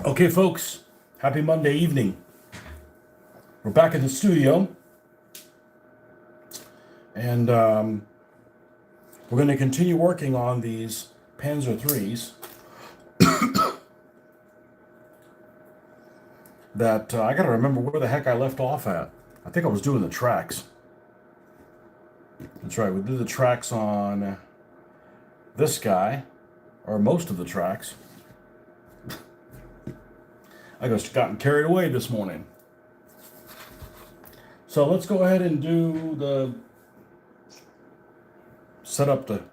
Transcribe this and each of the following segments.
Okay, folks, happy Monday evening. We're back in the studio, and we're going to continue working on these Panzer IIIs that I got to remember where the heck I left off at. I think I was doing the tracks. That's right, we did the tracks on this guy, or most of the tracks. I just gotten carried away this morning. So let's go ahead and set up the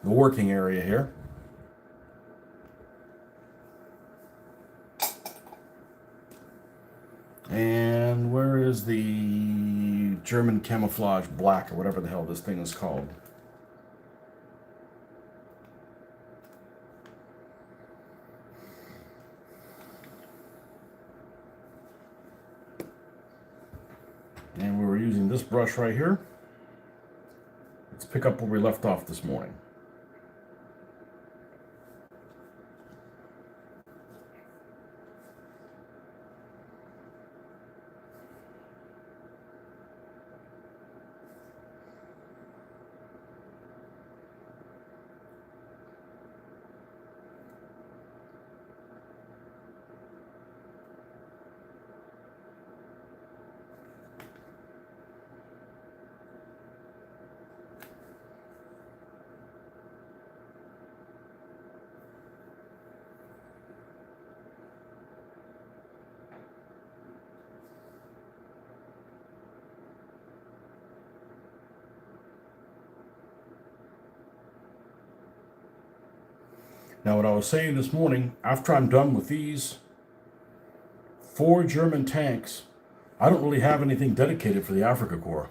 working area here. And where is the German camouflage black or whatever the hell this thing is called? And we were using this brush right here. Let's pick up where we left off this morning. Now, what I was saying this morning, after I'm done with these 4 German tanks, I don't really have anything dedicated for the Africa Corps.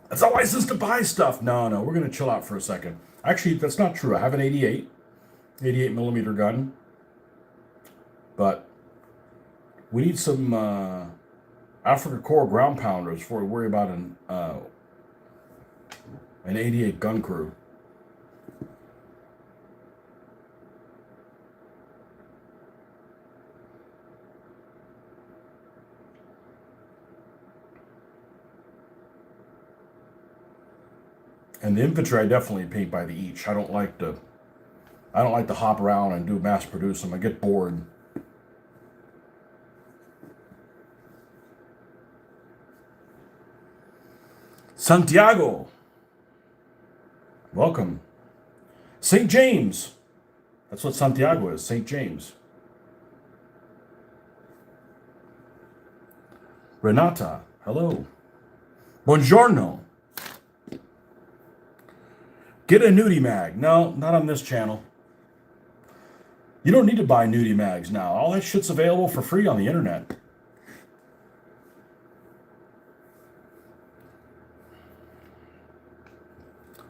That's a license to buy stuff. No, we're going to chill out for a second. Actually, that's not true. I have an 88 millimeter gun, but we need some Africa Corps ground pounders before we worry about an 88 gun crew. And the infantry I definitely paint by the each. I don't like to hop around and do mass produce them. I get bored. Santiago, welcome. St. James, that's what Santiago is, St. James. Renata, hello. Buongiorno. Get a nudie mag. No, not on this channel. You don't need to buy nudie mags now. All that shit's available for free on the internet.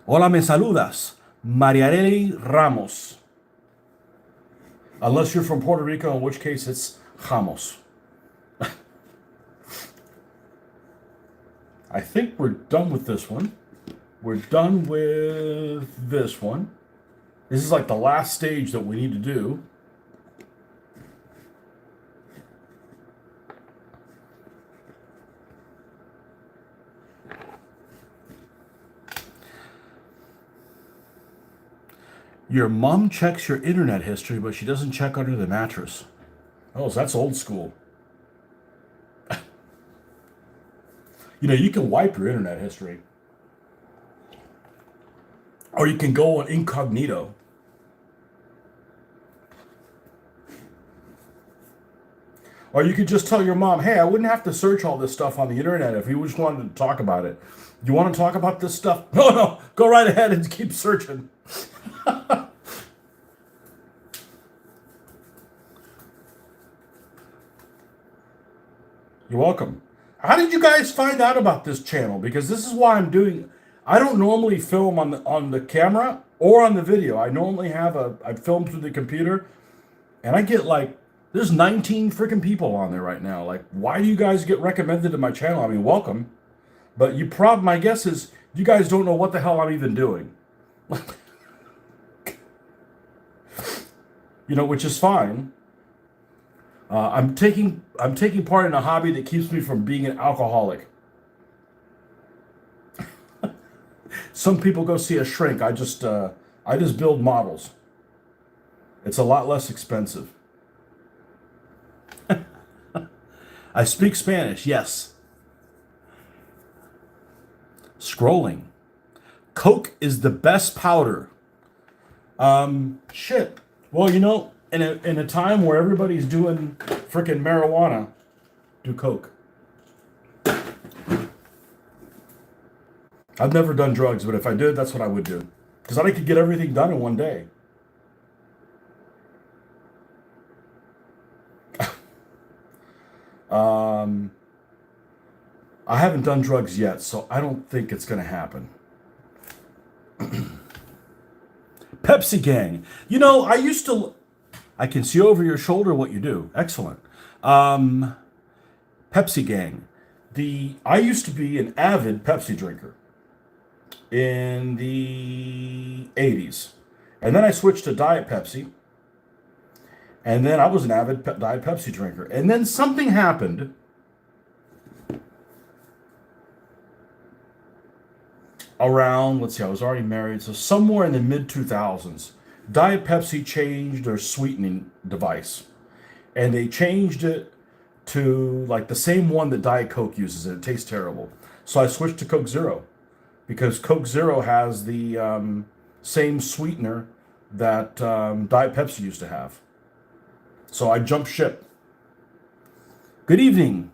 Hola, me saludas. Mariarelli Ramos. Unless you're from Puerto Rico, in which case it's Ramos. I think we're done with this one. We're done with this one. This is like the last stage that we need to do. Your mom checks your internet history, but she doesn't check under the mattress. Oh, so that's old school. You can wipe your internet history. Or you can go on incognito. Or you could just tell your mom, hey, I wouldn't have to search all this stuff on the internet if you just wanted to talk about it. You want to talk about this stuff? No, go right ahead and keep searching. You're welcome. How did you guys find out about this channel? Because this is why I'm doing... I don't normally film on the camera or on the video. I normally I film through the computer, and I get like, there's 19 freaking people on there right now. Like, why do you guys get recommended to my channel? I mean, welcome. But my guess is you guys don't know what the hell I'm even doing. which is fine. I'm taking part in a hobby that keeps me from being an alcoholic. Some people go see a shrink. I just build models. It's a lot less expensive. I speak Spanish, yes. Scrolling. Coke is the best powder. Shit. Well, in a time where everybody's doing freaking marijuana, do Coke. I've never done drugs, but if I did, that's what I would do. Because I could get everything done in one day. Um, I haven't done drugs yet, so I don't think it's going to happen. Pepsi Gang. I can see over your shoulder what you do. Excellent. Pepsi Gang. I used to be an avid Pepsi drinker in the 80s. And then I switched to Diet Pepsi. And then I was an avid Diet Pepsi drinker. And then something happened around, let's see, I was already married, so somewhere in the mid 2000s, Diet Pepsi changed their sweetening device. And they changed it to like the same one that Diet Coke uses, and it tastes terrible. So I switched to Coke Zero because Coke Zero has the same sweetener that Diet Pepsi used to have. So I jumped ship. Good evening.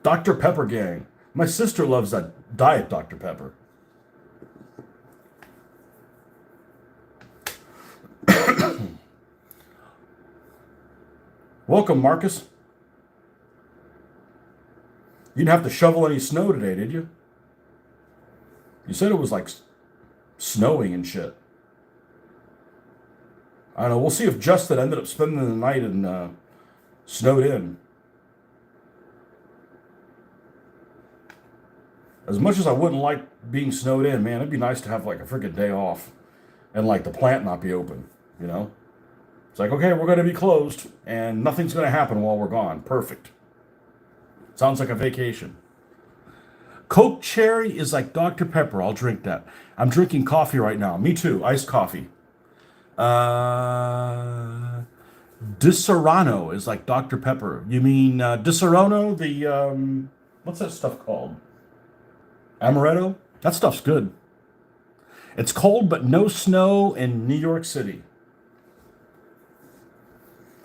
Dr. Pepper Gang. My sister loves that Diet Dr. Pepper. Welcome, Marcus. You didn't have to shovel any snow today, did you? You said it was like snowing and shit. I don't know. We'll see if Justin ended up spending the night and snowed in. As much as I wouldn't like being snowed in, man, it'd be nice to have like a freaking day off and like the plant not be open, It's like, okay, we're going to be closed and nothing's going to happen while we're gone. Perfect. Sounds like a vacation. Coke Cherry is like Dr. Pepper. I'll drink that. I'm drinking coffee right now. Me too. Iced coffee. Disaronno is like Dr. Pepper. You mean Disaronno, the, what's that stuff called? Amaretto? That stuff's good. It's cold, but no snow in New York City.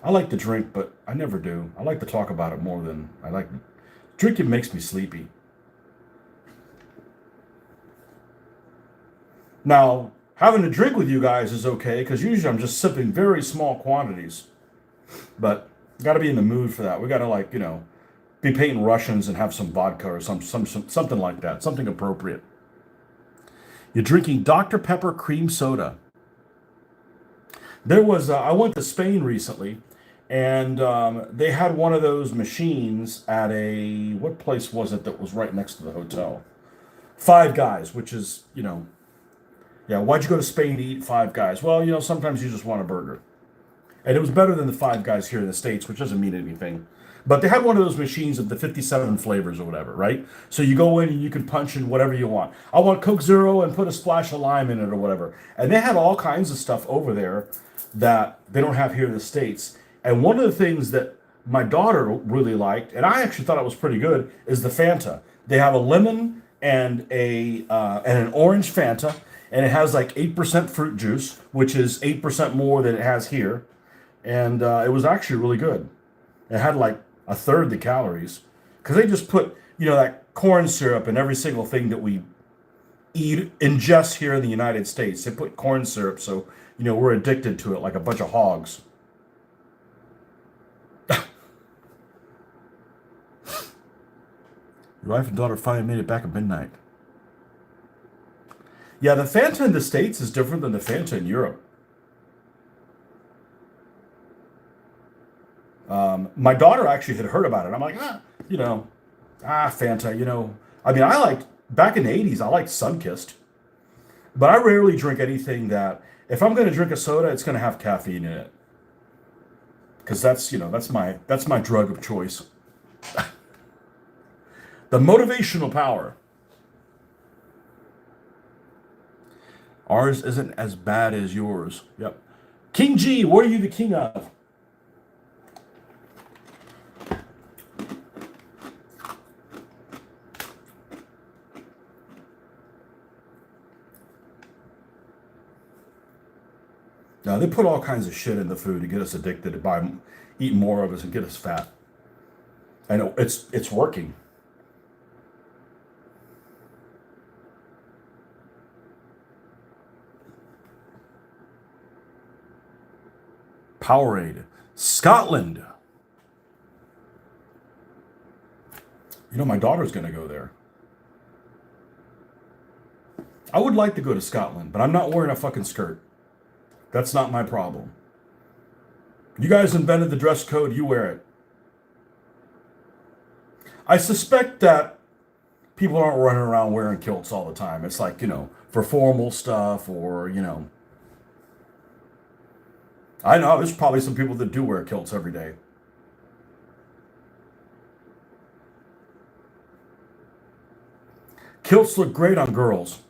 I like to drink, but I never do. I like to talk about it more than I like. Drinking makes me sleepy. Now, having a drink with you guys is okay, because usually I'm just sipping very small quantities. But got to be in the mood for that. We got to, be painting Russians and have some vodka or something like that. Something appropriate. You're drinking Dr. Pepper cream soda. I went to Spain recently, and they had one of those machines at what place was it that was right next to the hotel? Five Guys, which is, yeah, why'd you go to Spain to eat Five Guys? Well, sometimes you just want a burger. And it was better than the Five Guys here in the States, which doesn't mean anything. But they had one of those machines of the 57 flavors or whatever, right? So you go in and you can punch in whatever you want. I want Coke Zero and put a splash of lime in it or whatever. And they had all kinds of stuff over there that they don't have here in the States. And one of the things that my daughter really liked, and I actually thought it was pretty good, is the Fanta. They have a lemon and an orange Fanta, and it has like 8% fruit juice, which is 8% more than it has here. And it was actually really good. It had like a third the calories, because they just put that corn syrup in every single thing that we ingest here in the United States. They put corn syrup, so we're addicted to it like a bunch of hogs. Your wife and daughter finally made it back at midnight. Yeah, the Fanta in the States is different than the Fanta in Europe. My daughter actually had heard about it. I'm like, Fanta, I mean, back in the 80s, I liked Sunkissed. But I rarely drink anything that, if I'm going to drink a soda, it's going to have caffeine in it. Because that's, that's my drug of choice. The motivational power. Ours isn't as bad as yours. Yep. King G, what are you the king of? Now, they put all kinds of shit in the food to get us addicted to buy, eat more of us and get us fat. I know it's working. Powerade. Scotland. My daughter's going to go there. I would like to go to Scotland, but I'm not wearing a fucking skirt. That's not my problem. You guys invented the dress code, you wear it. I suspect that people aren't running around wearing kilts all the time. It's like, for formal stuff or, I know there's probably some people that do wear kilts every day. Kilts look great on girls.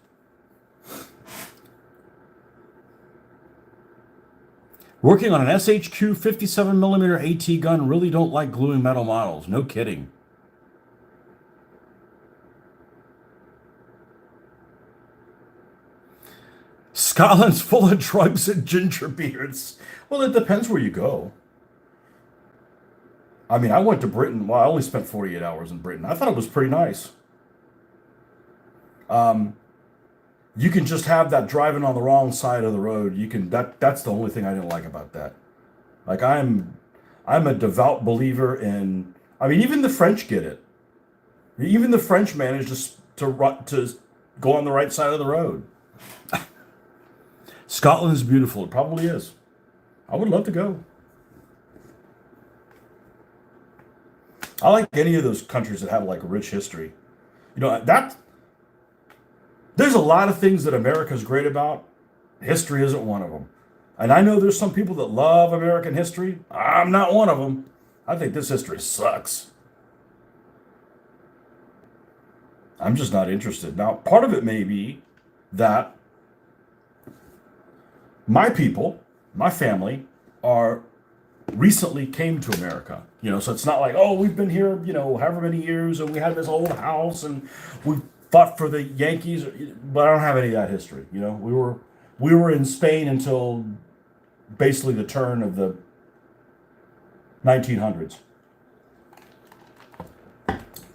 Working on an SHQ 57mm AT gun, really don't like gluing metal models. No kidding. Scotland's full of drugs and ginger beards. Well, it depends where you go. I mean, I went to Britain. Well, I only spent 48 hours in Britain. I thought it was pretty nice. You can just have that driving on the wrong side of the road. That's the only thing I didn't like about that. Like I'm a devout believer in. I mean, even the French get it. Even the French manage to go on the right side of the road. Scotland is beautiful. It probably is. I would love to go. I like any of those countries that have like a rich history. There's a lot of things that America's great about. History isn't one of them. And I know there's some people that love American history. I'm not one of them. I think this history sucks. I'm just not interested. Now, part of it may be that my people, my family, are recently came to America. So it's not like, oh, we've been here, however many years, and we had this old house, and we fought for the Yankees. But I don't have any of that history. We were in Spain until basically the turn of the 1900s.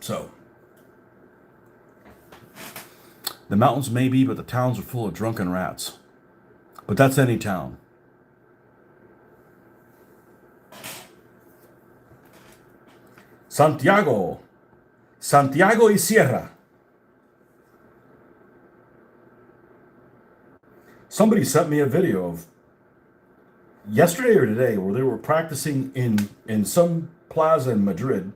So the mountains may be, but the towns are full of drunken rats. But that's any town. Santiago y Sierra. Somebody sent me a video of yesterday or today where they were practicing in some plaza in Madrid,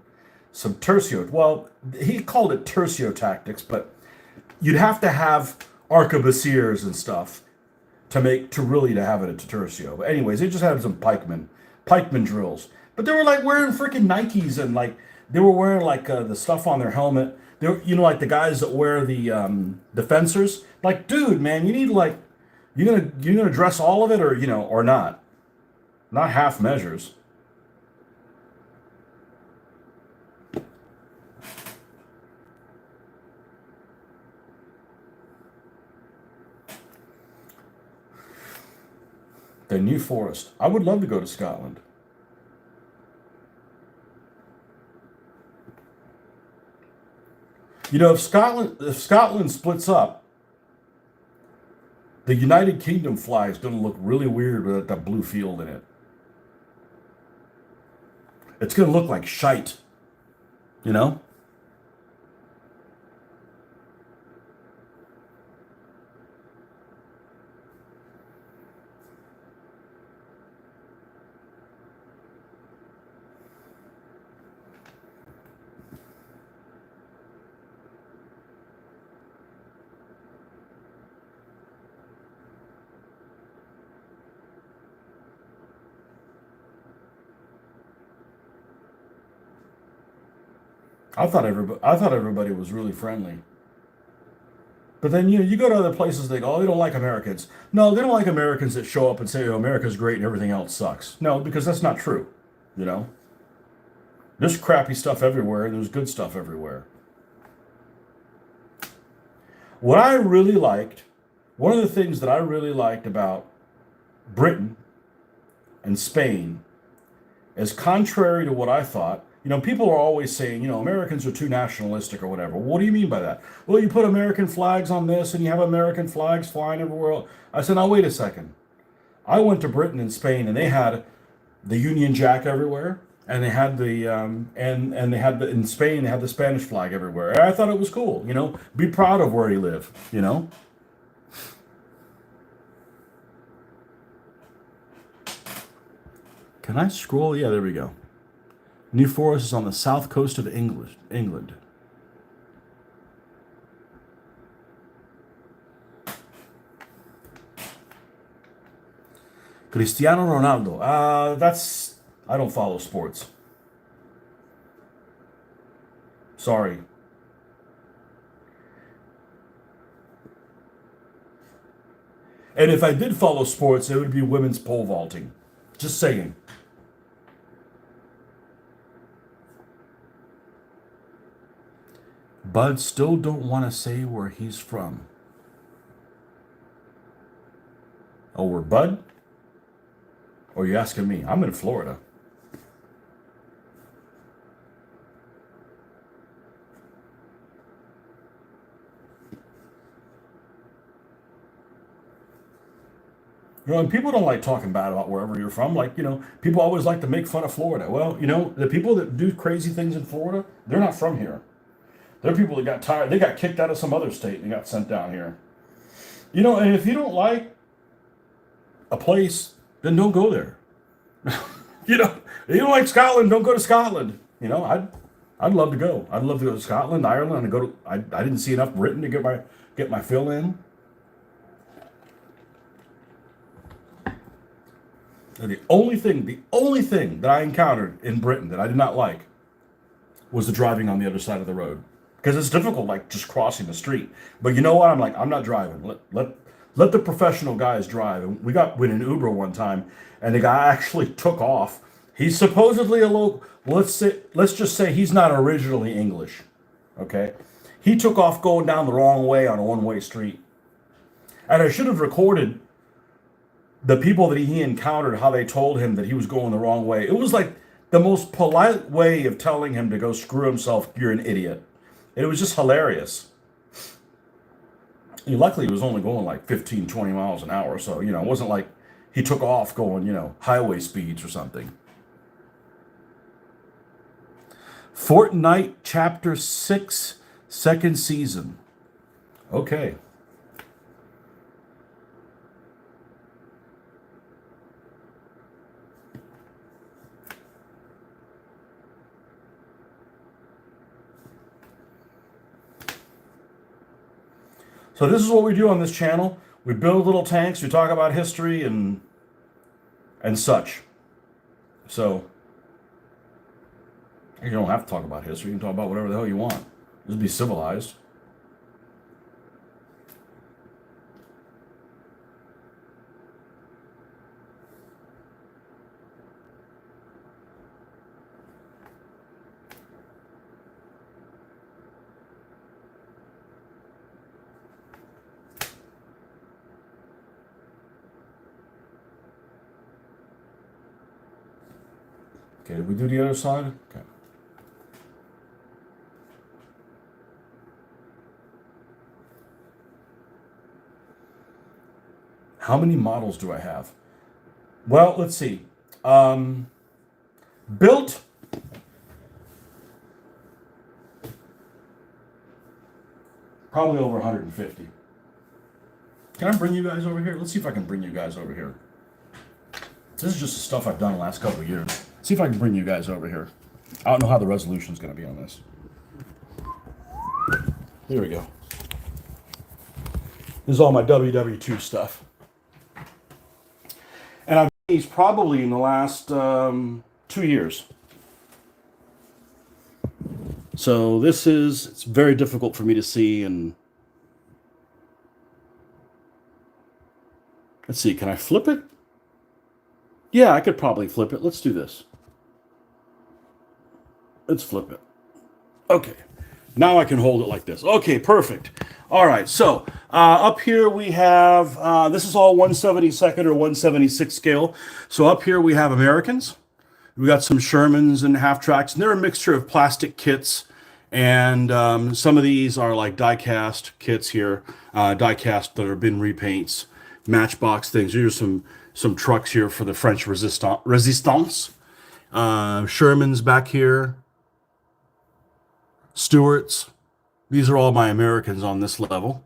some tercio. Well, he called it tercio tactics, but you'd have to have arquebusiers and stuff to have it a tercio. But anyways, they just had some pikeman drills. But they were like wearing freaking Nikes and like they were wearing like the stuff on their helmet. They were, like the guys that wear the fencers. Like, dude, man, you need like you're gonna dress all of it or not half measures. The New Forest. I would love to go to Scotland. If Scotland splits up, the United Kingdom flag is going to look really weird with that blue field in it. It's going to look like shite. I thought everybody was really friendly. But then you go to other places, they go, oh, they don't like Americans. No, they don't like Americans that show up and say, oh, America's great and everything else sucks. No, because that's not true. You know, there's crappy stuff everywhere and there's good stuff everywhere. What I really liked, one of the things that I really liked about Britain and Spain is contrary to what I thought. People are always saying, Americans are too nationalistic or whatever. What do you mean by that? Well, you put American flags on this and you have American flags flying everywhere. I said, now wait a second. I went to Britain and Spain and they had the Union Jack everywhere, and they had the and they had in Spain they had the Spanish flag everywhere. And I thought it was cool. Be proud of where you live. Can I scroll? Yeah, there we go. New Forest is on the south coast of England. Cristiano Ronaldo. I don't follow sports. Sorry. And if I did follow sports, it would be women's pole vaulting. Just saying. Bud still don't want to say where he's from. Oh, we're Bud? Or are you asking me? I'm in Florida. And people don't like talking bad about wherever you're from. People always like to make fun of Florida. Well, the people that do crazy things in Florida, they're not from here. They're people that got tired. They got kicked out of some other state and got sent down here. And if you don't like a place, then don't go there. If you don't like Scotland, don't go to Scotland. I'd love to go. I'd love to go to Scotland, Ireland, and I didn't see enough Britain to get my fill in. And the only thing that I encountered in Britain that I did not like was the driving on the other side of the road. Because it's difficult, like just crossing the street. But you know what? I'm not driving. Let the professional guys drive. And we got in an Uber one time, and the guy actually took off. He's supposedly a local. Let's just say he's not originally English. Okay, he took off going down the wrong way on a one-way street. And I should have recorded the people that he encountered, how they told him that he was going the wrong way. It was like the most polite way of telling him to go screw himself. You're an idiot. It was just hilarious. Luckily, he was only going like 15, 20 miles an hour. So, it wasn't like he took off going, highway speeds or something. Fortnite Chapter 6, second season. Okay. So this is what we do on this channel. We build little tanks. We talk about history and such. So you don't have to talk about history. You can talk about whatever the hell you want. Just be civilized. Okay, did we do the other side? Okay. How many models do I have? Well, let's see. Built. Probably over 150. Can I bring you guys over here? Let's see if I can bring you guys over here. This is just the stuff I've done the last couple of years. See if I can bring you guys over here. I don't know how the resolution is going to be on this. Here we go. This is all my WW2 stuff. And I've done these probably in the last 2 years. So this is, it's very difficult for me to see. And let's see, can I flip it? Yeah, I could probably flip it. Let's do this. Let's flip it. Okay. Now I can hold it like this. Okay, perfect. All right, so up here we have, this is all 1/72 or 1/76 scale. So up here we have Americans. We got some Shermans and half tracks, and they're a mixture of plastic kits. And some of these are like die cast kits here, die cast that have been repaints, matchbox things. Here's some trucks here for the French resistance. Shermans back here. Stewarts. These are all my Americans on this level.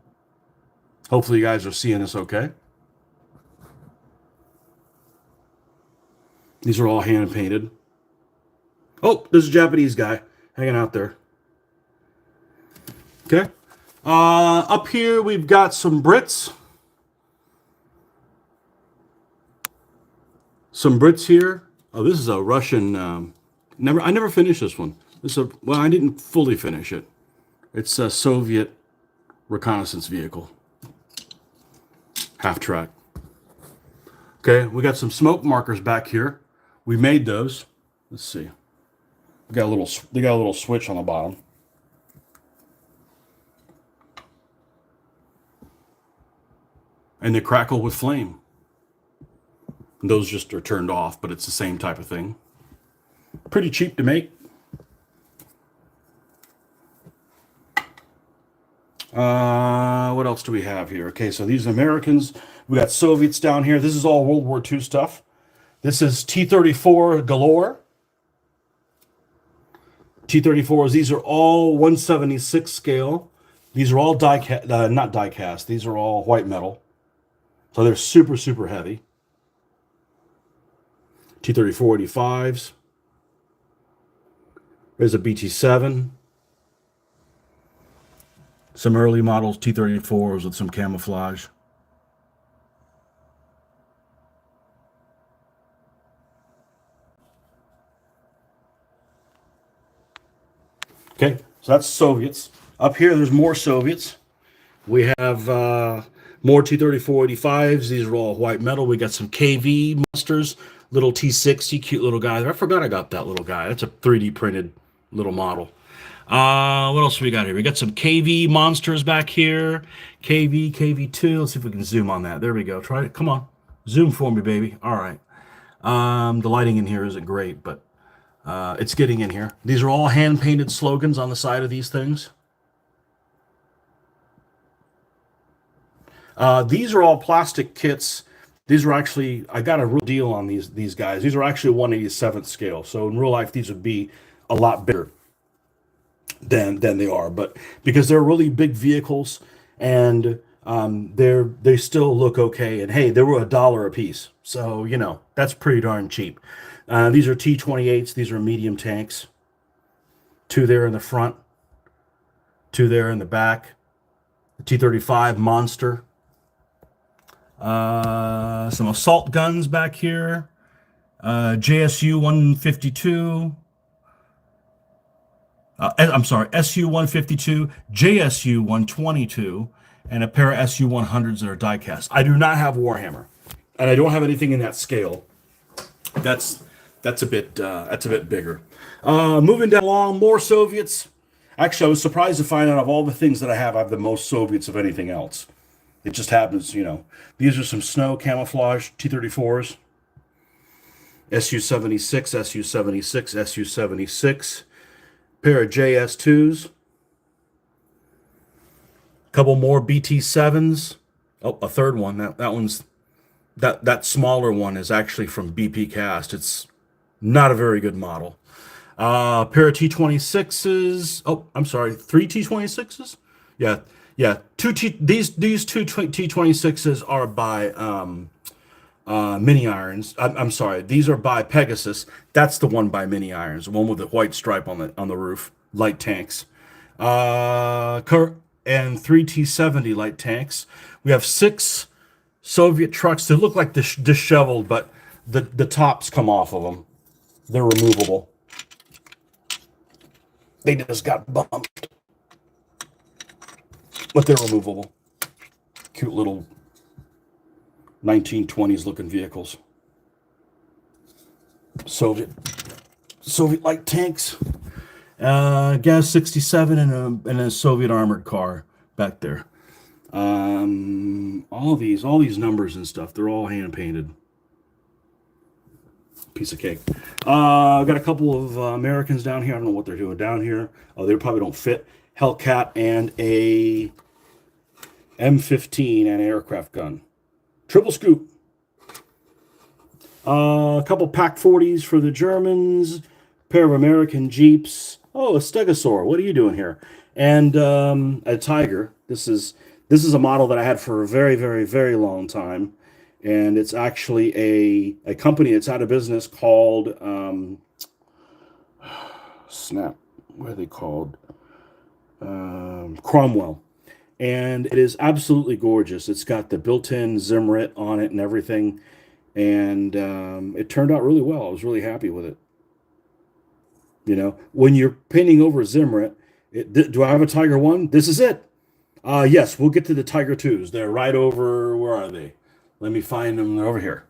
Hopefully you guys are seeing this okay. These are all hand painted. Oh, there's a Japanese guy hanging out there. Okay. Up here we've got some Brits. Some Brits here. Oh, this is a Russian. I never finished this one. Well, I didn't fully finish it. It's a Soviet reconnaissance vehicle. Half track. Okay, we got some smoke markers back here. We made those. Let's see. They got a little switch on the bottom. And they crackle with flame. And those just are turned off, but it's the same type of thing. Pretty cheap to make. What else do we have here? Okay, so these Americans, we got Soviets down here. This is all World War II stuff. This is T-34 galore. T-34s, these are all 1/76 scale. These are all not die cast. These are all white metal. So they're super, super heavy. T-34 85s. There's a BT-7. Some early models, T-34s with some camouflage. Okay, so that's Soviets. Up here, there's more Soviets. We have more T-34 85s. These are all white metal. We got some KV monsters, little T-60, cute little guys. I forgot I got that little guy. That's a 3D printed little model. What else we got here? We got some KV monsters back here. KV, KV2. Let's see if we can zoom on that. There we go. Try it. Come on. Zoom for me, baby. All right. The lighting in here isn't great, but it's getting in here. These are all hand-painted slogans on the side of these things. These are all plastic kits. These are actually, I got a real deal on these guys. These are actually 1/87th scale. So in real life, these would be a lot bigger than they are, but because they're really big vehicles and they still look okay. And hey, they were $1 a piece, so you know that's pretty darn cheap. These are T-28s. These are medium tanks. 2 there in the front, 2 there in the back. The T-35 monster. Some assault guns back here. JSU 152. I'm sorry, SU 152, JSU 122, and a pair of SU 100s that are die cast. I do not have Warhammer, and I don't have anything in that scale. That's a bit bigger. Moving down along, more Soviets. Actually, I was surprised to find out of all the things that I have the most Soviets of anything else. It just happens, you know. These are some snow camouflage T-34s. SU-76, SU-76, SU-76. Pair of JS2s. A couple more BT-7s. Oh, a third one. That smaller one is actually from BP Cast. It's not a very good model. Pair of T-26s. Oh, I'm sorry, 3 T-26s? Yeah. These 2 T-26s are by Mini Irons. I'm sorry, these are by Pegasus. That's the one by Mini Irons, the one with the white stripe on the roof. Light tanks. And 3 T-70 light tanks. We have 6 Soviet trucks. They look like disheveled, but the tops come off of them. They're removable. They just got bumped, but they're removable. Cute little 1920s looking vehicles. Soviet light tanks. Gas 67 and a Soviet armored car back there. All these numbers and stuff, they're all hand painted. Piece of cake. I've got a couple of Americans down here. I don't know what they're doing down here. Oh, they probably don't fit. Hellcat and a M15 and aircraft gun. Triple scoop. A couple Pack 40s for the Germans. Pair of American Jeeps. Oh, a Stegosaur. What are you doing here? And a Tiger. This is a model that I had for a very, very, very long time. And it's actually a company that's out of business called Snap. What are they called? Cromwell. And it is absolutely gorgeous. It's got the built-in Zimrit on it and everything. And it turned out really well. I was really happy with it. You know, when you're painting over Zimrit, do I have a Tiger 1? This is it. Yes, we'll get to the Tiger 2s. They're right over, where are they? Let me find them. They're over here.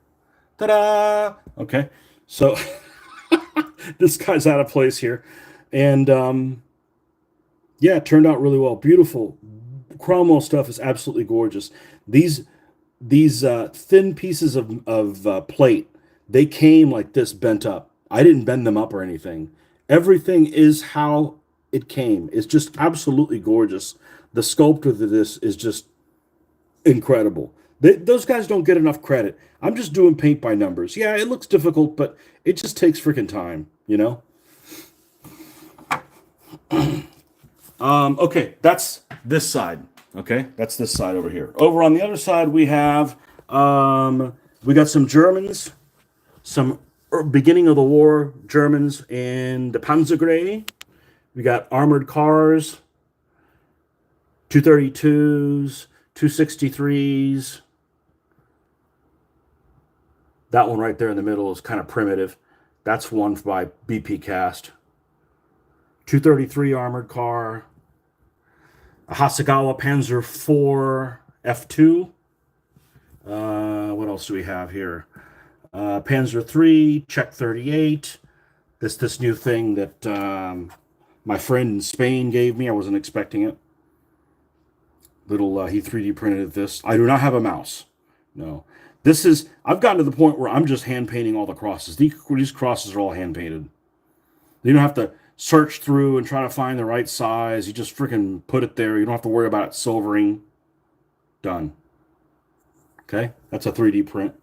Ta-da! Okay, so this guy's out of place here. And yeah, it turned out really well. Beautiful. Cromwell stuff is absolutely gorgeous. These thin pieces of plate, they came like this bent up. I didn't bend them up or anything. Everything is how it came. It's just absolutely gorgeous. The sculpt of this is just incredible. Those guys don't get enough credit. I'm just doing paint by numbers. Yeah, it looks difficult, but it just takes freaking time, you know? Okay, that's this side. Okay, that's this side over here. Over on the other side, we have, we got some Germans, some beginning of the war Germans in the Panzergray. We got armored cars, 232s, 263s. That one right there in the middle is kind of primitive. That's one by BP Cast. 233 armored car. A Hasegawa Panzer IV F2. What else do we have here? Panzer III, Czech 38. This new thing that my friend in Spain gave me. I wasn't expecting it. He 3D printed this. I do not have a mouse. No. I've gotten to the point where I'm just hand painting all the crosses. These crosses are all hand painted. You don't have to search through and try to find the right size. You just freaking put it there. You don't have to worry about it silvering. Done. Okay, that's a 3D print.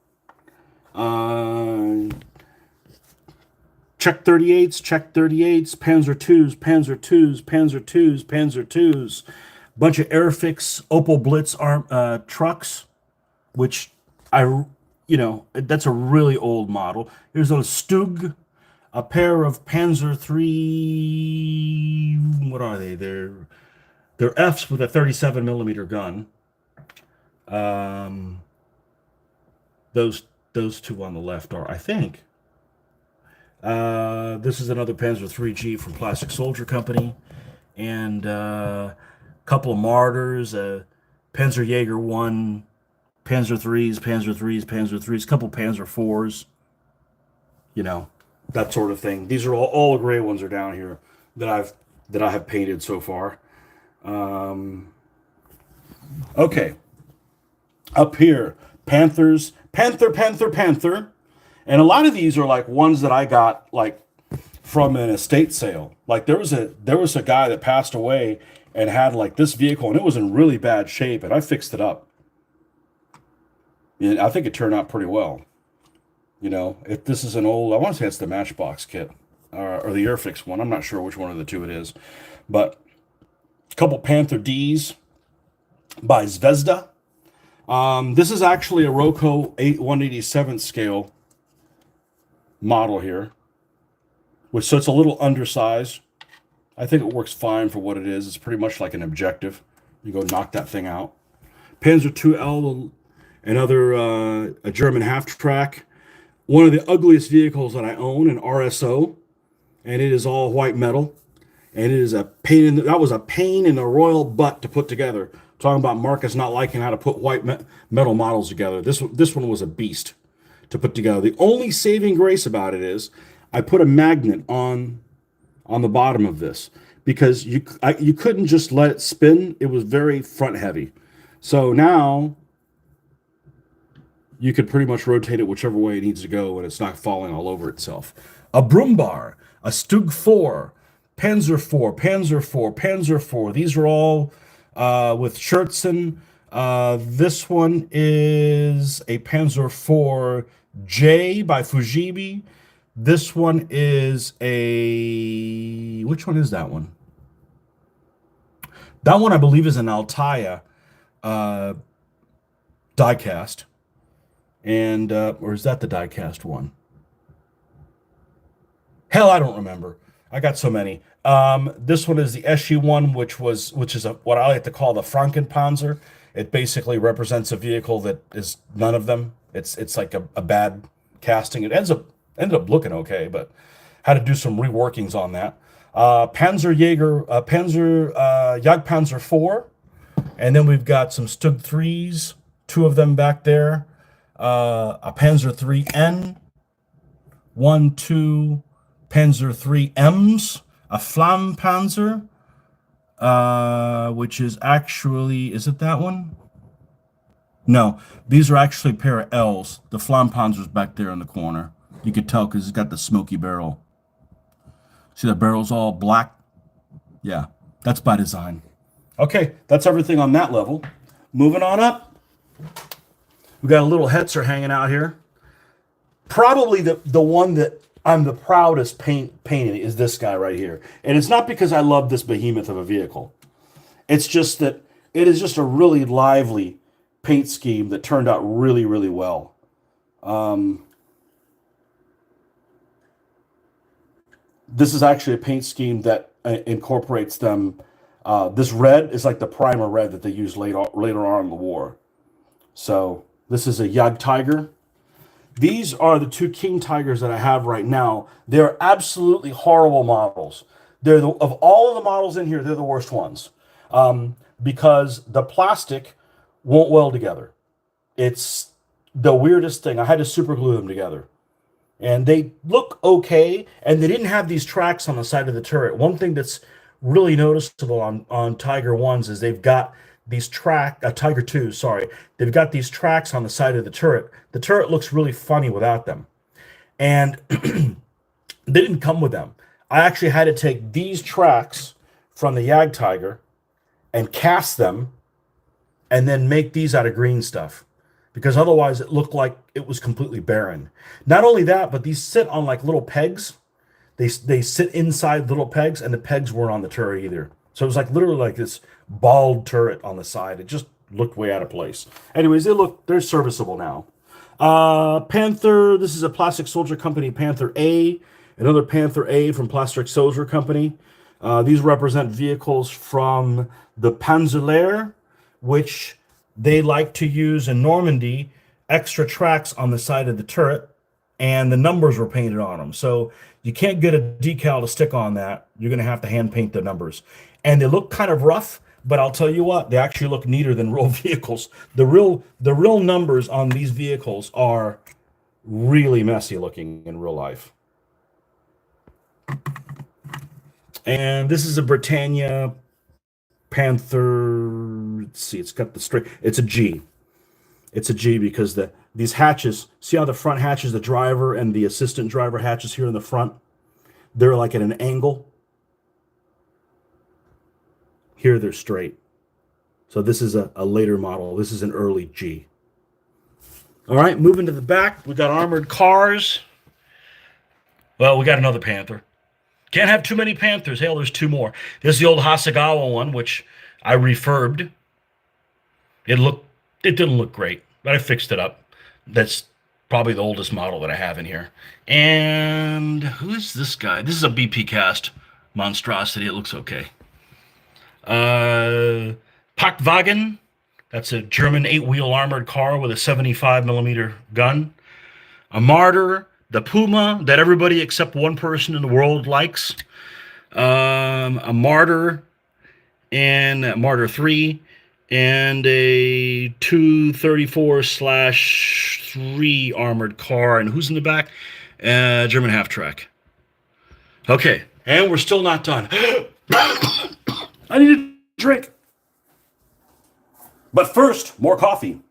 Czech 38s, Panzer IIs, Panzer IIs, Panzer IIs, Panzer IIs. Bunch of Airfix Opel Blitz trucks, which that's a really old model. Here's a Stug, a pair of Panzer III. What are they? They're Fs with a 37 millimeter gun. Those two on the left are, I think. This is another Panzer 3G from Plastic Soldier Company, and couple of Martyrs, Panzer Jaeger 1, Panzer 3s, Panzer 3s, Panzer 3s, couple Panzer 4s, that sort of thing. These are all the gray ones are down here that I have painted so far. Okay. Up here, Panthers, Panther. And a lot of these are like ones that I got like from an estate sale. Like there was a guy that passed away and had like this vehicle, and it was in really bad shape, and I fixed it up. And I think it turned out pretty well. If this is an old, I want to say it's the Matchbox kit or the Airfix one. I'm not sure which one of the two it is, but a couple Panther Ds by Zvezda. This is actually a Roco 187 scale model here, so it's a little undersized. I think it works fine for what it is. It's pretty much like an objective. You go knock that thing out. Panzer II-L, another a German half-track. One of the ugliest vehicles that I own, an RSO, and it is all white metal. and it is a pain in the, that was a pain in the royal butt to put together. Talking about Marcus not liking how to put white metal models together. This one was a beast to put together. The only saving grace about it is I put a magnet on the bottom of this because you couldn't just let it spin. It was very front heavy. So now you could pretty much rotate it whichever way it needs to go and it's not falling all over itself. A Brumbar, a Stug 4, Panzer 4, Panzer 4, Panzer 4. These are all with Scherzen. This one is a Panzer 4J by Fujibi. This one is a... Which one is that one? That one, I believe, is an Altaia die-cast. And, or is that the die-cast one? Hell, I don't remember. I got so many. This one is the SU-1, which is what I like to call the Frankenpanzer. It basically represents a vehicle that is none of them. It's like a bad casting. It ended up looking okay, but had to do some reworkings on that. Jagdpanzer 4, and then we've got some Stug 3s, 2 of them back there. A Panzer 3N, 2 Panzer 3Ms, a Flampanzer, which is actually, is it that one? No, these are actually a pair of L's. The Flampanzer's back there in the corner. You could tell because it's got the smoky barrel. See, the barrel's all black? Yeah, that's by design. Okay, that's everything on that level. Moving on up. We got a little Hetzer hanging out here. Probably the one that I'm the proudest painting is this guy right here. And it's not because I love this behemoth of a vehicle. It's just that it is just a really lively paint scheme that turned out really, really well. This is actually a paint scheme that incorporates them. This red is like the primer red that they used later on in the war. So this is a Jagd Tiger. These are the 2 King Tigers that I have right now. They're absolutely horrible models. Of all of the models in here, they're the worst ones because the plastic won't weld together. It's the weirdest thing. I had to super glue them together. And they look okay, and they didn't have these tracks on the side of the turret. One thing that's really noticeable on Tiger 1s is they've got these Tiger 2s, sorry. They've got these tracks on the side of the turret. The turret looks really funny without them. And they didn't come with them. I actually had to take these tracks from the Jagd Tiger and cast them and then make these out of green stuff, because otherwise it looked like it was completely barren. Not only that, but these sit on like little pegs. They sit inside little pegs, and the pegs weren't on the turret either. So it was like literally like this bald turret on the side. It just looked way out of place. Anyways, they're serviceable now. Panther, this is a Plastic Soldier Company Panther A. Another Panther A from Plastic Soldier Company. These represent vehicles from the Panzerlehr, which they like to use in Normandy, extra tracks on the side of the turret, and the numbers were painted on them. So you can't get a decal to stick on that. You're going to have to hand paint the numbers. And they look kind of rough, but I'll tell you what, they actually look neater than real vehicles. The real numbers on these vehicles are really messy looking in real life. And this is a Britannia Panther. Let's see, it's got the straight. It's a G. It's a G because these hatches, see how the front hatches, the driver and the assistant driver hatches here in the front, they're like at an angle. Here they're straight. So this is a later model. This is an early G. All right, moving to the back, we got armored cars. Well, we got another Panther. Can't have too many Panthers. Hell, there's 2 more. There's the old Hasegawa one, which I refurbed. It didn't look great, but I fixed it up. That's probably the oldest model that I have in here. And who's this guy? This is a BP cast monstrosity. It looks okay. Packwagen. That's a German 8-wheel armored car with a 75mm gun. A Martyr. The Puma that everybody except one person in the world likes. a Martyr and a Martyr 3, and a 234/3 armored car. And who's in the back? German half track. Okay, and we're still not done. I need a drink. But first, more coffee.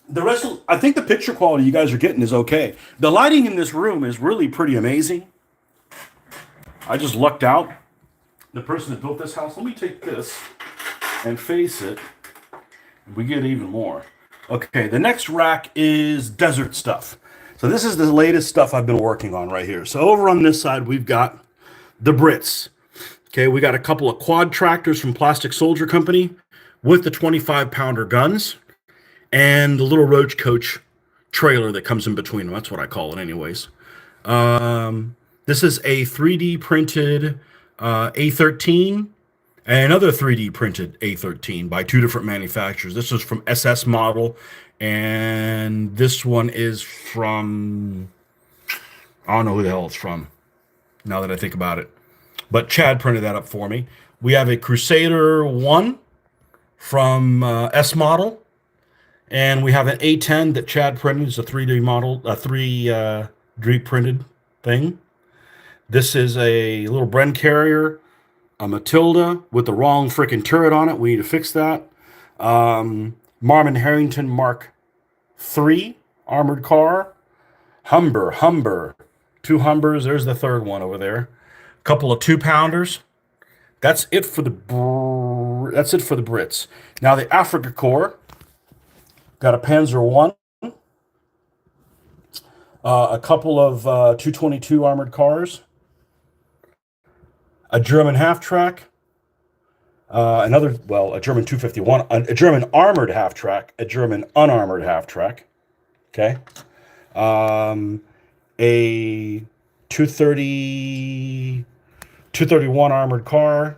The rest of, I think the picture quality you guys are getting is okay. The lighting in this room is really pretty amazing. I just lucked out. The person that built this house, let me take this and face it. We get even more. Okay, the next rack is desert stuff. So this is the latest stuff I've been working on right here. So over on this side, we've got the Brits. Okay, we got a couple of quad tractors from Plastic Soldier Company with the 25-pounder guns and the little roach coach trailer that comes in between them. That's what I call it anyways. This is a 3D printed A13 and another 3D printed A13 by two different manufacturers. This is from SS Model, and this one is from, I don't know who the hell it's from, now that I think about it. But Chad printed that up for me. We have a Crusader 1 from S Model, and we have an A10 that Chad printed. It's a 3D model, a 3D printed thing. This is a little Bren carrier, a Matilda with the wrong freaking turret on it. We need to fix that. Marmon Harrington Mark III armored car. Humber. Two Humbers. There's the third one over there. A couple of 2-pounders. That's it for the Brits. Now the Africa Corps got a Panzer I, a couple of 222 armored cars, a German half-track, a German 251, a German armored half-track, a German unarmored half-track, okay, a 231 armored car,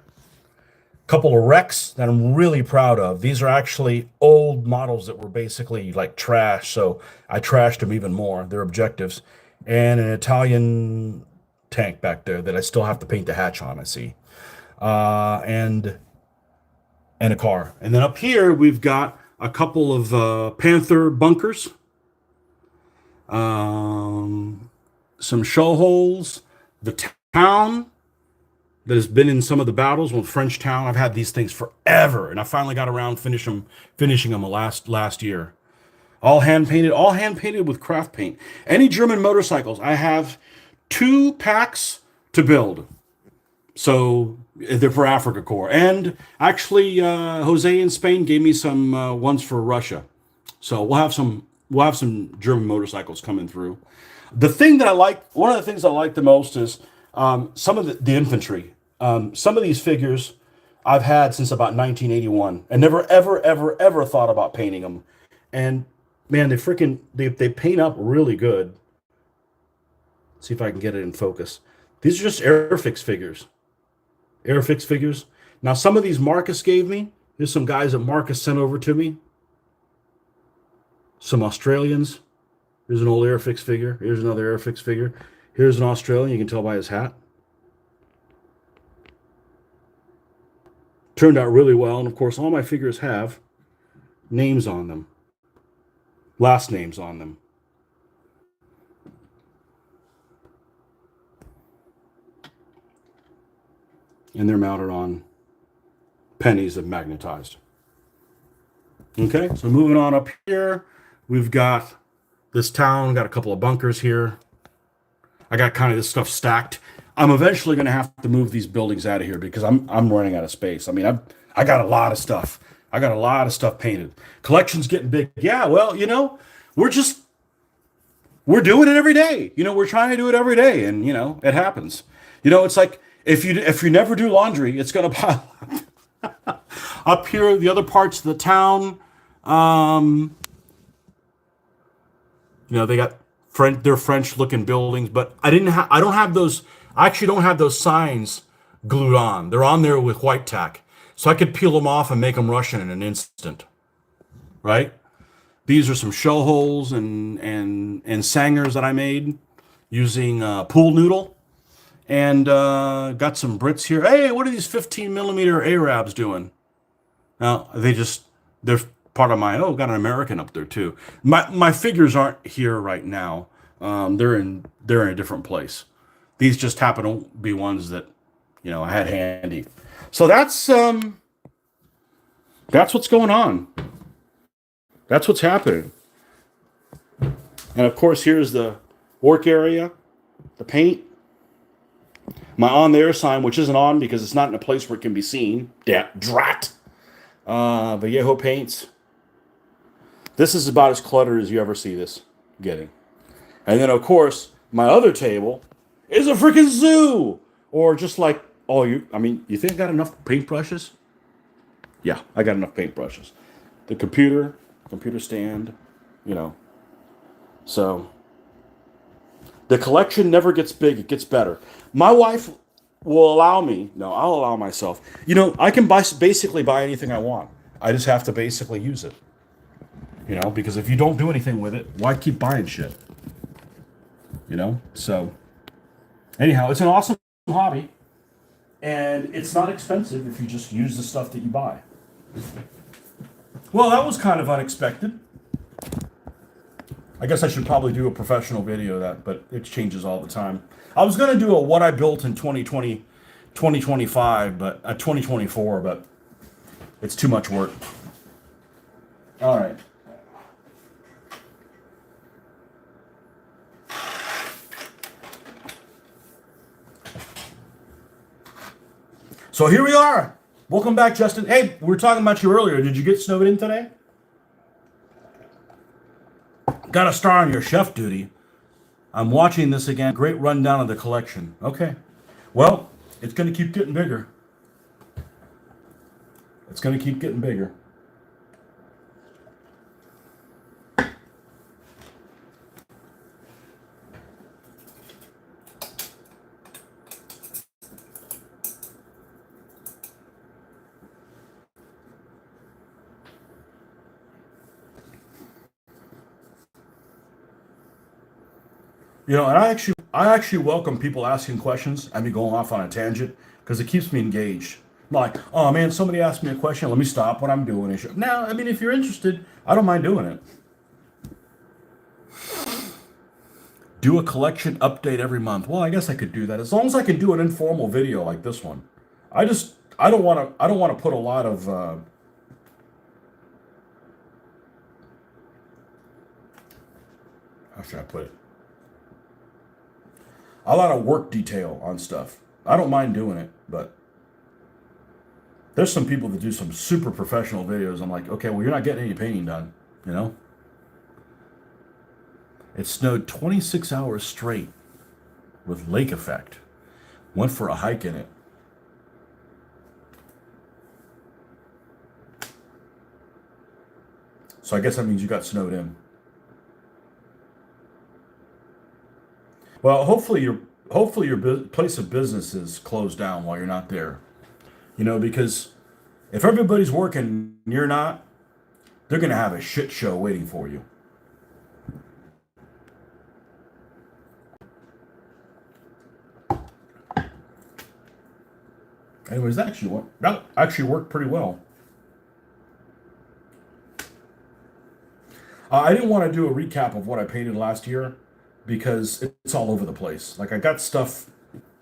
couple of wrecks that I'm really proud of. These are actually old models that were basically like trash, so I trashed them even more. They're objectives. And an Italian tank back there that I still have to paint the hatch on, I see. And a car. And then up here, we've got a couple of Panther bunkers. Some show holes. The town that has been in some of the battles with French Town. I've had these things forever, and I finally got around finishing them last year. All hand painted with craft paint. Any German motorcycles, I have 2 packs to build. So they're for Africa Corps, and actually, Jose in Spain gave me some ones for Russia. So we'll have some German motorcycles coming through. The thing that I like, one of the things I like the most is some of the infantry. Some of these figures I've had since about 1981 and never, ever thought about painting them. And man, they paint up really good. Let's see if I can get it in focus. These are just Airfix figures. Now, some of these Marcus gave me. There's some guys that Marcus sent over to me. Some Australians. Here's an old Airfix figure. Here's another Airfix figure. Here's an Australian. You can tell by his hat. Turned out really well. And of course, all my figures have names on them. Last names on them. And they're mounted on pennies that magnetized. Okay, so moving on up here, we've got this town, got a couple of bunkers here. I got kind of this stuff stacked. I'm eventually going to have to move these buildings out of here because I'm running out of space. I mean, I got a lot of stuff. I got a lot of stuff painted. Collection's getting big. Yeah, well, we're doing it every day. We're trying to do it every day, and it happens. It's like if you never do laundry, it's going to pile up. Up here, the other parts of the town, they got they're French-looking buildings, but I don't have those. I actually don't have those signs glued on. They're on there with white tack, so I could peel them off and make them Russian in an instant. Right? These are some show holes and sangers that I made. using pool noodle, and got some Brits here. Hey, what are these 15 millimeter Arabs doing? Now they're part of my. Oh, got an American up there too. My figures aren't here right now. They're in a different place. These just happen to be ones that I had handy. So that's what's going on. That's what's happening. And of course, here's the work area, the paint, my on there sign, which isn't on because it's not in a place where it can be seen. Drat. Vallejo paints. This is about as cluttered as you ever see this getting. And then, of course, my other table is a freaking zoo. Or just like, you think I got enough paintbrushes? Yeah, I got enough paintbrushes. The computer stand, So, the collection never gets big, it gets better. My wife will allow me, no, I'll allow myself. I can basically buy anything I want. I just have to basically use it. Because if you don't do anything with it, why keep buying shit? So, anyhow, it's an awesome hobby. And it's not expensive if you just use the stuff that you buy. Well, that was kind of unexpected. I guess I should probably do a professional video of that, but it changes all the time. I was going to do a what I built in 2024, but it's too much work. All right. So here we are. Welcome back, Justin. Hey, we were talking about you earlier. Did you get snowed in today? Got a star on your chef duty. I'm watching this again. Great rundown of the collection. Okay. Well, it's going to keep getting bigger. It's going to keep getting bigger. And I actually welcome people asking questions and me going off on a tangent because it keeps me engaged. I'm like, oh man, somebody asked me a question. Let me stop what I'm doing. Now, if you're interested, I don't mind doing it. Do a collection update every month. Well, I guess I could do that as long as I can do an informal video like this one. I don't want to put a lot of how should I put it? A lot of work detail on stuff. I don't mind doing it, but there's some people that do some super professional videos. I'm like, okay, well, you're not getting any painting done, It snowed 26 hours straight with lake effect. Went for a hike in it. So I guess that means you got snowed in. Well, hopefully your place of business is closed down while you're not there. Because if everybody's working and you're not, they're going to have a shit show waiting for you. Anyways, that actually worked pretty well. I didn't want to do a recap of what I painted last year because it's all over the place. Like I got stuff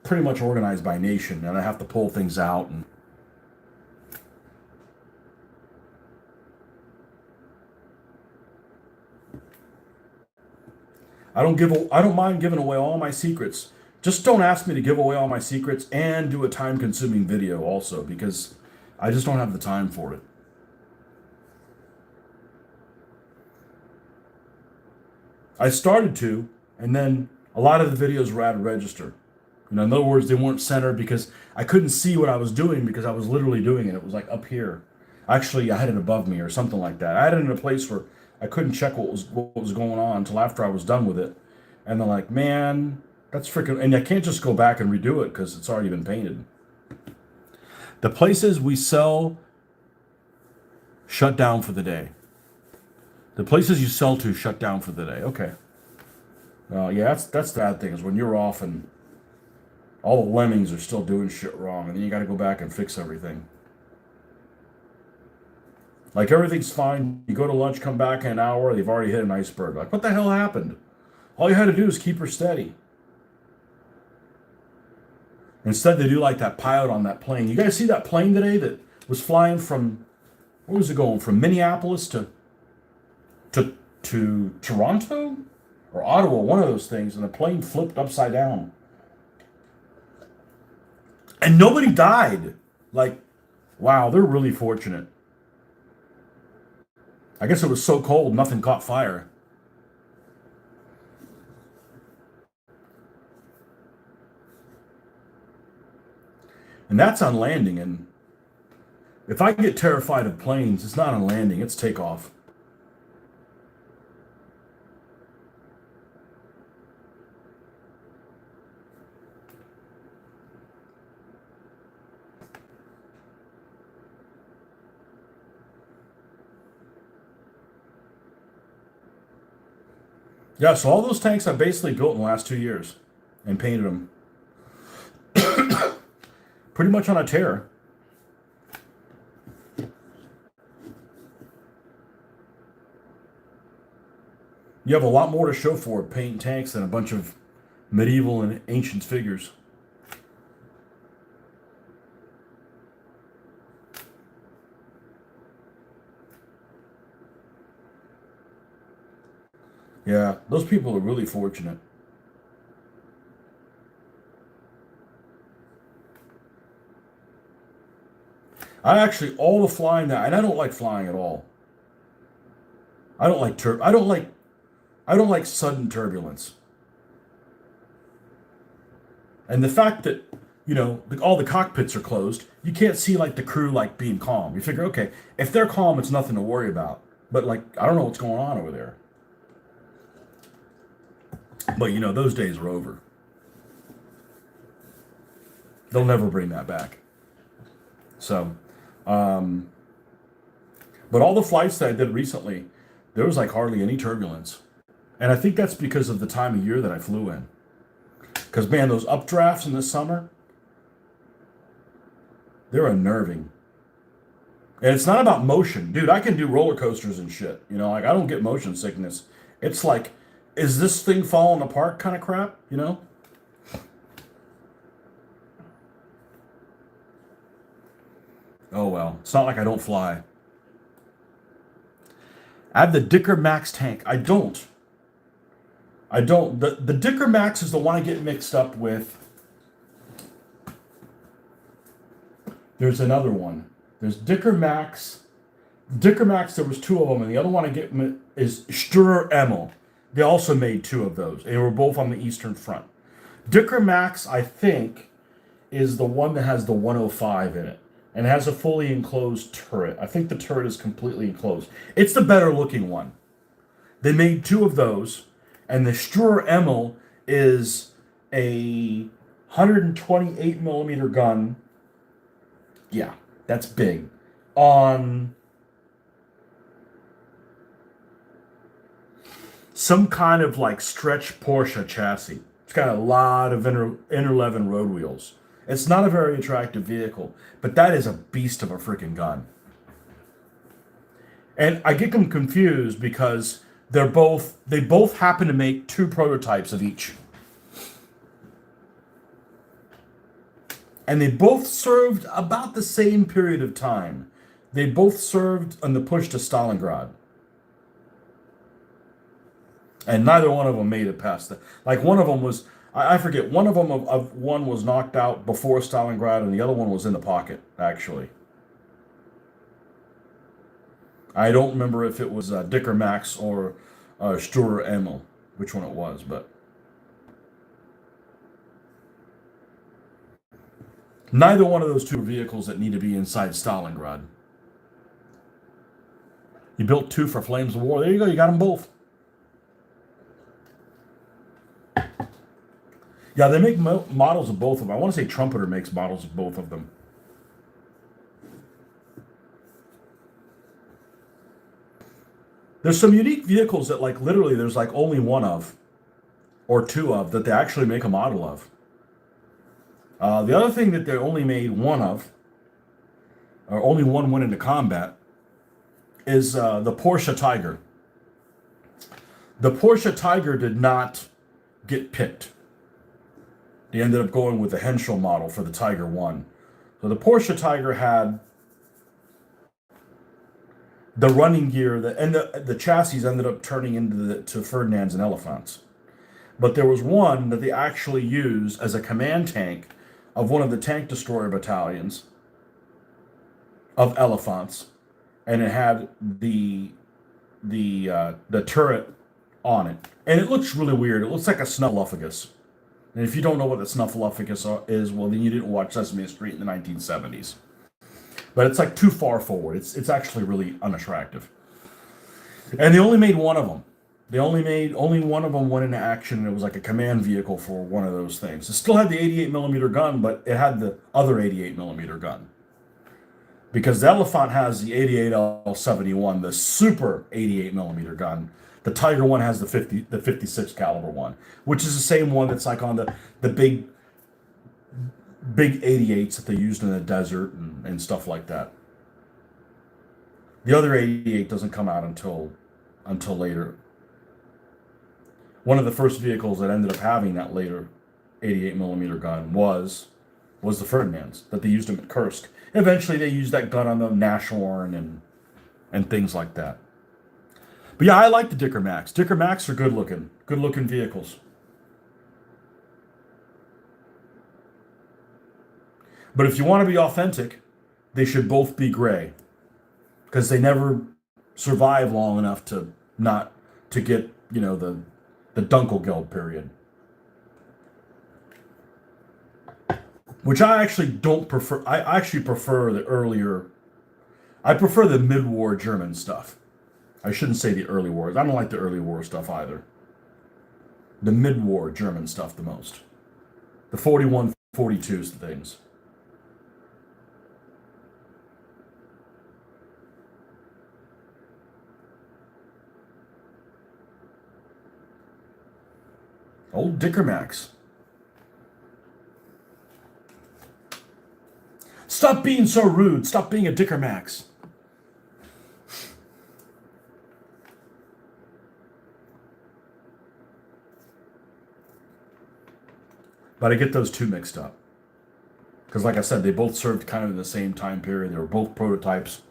pretty much organized by nation, and I have to pull things out. And I don't mind giving away all my secrets. Just don't ask me to give away all my secrets and do a time-consuming video also, because I just don't have the time for it. I started to, and then a lot of the videos were out of register. In other words, they weren't centered because I couldn't see what I was doing because I was literally doing it. It was like up here. Actually, I had it above me or something like that. I had it in a place where I couldn't check what was going on until after I was done with it. And they're like, man, that's freaking... And I can't just go back and redo it because it's already been painted. The places we sell shut down for the day. The places you sell to shut down for the day. Okay. Yeah, that's the bad thing is when you're off and all the lemmings are still doing shit wrong, and then you got to go back and fix everything. Like everything's fine. You go to lunch, come back in an hour, they've already hit an iceberg. Like, what the hell happened? All you had to do is keep her steady. Instead, they do like that pilot on that plane. You guys see that plane today that was flying from, where was it going? From Minneapolis to Toronto or Ottawa, one of those things, and the plane flipped upside down. And nobody died. Like, wow, they're really fortunate. I guess it was so cold, nothing caught fire. And that's on landing. And if I get terrified of planes, it's not on landing, it's takeoff. Yeah, so all those tanks I basically built in the last 2 years and painted them pretty much on a tear. You have a lot more to show for it, painting tanks than a bunch of medieval and ancient figures. Yeah, those people are really fortunate. I actually all the flying that, and I don't like flying at all. I don't like I don't like sudden turbulence. And the fact that all the cockpits are closed, you can't see like the crew like being calm. You figure, okay, if they're calm, it's nothing to worry about. But like, I don't know what's going on over there. But those days are over. They'll never bring that back. So, um, but all the flights that I did recently, there was like hardly any turbulence. And I think that's because of the time of year that I flew in. Because, man, those updrafts in the summer, they're unnerving. And it's not about motion. Dude, I can do roller coasters and shit. Like I don't get motion sickness. It's like, is this thing falling apart kind of crap? Oh, well. It's not like I don't fly. I have the Dicker Max tank. I don't. I don't. The Dicker Max is the one I get mixed up with. There's another one. There's Dicker Max. Dicker Max, there was two of them, and the other one I get is Sturr Emil. They also made two of those. They were both on the Eastern Front. Dicker Max, I think, is the one that has the 105 in it and has a fully enclosed turret. I think the turret is completely enclosed. It's the better looking one. They made two of those, and the Sturr Emil is a 128 millimeter gun. Yeah, that's big. On some kind of like stretch Porsche chassis. It's got a lot of inner 11 road wheels. It's not a very attractive vehicle, but that is a beast of a freaking gun. And I get them confused because they both happen to make two prototypes of each. And they both served about the same period of time. They both served on the push to Stalingrad. And neither one of them made it past that. Like one of them was, I forget, one of them of one was knocked out before Stalingrad, and the other one was in the pocket, actually. I don't remember if it was Dicker Max or Sturr Emil, which one it was, but neither one of those two vehicles that need to be inside Stalingrad. You built two for Flames of War. There you go. You got them both. Yeah, they make models of both of them. I want to say Trumpeter makes models of both of them. There's some unique vehicles that, like, literally, there's like only one of. or two of that they actually make a model of. The other thing that they only made one of, or only one went into combat, is the Porsche Tiger. The Porsche Tiger did not get picked. They ended up going with the Henschel model for the Tiger 1. So the Porsche Tiger had the running gear, and the chassis ended up turning into to Ferdinands and Elephants. But there was one that they actually used as a command tank of one of the tank destroyer battalions of Elephants, and it had the turret on it, and it looks really weird. It looks like a snuffleupagus. And if you don't know what the snuffleupagus is, well, then you didn't watch Sesame Street in the 1970s. But it's like too far forward. It's actually really unattractive. And they only made one of them. Only one of them went into action, and it was like a command vehicle for one of those things. It still had the 88 millimeter gun, but it had the other 88 millimeter gun. Because the Elephant has the 88L71, the super 88 millimeter gun. The Tiger one has the 56 caliber one, which is the same one that's like on the big 88s that they used in the desert and stuff like that. The other 88 doesn't come out until later. One of the first vehicles that ended up having that later 88 millimeter gun was the Ferdinands that they used them at Kursk. Eventually, they used that gun on the Nashorn and things like that. But yeah, I like the Dicker Max. Dicker Max are good looking vehicles. But if you want to be authentic, they should both be gray, because they never survive long enough to get the Dunkelgelb period. Which I actually don't prefer. I actually prefer I prefer the mid-war German stuff. I shouldn't say the early wars. I don't like the early war stuff either. The mid-war German stuff the most. The 41, 42s things. Old Dicker Max. Stop being so rude. Stop being a Dicker Max. But I get those two mixed up. Because like I said, they both served kind of in the same time period. They were both prototypes.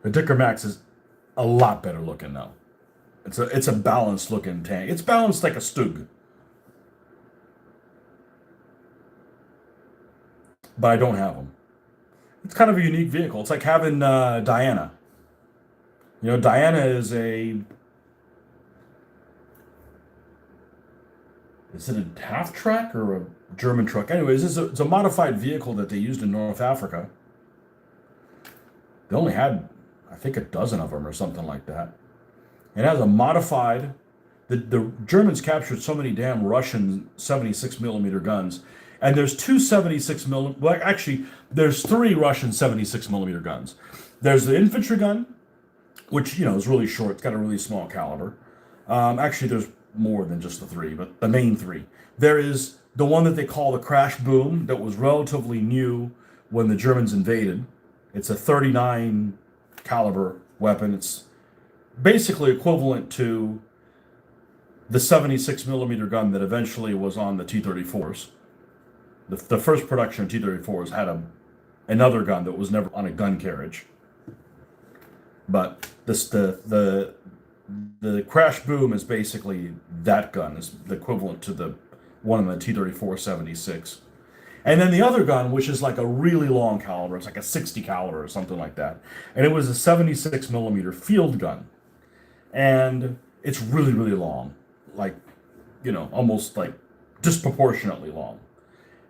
The Dicker Max is a lot better looking now. It's a balanced looking tank. It's balanced like a Stug. But I don't have them. It's kind of a unique vehicle. It's like having Diana. Diana is a Is it a half track or a German truck? Anyways, it's a modified vehicle that they used in North Africa. They only had, I think, a dozen of them or something like that. It has a modified. The Germans captured so many damn Russian 76 millimeter guns, and there's two 76 millimeter. Well, actually, there's three Russian 76 millimeter guns. There's the infantry gun, which is really short. It's got a really small caliber. Actually, there's more than just the three, but the main three. There is the one that they call the crash boom that was relatively new when the Germans invaded. It's a 39 caliber weapon. It's basically equivalent to the 76 millimeter gun that eventually was on the T-34s. The first production of T-34s had another gun that was never on a gun carriage. But the crash boom is basically that gun, is the equivalent to the one in the T-34 76. And then the other gun, which is like a really long caliber, it's like a 60 caliber or something like that. And it was a 76 millimeter field gun. And it's really, really long. Like, almost like disproportionately long.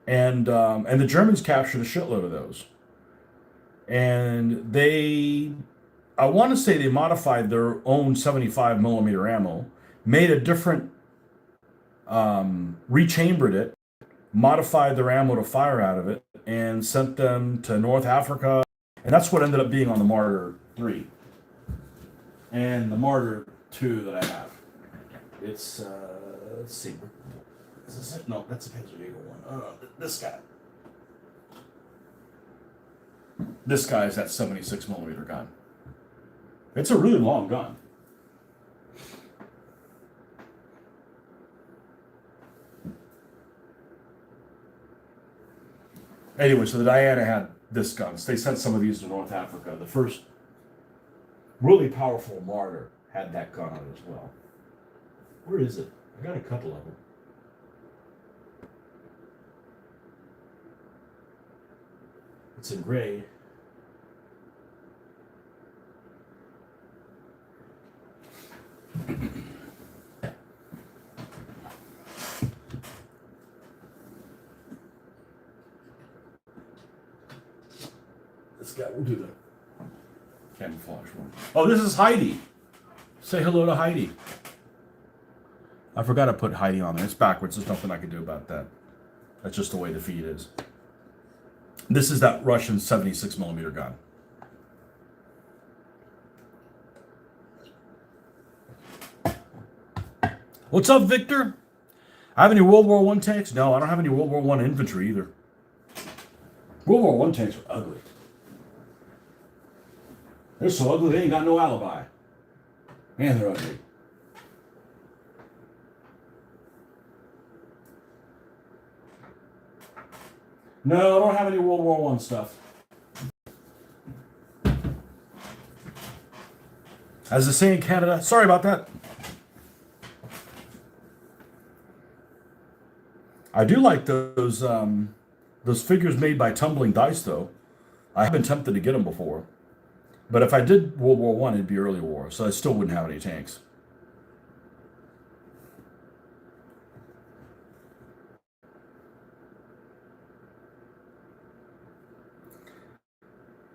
And the Germans captured a shitload of those. And I want to say they modified their own 75 millimeter ammo, made a different, rechambered it, modified their ammo to fire out of it, and sent them to North Africa. And that's what ended up being on the Martyr 3. And the Martyr two that I have. It's let's see. Is this it? No, that's a Panzer Eagle one. This guy. This guy is that 76 millimeter gun. It's a really long gun. Anyway, so the Diana had this gun. So they sent some of these to North Africa. The first really powerful martyr had that gun on it as well. Where is it? I got a couple of them. It's in gray. This guy will do the camouflage one. Oh, this is Heidi. Say hello to Heidi. I forgot to put Heidi on there. It's backwards. There's nothing I can do about that. That's just the way the feed is. This is that Russian 76 millimeter gun. What's up, Victor? I have any World War I tanks? No, I don't have any World War I infantry either. World War I tanks are ugly. They're so ugly they ain't got no alibi. And they're ugly. No, I don't have any World War I stuff. As they say in Canada, sorry about that. I do like those figures made by Tumbling Dice, though. I have been tempted to get them before. But if I did World War I, it'd be early war, so I still wouldn't have any tanks.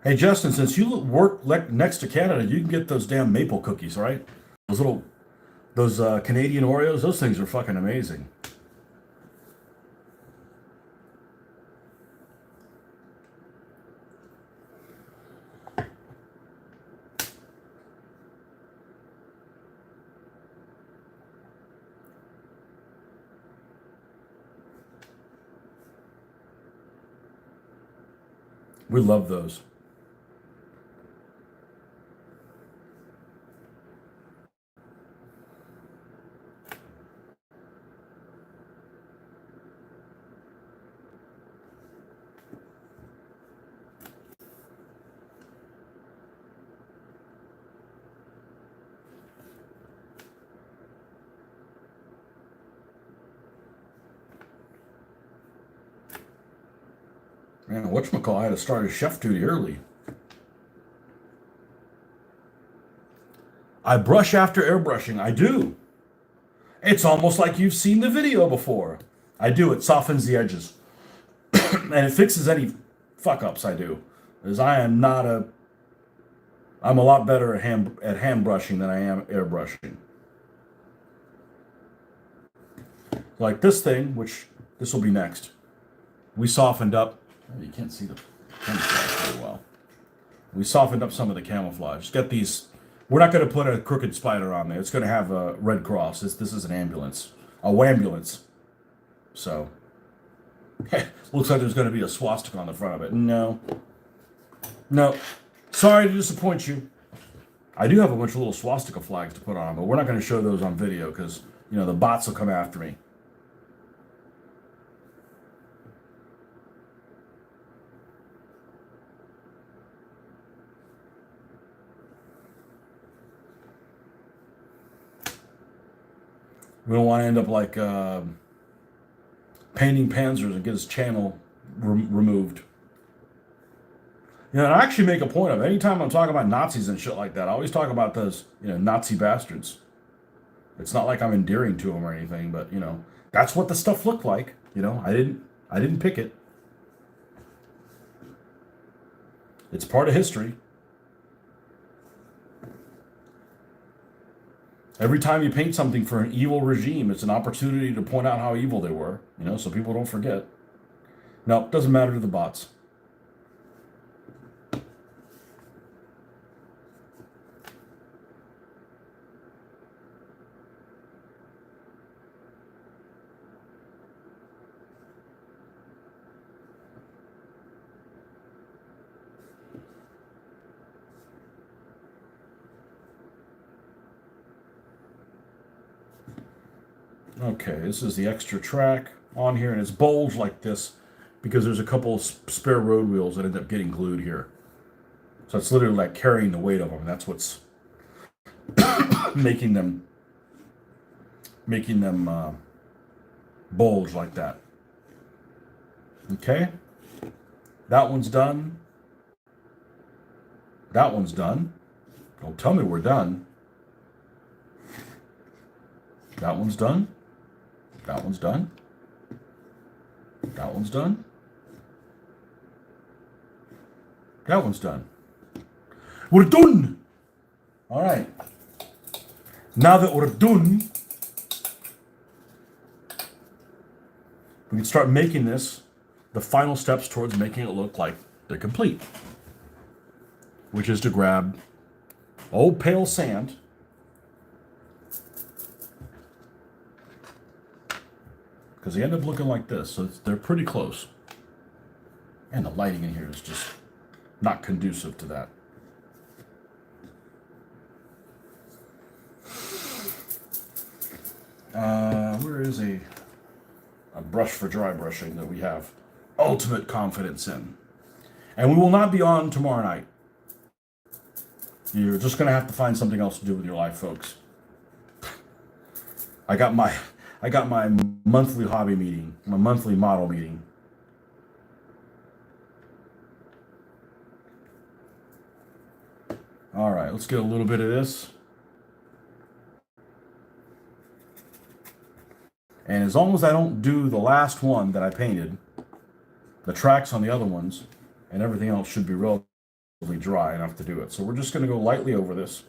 Hey, Justin, since you work next to Canada, you can get those damn maple cookies, right? Those Canadian Oreos, those things are fucking amazing. We love those. Man, whatchamacall, I had to start his chef duty early. I brush after airbrushing. I do. It's almost like you've seen the video before. I do. It softens the edges. And it fixes any fuck-ups I do. Because I'm a lot better at hand brushing than I am airbrushing. Like this thing, which this will be next. We softened up. You can't see the camouflage very well. We softened up some of the camouflage. Got these. We're not going to put a crooked spider on there. It's going to have a red cross. This is an ambulance, a wambulance. So, looks like there's going to be a swastika on the front of it. No. Sorry to disappoint you. I do have a bunch of little swastika flags to put on, but we're not going to show those on video because the bots will come after me. We don't want to end up like painting Panzers and get his channel removed. And I actually make a point of anytime I'm talking about Nazis and shit like that, I always talk about those, Nazi bastards. It's not like I'm endearing to them or anything, but that's what the stuff looked like. I didn't pick it. It's part of history. Every time you paint something for an evil regime, it's an opportunity to point out how evil they were, so people don't forget. No, it doesn't matter to the bots. Okay, this is the extra track on here, and it's bulged like this because there's a couple of spare road wheels that end up getting glued here. So it's literally like carrying the weight of them. That's what's making them bulge like that. Okay, that one's done. That one's done. Don't tell me we're done. That one's done. That one's done. That one's done. That one's done. We're done! All right. Now that we're done, we can start making this the final steps towards making it look like they're complete, which is to grab old pale sand because they end up looking like this, so they're pretty close. And the lighting in here is just not conducive to that. Where is a brush for dry brushing that we have ultimate confidence in? And we will not be on tomorrow night. You're just going to have to find something else to do with your life, folks. I got my monthly hobby meeting, my monthly model meeting. All right, let's get a little bit of this. And as long as I don't do the last one that I painted, the tracks on the other ones and everything else should be relatively dry enough to do it. So we're just going to go lightly over this.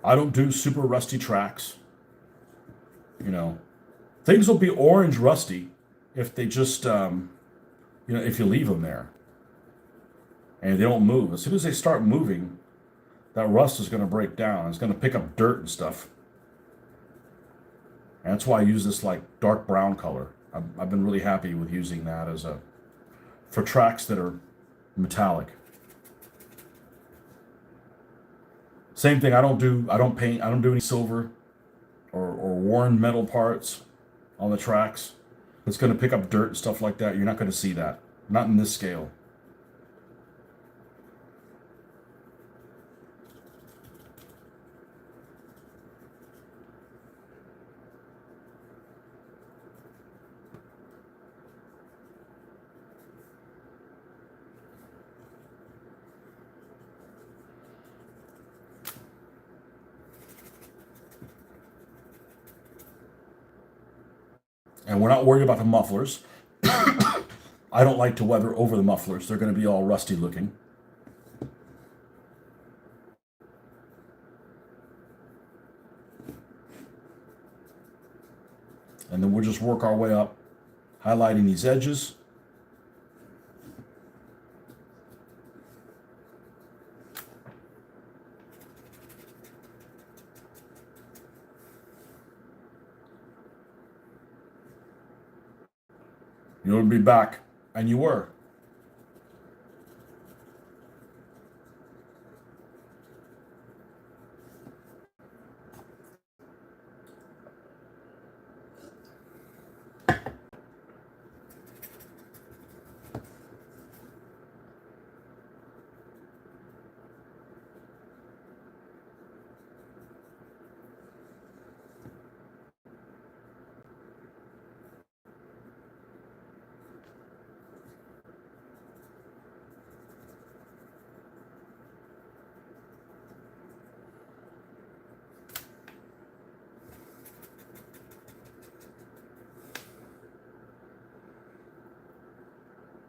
I don't do super rusty tracks. You know, things will be orange rusty if they just, if you leave them there and they don't move. As soon as they start moving, that rust is going to break down. It's going to pick up dirt and stuff. And that's why I use this like dark brown color. I've been really happy with using that for tracks that are metallic. Same thing. I don't paint. I don't do any silver or worn metal parts on the tracks. It's going to pick up dirt and stuff like that. You're not going to see that. Not in this scale. And we're not worried about the mufflers. I don't like to weather over the mufflers. They're going to be all rusty looking. And then we'll just work our way up, highlighting these edges. You'll be back, and you were.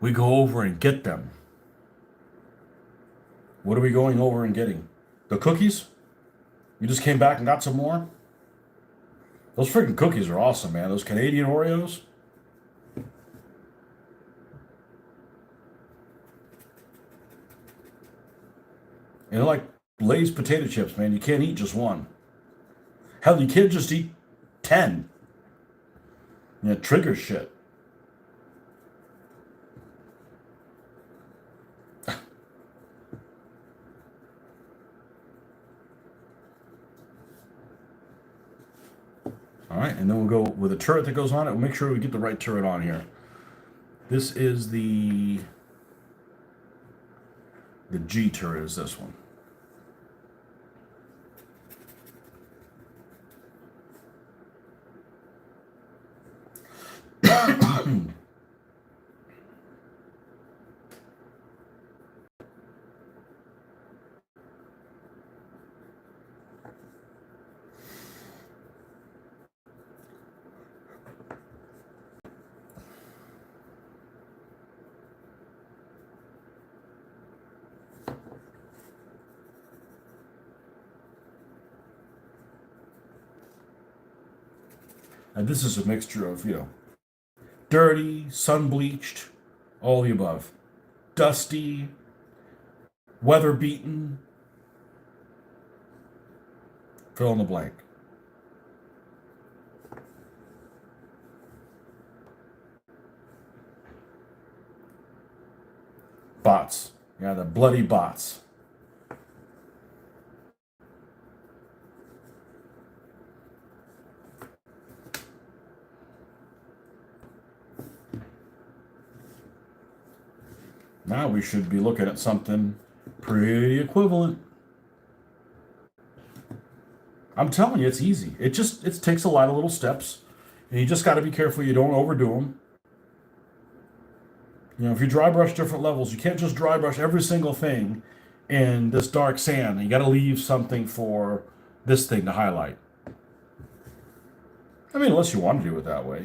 We go over and get them. What are we going over and getting? The cookies? You just came back and got some more? Those freaking cookies are awesome, man. Those Canadian Oreos. And they're like Lay's potato chips, man. You can't eat just one. Hell, you can't just eat 10. You know, trigger shit. All right, and then we'll go with a turret that goes on it. We'll make sure we get the right turret on here. This is the G turret is this one. And this is a mixture of, dirty, sun-bleached, all the above. Dusty, weather-beaten, fill in the blank. Bots. Yeah, the bloody bots. Now we should be looking at something pretty equivalent. I'm telling you, it's easy. It takes a lot of little steps, and you just got to be careful you don't overdo them. If you dry brush different levels, you can't just dry brush every single thing in this dark sand. You got to leave something for this thing to highlight. I mean, unless you want to do it that way,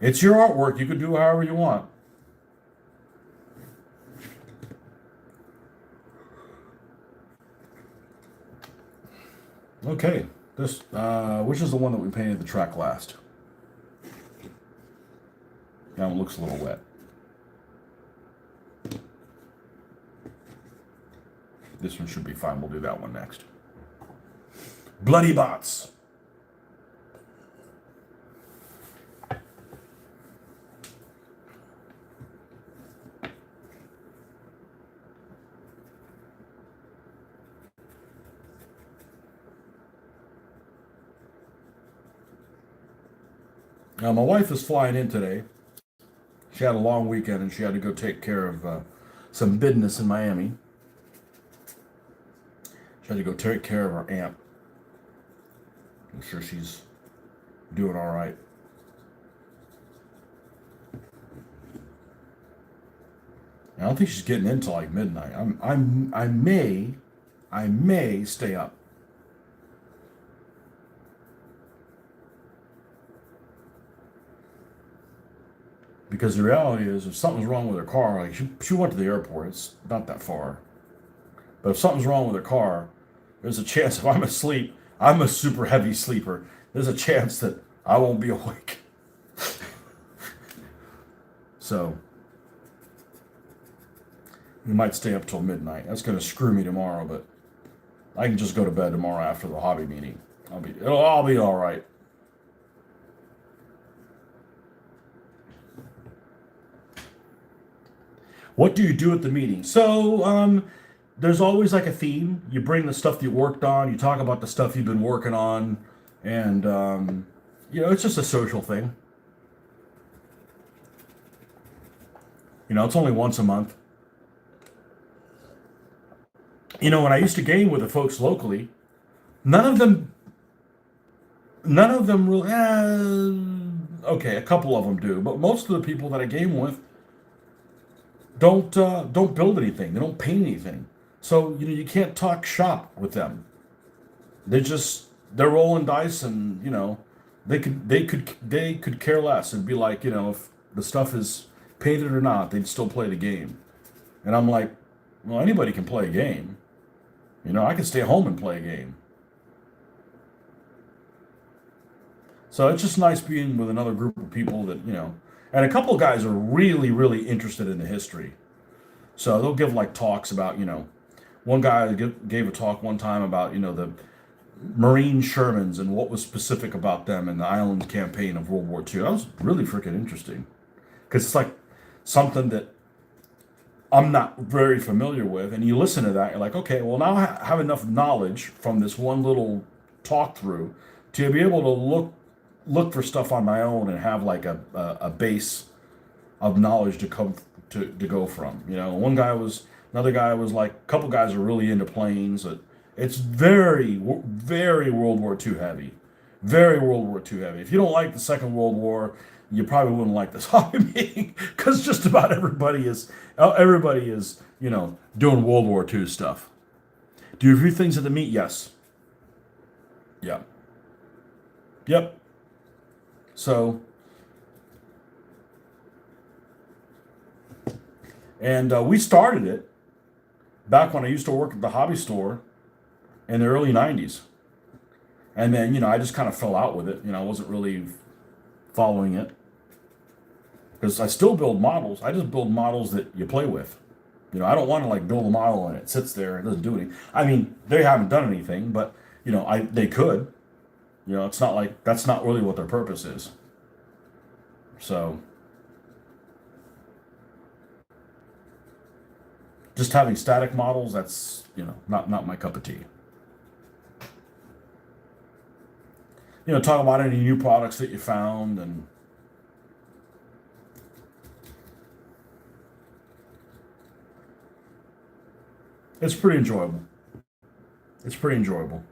It's your artwork. You can do however you want. Okay, this which is the one that we painted the track last? That one looks a little wet. This one should be fine. We'll do that one next. Bloody bots. Now, my wife is flying in today. She had a long weekend and she had to go take care of some business in Miami. She had to go take care of her aunt. I'm sure she's doing all right. I don't think she's getting in till like midnight. I may stay up. Because the reality is, if something's wrong with her car, like she went to the airport, it's not that far. But if something's wrong with her car, there's a chance if I'm asleep, I'm a super heavy sleeper, there's a chance that I won't be awake. So, we might stay up till midnight. That's going to screw me tomorrow, but I can just go to bed tomorrow after the hobby meeting. I'll be all right. What do you do at the meeting? So, there's always like a theme. You bring the stuff that you worked on, you talk about the stuff you've been working on, and, it's just a social thing. It's only once a month. When I used to game with the folks locally, none of them really, okay, a couple of them do, but most of the people that I game with don't build anything. They don't paint anything. So you can't talk shop with them. They're rolling dice, and they could care less. It'd be like if the stuff is painted or not, they'd still play the game. And I'm like, well, anybody can play a game. I can stay home and play a game. So it's just nice being with another group of people that and a couple of guys are really, really interested in the history. So they'll give like talks about, one guy gave a talk one time about, the Marine Shermans and what was specific about them in the island campaign of World War II. That was really freaking interesting because it's like something that I'm not very familiar with. And you listen to that, you're like, okay, well, now I have enough knowledge from this one little talk through to be able to look for stuff on my own and have like a base of knowledge to come to go from. Another guy was like, a couple guys are really into planes. It's very, very World War II heavy. Very World War II heavy. If you don't like the Second World War, you probably wouldn't like this hobby meeting because just about everybody is doing World War II stuff. Do you review things at the meet? Yes. Yeah. Yep. So, and we started it back when I used to work at the hobby store in the early 90s. And then, I just kind of fell out with it. I wasn't really following it. Because I still build models. I just build models that you play with. I don't want to like build a model and it sits there and doesn't do anything. I mean, they haven't done anything, but they could. It's not like that's not really what their purpose is. So just having static models, that's not my cup of tea. Talk about any new products that you found and it's pretty enjoyable. It's pretty enjoyable.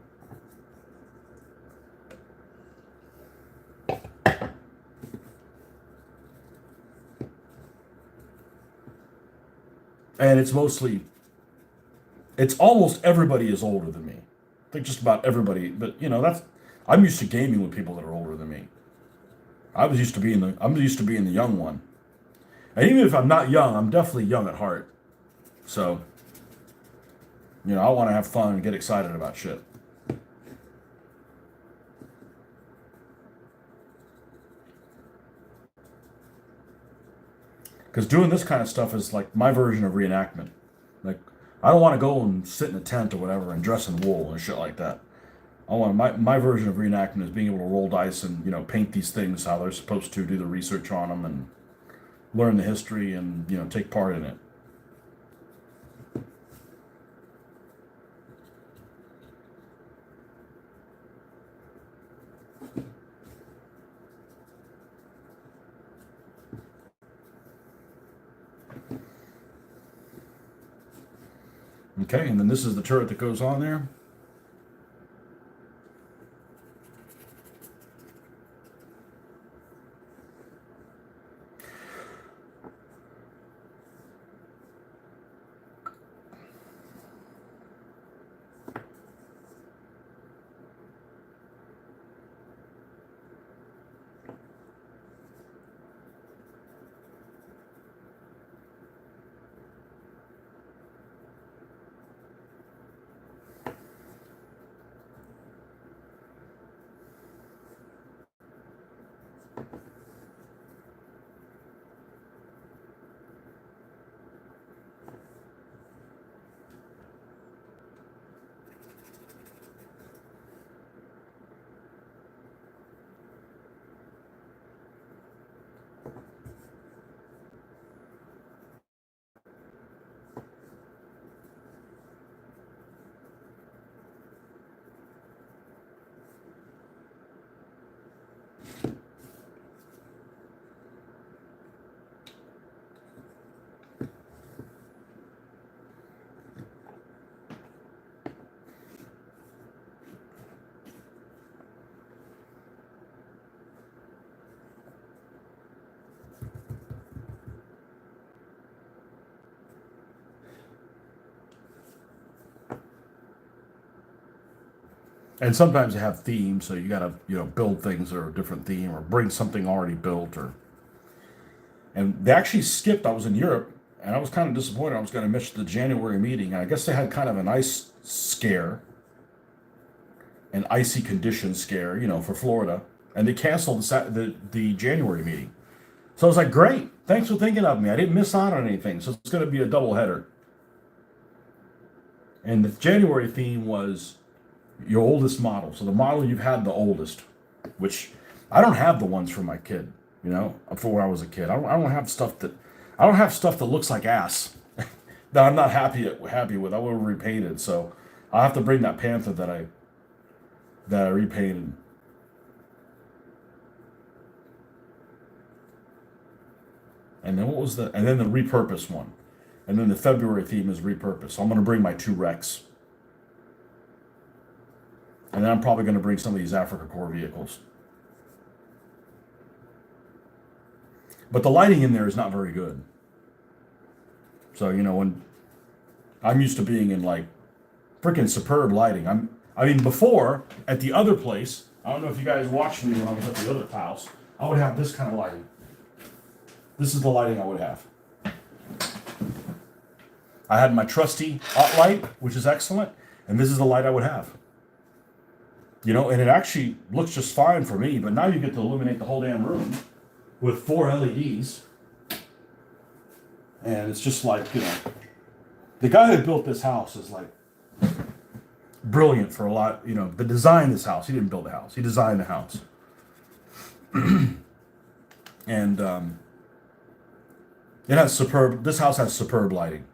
And it's almost everybody is older than me. I think just about everybody, but I'm used to gaming with people that are older than me. I'm used to being the young one. And even if I'm not young, I'm definitely young at heart. So, I want to have fun and get excited about shit. Because doing this kind of stuff is like my version of reenactment. Like, I don't want to go and sit in a tent or whatever and dress in wool and shit like that. My version of reenactment is being able to roll dice and paint these things how they're supposed to, do the research on them and learn the history and take part in it. Okay, and then this is the turret that goes on there. And sometimes they have themes, so you gotta build things that are a different theme or bring something already built or. And they actually skipped. I was in Europe, and I was kind of disappointed. I was going to miss the January meeting. I guess they had kind of an ice scare, an icy condition scare, for Florida, and they canceled the January meeting. So I was like, great. Thanks for thinking of me. I didn't miss out on anything. So it's going to be a double header. And the January theme was your oldest model. So the model you've had the oldest, which I don't have the ones for my kid, for when I was a kid. I don't have stuff that looks like ass that I'm not happy with. I would have repainted. So I'll have to bring that Panther that I repainted. And then and then the repurposed one. And then the February theme is repurposed. So I'm going to bring my 2 Rex. And then I'm probably going to bring some of these Africa Corps vehicles. But the lighting in there is not very good. So, when I'm used to being in like freaking superb lighting. Before at the other place, I don't know if you guys watched me when I was at the other house, I would have this kind of lighting. This is the lighting I would have. I had my trusty hot light, which is excellent, and this is the light I would have. And it actually looks just fine for me, but now you get to illuminate the whole damn room with 4 LEDs. And it's just like, the guy who built this house is like brilliant for a lot, the design of this house. He didn't build the house, he designed the house. And this house has superb lighting.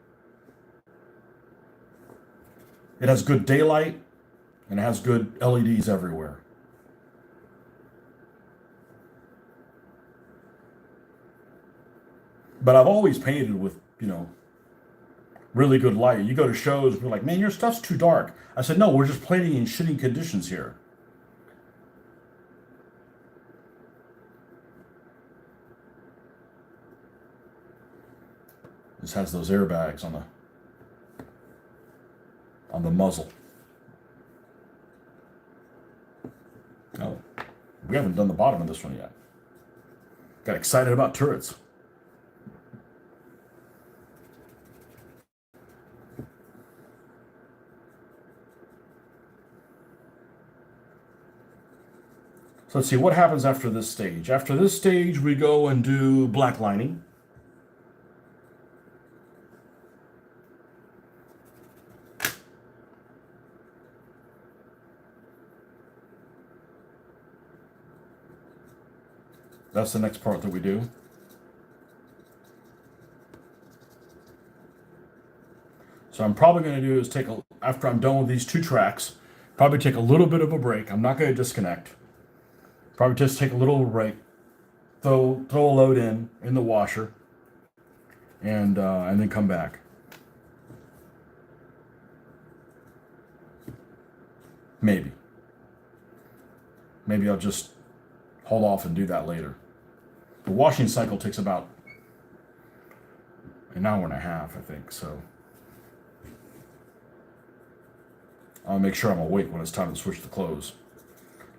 It has good daylight, and it has good LEDs everywhere. But I've always painted with, really good light. You go to shows, we're like, man, your stuff's too dark. I said, no, we're just painting in shitty conditions here. This has those airbags on the muzzle. Oh, we haven't done the bottom of this one yet. Got excited about turrets. So let's see, what happens after this stage? After this stage, we go and do black lining. That's the next part that we do. So I'm probably going to do is after I'm done with these 2 tracks, probably take a little bit of a break. I'm not going to disconnect. Probably just take a little break, throw a load in the washer, and then come back. Maybe I'll just hold off and do that later. The washing cycle takes about an hour and a half, I think. So I'll make sure I'm awake when it's time to switch the clothes.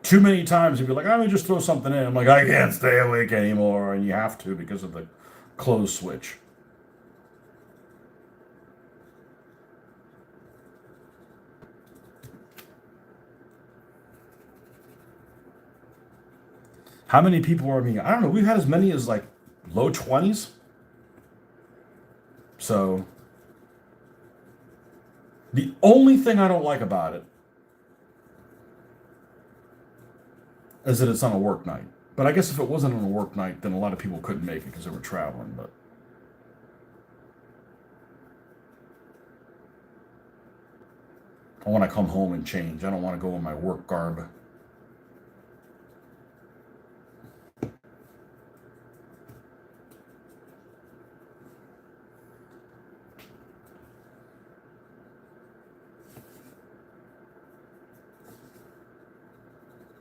Too many times you'd be like, let me just throw something in. I'm like, I can't stay awake anymore. And you have to because of the clothes switch. How many people are being? I don't know. We've had as many as like low 20s. So the only thing I don't like about it is that it's on a work night. But I guess if it wasn't on a work night, then a lot of people couldn't make it because they were traveling. But I want to come home and change. I don't want to go in my work garb.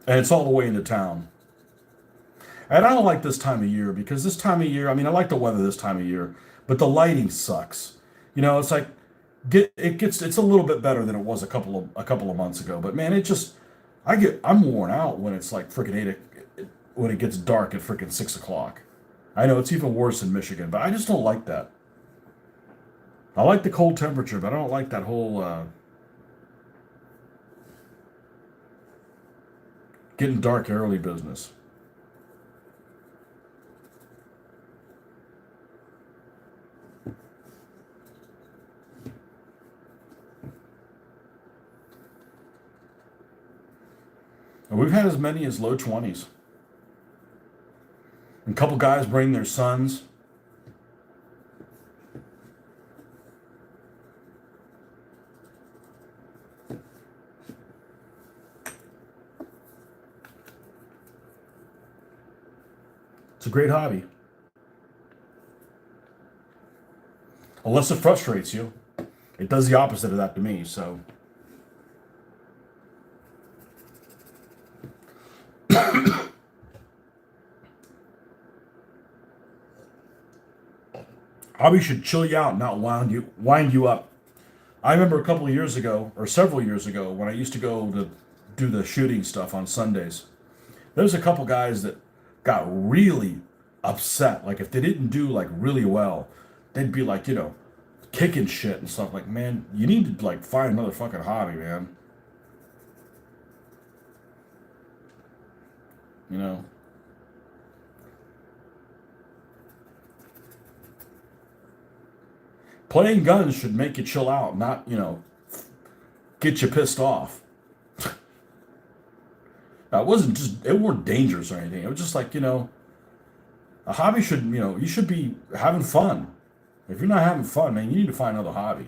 And it's all the way into town. And I don't like this time of year because this time of year, I like the weather this time of year, but the lighting sucks. It's like it's a little bit better than it was a couple of months ago. But man, I'm worn out when it's like freaking when it gets dark at freaking 6 o'clock. I know it's even worse in Michigan, but I just don't like that. I like the cold temperature, but I don't like that whole getting dark early business. And we've had as many as low 20s. And a couple guys bring their sons. It's a great hobby. Unless it frustrates you. It does the opposite of that to me, so. Hobby should chill you out, not wind you up. I remember a couple of years ago, or several years ago, when I used to go to do the shooting stuff on Sundays. There was a couple guys that got really upset. Like if they didn't do like really well, they'd be like, kicking shit and stuff. Like, man, you need to like find another fucking hobby, man. You know. Playing guns should make you chill out, not, get you pissed off. It weren't dangerous or anything. It was just like, a hobby should, you should be having fun. If you're not having fun, man, you need to find another hobby.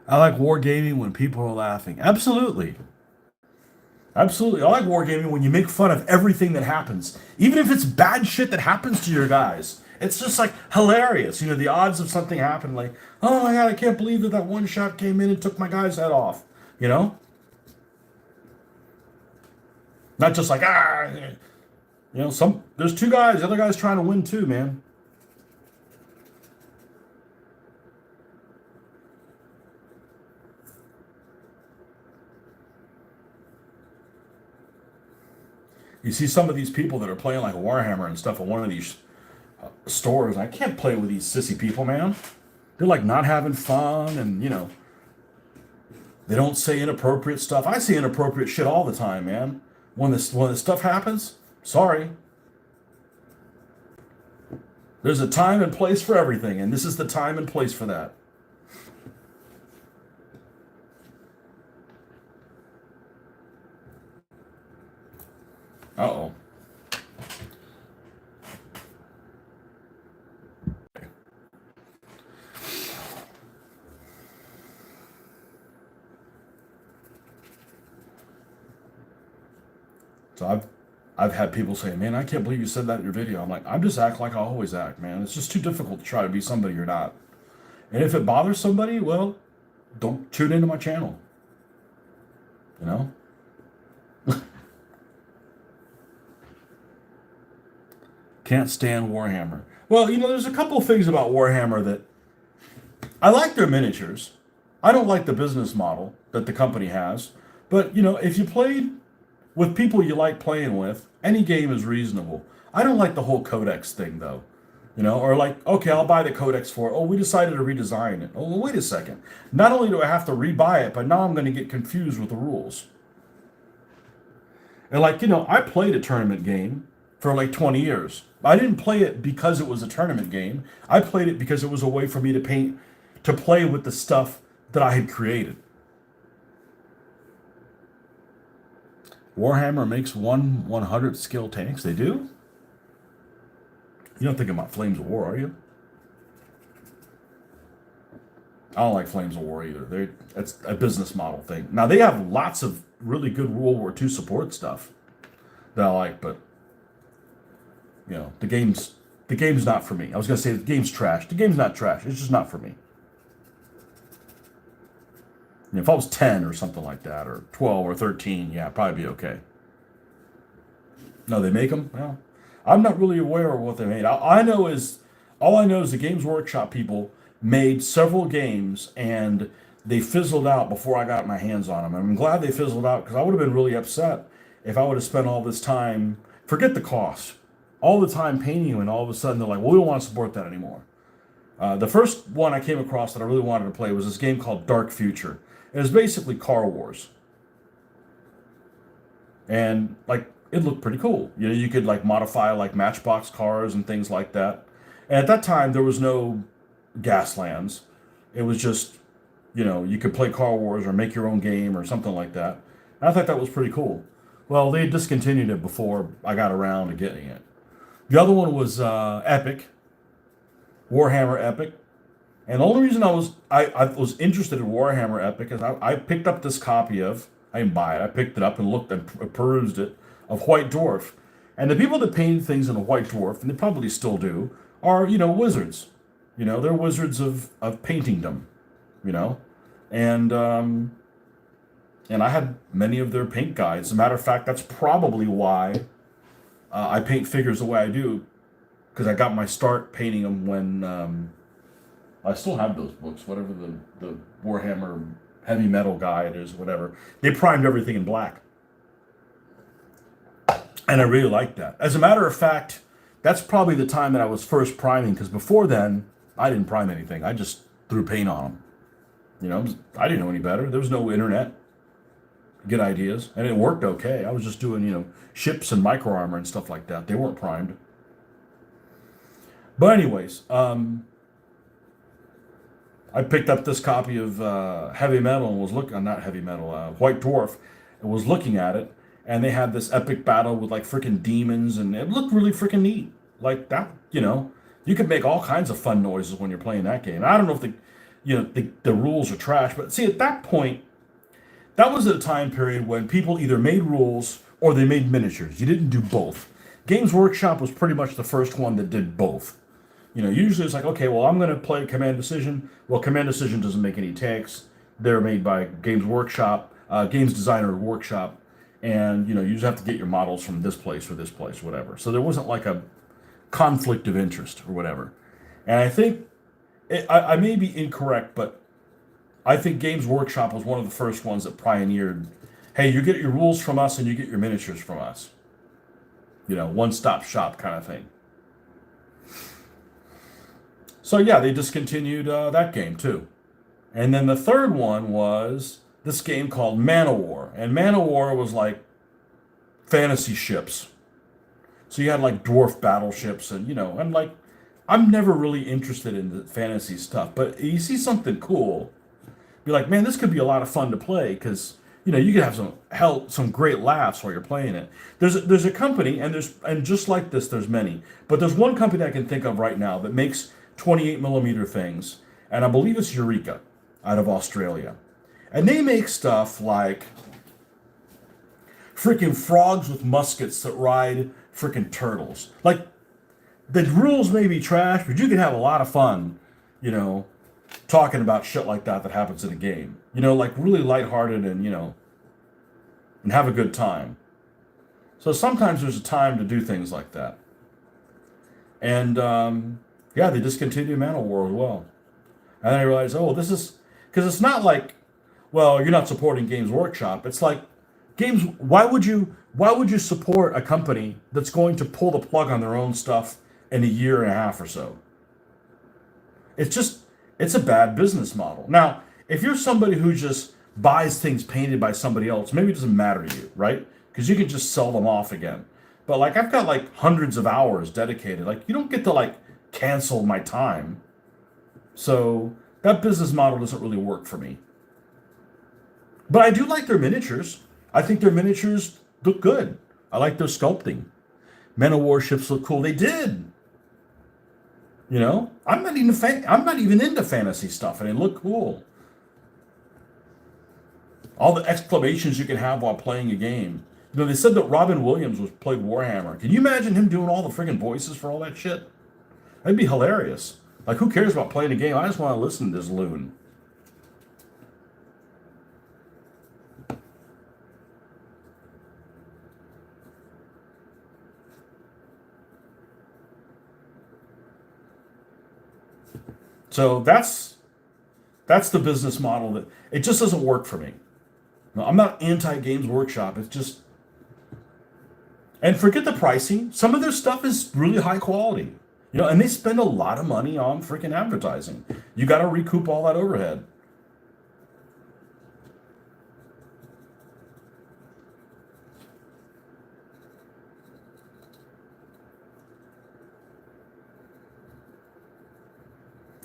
I like wargaming when people are laughing. Absolutely. Absolutely. I like wargaming when you make fun of everything that happens. Even if it's bad shit that happens to your guys. It's just like hilarious. The odds of something happening, like, oh my god, I can't believe that one shot came in and took my guy's head off. Not just like, there's two guys, the other guy's trying to win too, man. You see some of these people that are playing like Warhammer and stuff at one of these stores. And I can't play with these sissy people, man. They're like not having fun, and they don't say inappropriate stuff. I say inappropriate shit all the time, man. When this stuff happens, sorry. There's a time and place for everything, and this is the time and place for that. Uh-oh. So I've had people say, man, I can't believe you said that in your video. I'm like, I'm just act like I always act, man. It's just too difficult to try to be somebody you're not. And if it bothers somebody, well, don't tune into my channel. Can't stand Warhammer. Well, there's a couple of things about Warhammer that I like their miniatures. I don't like the business model that the company has. But, if you played with people you like playing with, any game is reasonable. I don't like the whole codex thing, though. Or like, okay, I'll buy the codex for it. Oh, we decided to redesign it. Oh, well, wait a second. Not only do I have to rebuy it, but now I'm going to get confused with the rules. And like, I played a tournament game for like 20 years. I didn't play it because it was a tournament game. I played it because it was a way for me to play with the stuff that I had created. Warhammer makes 1/100 skill tanks. They do? You don't think about Flames of War, are you? I don't like Flames of War either. That's a business model thing. Now, they have lots of really good World War II support stuff that I like, but, the game's not for me. I was going to say the game's trash. The game's not trash. It's just not for me. If I was 10 or something like that, or 12 or 13, yeah, probably be okay. No, they make them? Well, I'm not really aware of what they made. All I know is the Games Workshop people made several games and they fizzled out before I got my hands on them. And I'm glad they fizzled out because I would have been really upset if I would have spent all this time, forget the cost, all the time painting them, and all of a sudden they're like, well, we don't want to support that anymore. The first one I came across that I really wanted to play was this game called Dark Future. It was basically Car Wars. And like it looked pretty cool. You could like modify like Matchbox cars and things like that. And at that time there was no Gaslands. It was just, you could play Car Wars or make your own game or something like that. And I thought that was pretty cool. Well, they discontinued it before I got around to getting it. The other one was Epic, Warhammer Epic. And the only reason I was interested in Warhammer Epic is I picked up this copy of, I didn't buy it, I picked it up and looked and perused it, of White Dwarf. And the people that painted things in a White Dwarf, and they probably still do, are, wizards. They're wizards of painting them, And and I had many of their paint guides. As a matter of fact, that's probably why I paint figures the way I do, because I got my start painting them when I still have those books, whatever the Warhammer heavy metal guide is, whatever. They primed everything in black. And I really liked that. As a matter of fact, that's probably the time that I was first priming, because before then, I didn't prime anything. I just threw paint on them. I didn't know any better. There was no internet. Get ideas. And it worked okay. I was just doing, ships and micro armor and stuff like that. They weren't primed. But anyways, I picked up this copy of Heavy Metal and was looking, not Heavy Metal, White Dwarf, and was looking at it. And they had this epic battle with like freaking demons, and it looked really freaking neat. Like that, you could make all kinds of fun noises when you're playing that game. I don't know if the rules are trash, but see, at that point, that was at a time period when people either made rules or they made miniatures. You didn't do both. Games Workshop was pretty much the first one that did both. Usually it's like, okay, well, I'm going to play Command Decision. Well, Command Decision doesn't make any tanks. They're made by Games Workshop, Games Designer Workshop, and, you just have to get your models from this place or this place, whatever. So there wasn't like a conflict of interest or whatever. And I think, I may be incorrect, but I think Games Workshop was one of the first ones that pioneered, hey, you get your rules from us and you get your miniatures from us. One-stop shop kind of thing. So yeah, they discontinued that game too. And then the third one was this game called Man-O-War. And Man-O-War was like fantasy ships. So you had like dwarf battleships and, and like, I'm never really interested in the fantasy stuff. But you see something cool, be like, man, this could be a lot of fun to play because, you could have some great laughs while you're playing it. There's a company, and just like this, there's many. But there's one company I can think of right now that makes 28 millimeter things, and I believe it's Eureka out of Australia. And they make stuff like freaking frogs with muskets that ride freaking turtles. Like, the rules may be trash, but you can have a lot of fun, talking about shit like that happens in a game. Like really lighthearted and, and have a good time. So sometimes there's a time to do things like that. And, yeah, they discontinued Man-O-War as well. And then I realized, this is, because it's not like, well, you're not supporting Games Workshop. It's like, why would you support a company that's going to pull the plug on their own stuff in a year and a half or so? It's a bad business model. Now, if you're somebody who just buys things painted by somebody else, maybe it doesn't matter to you, right? Because you can just sell them off again. But like, I've got like hundreds of hours dedicated. Like, you don't get to like cancel my time. So that business model doesn't really work for me. But I do like their miniatures. I think their miniatures look good. I like their sculpting. Man-O-War ships look cool. They did. I'm not even into fantasy stuff, and they look cool. All the exclamations you can have while playing a game. They said that Robin Williams played Warhammer. Can you imagine him doing all the friggin' voices for all that shit? That'd be hilarious. Like, who cares about playing a game? I just want to listen to this loon. So that's the business model that it just doesn't work for me. No, I'm not anti Games Workshop. It's just, and forget the pricing. Some of their stuff is really high quality, and they spend a lot of money on freaking advertising. You got to recoup all that overhead.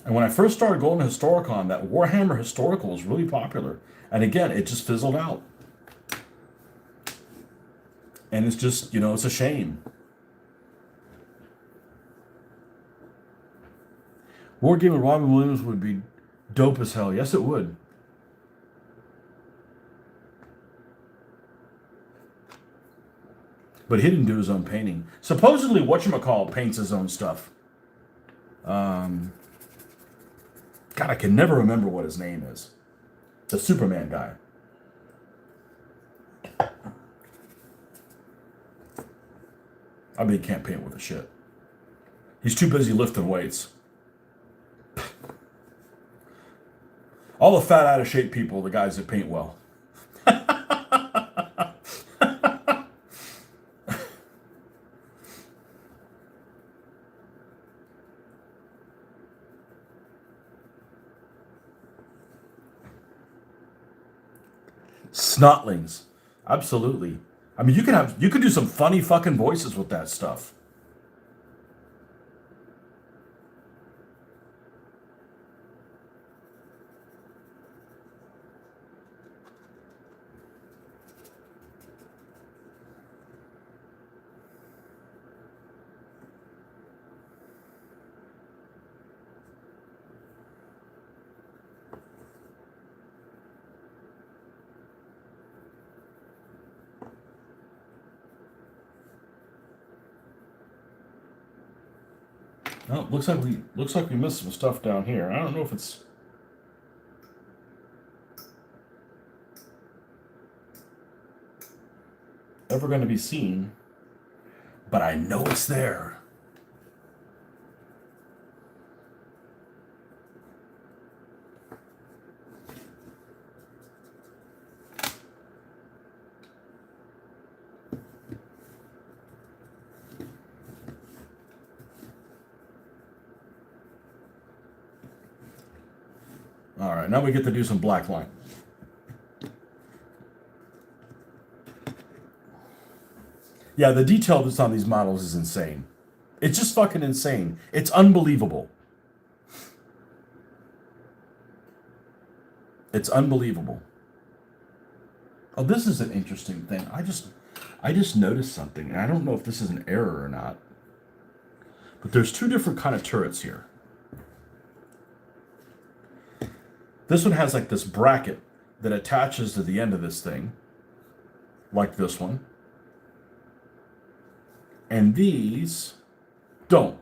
And when I first started going to Historicon, that Warhammer Historical was really popular. And again, it just fizzled out. And it's just, it's a shame. Wargame with Robin Williams would be dope as hell. Yes, it would. But he didn't do his own painting. Supposedly, whatchamacallit paints his own stuff. God, I can never remember what his name is. The Superman guy. I mean, he can't paint with a shit. He's too busy lifting weights. All the fat, out of shape people are the guys that paint well. Snotlings. Absolutely. I mean, you could do some funny fucking voices with that stuff. Oh, looks like we missed some stuff down here. I don't know if it's ever going to be seen, but I know it's there. All right, now we get to do some black line. Yeah, the detail that's on these models is insane. It's just fucking insane. It's unbelievable. It's unbelievable. Oh, this is an interesting thing. I just noticed something, and I don't know if this is an error or not. But there's two different kind of turrets here. This one has like this bracket that attaches to the end of this thing, like this one. And these don't.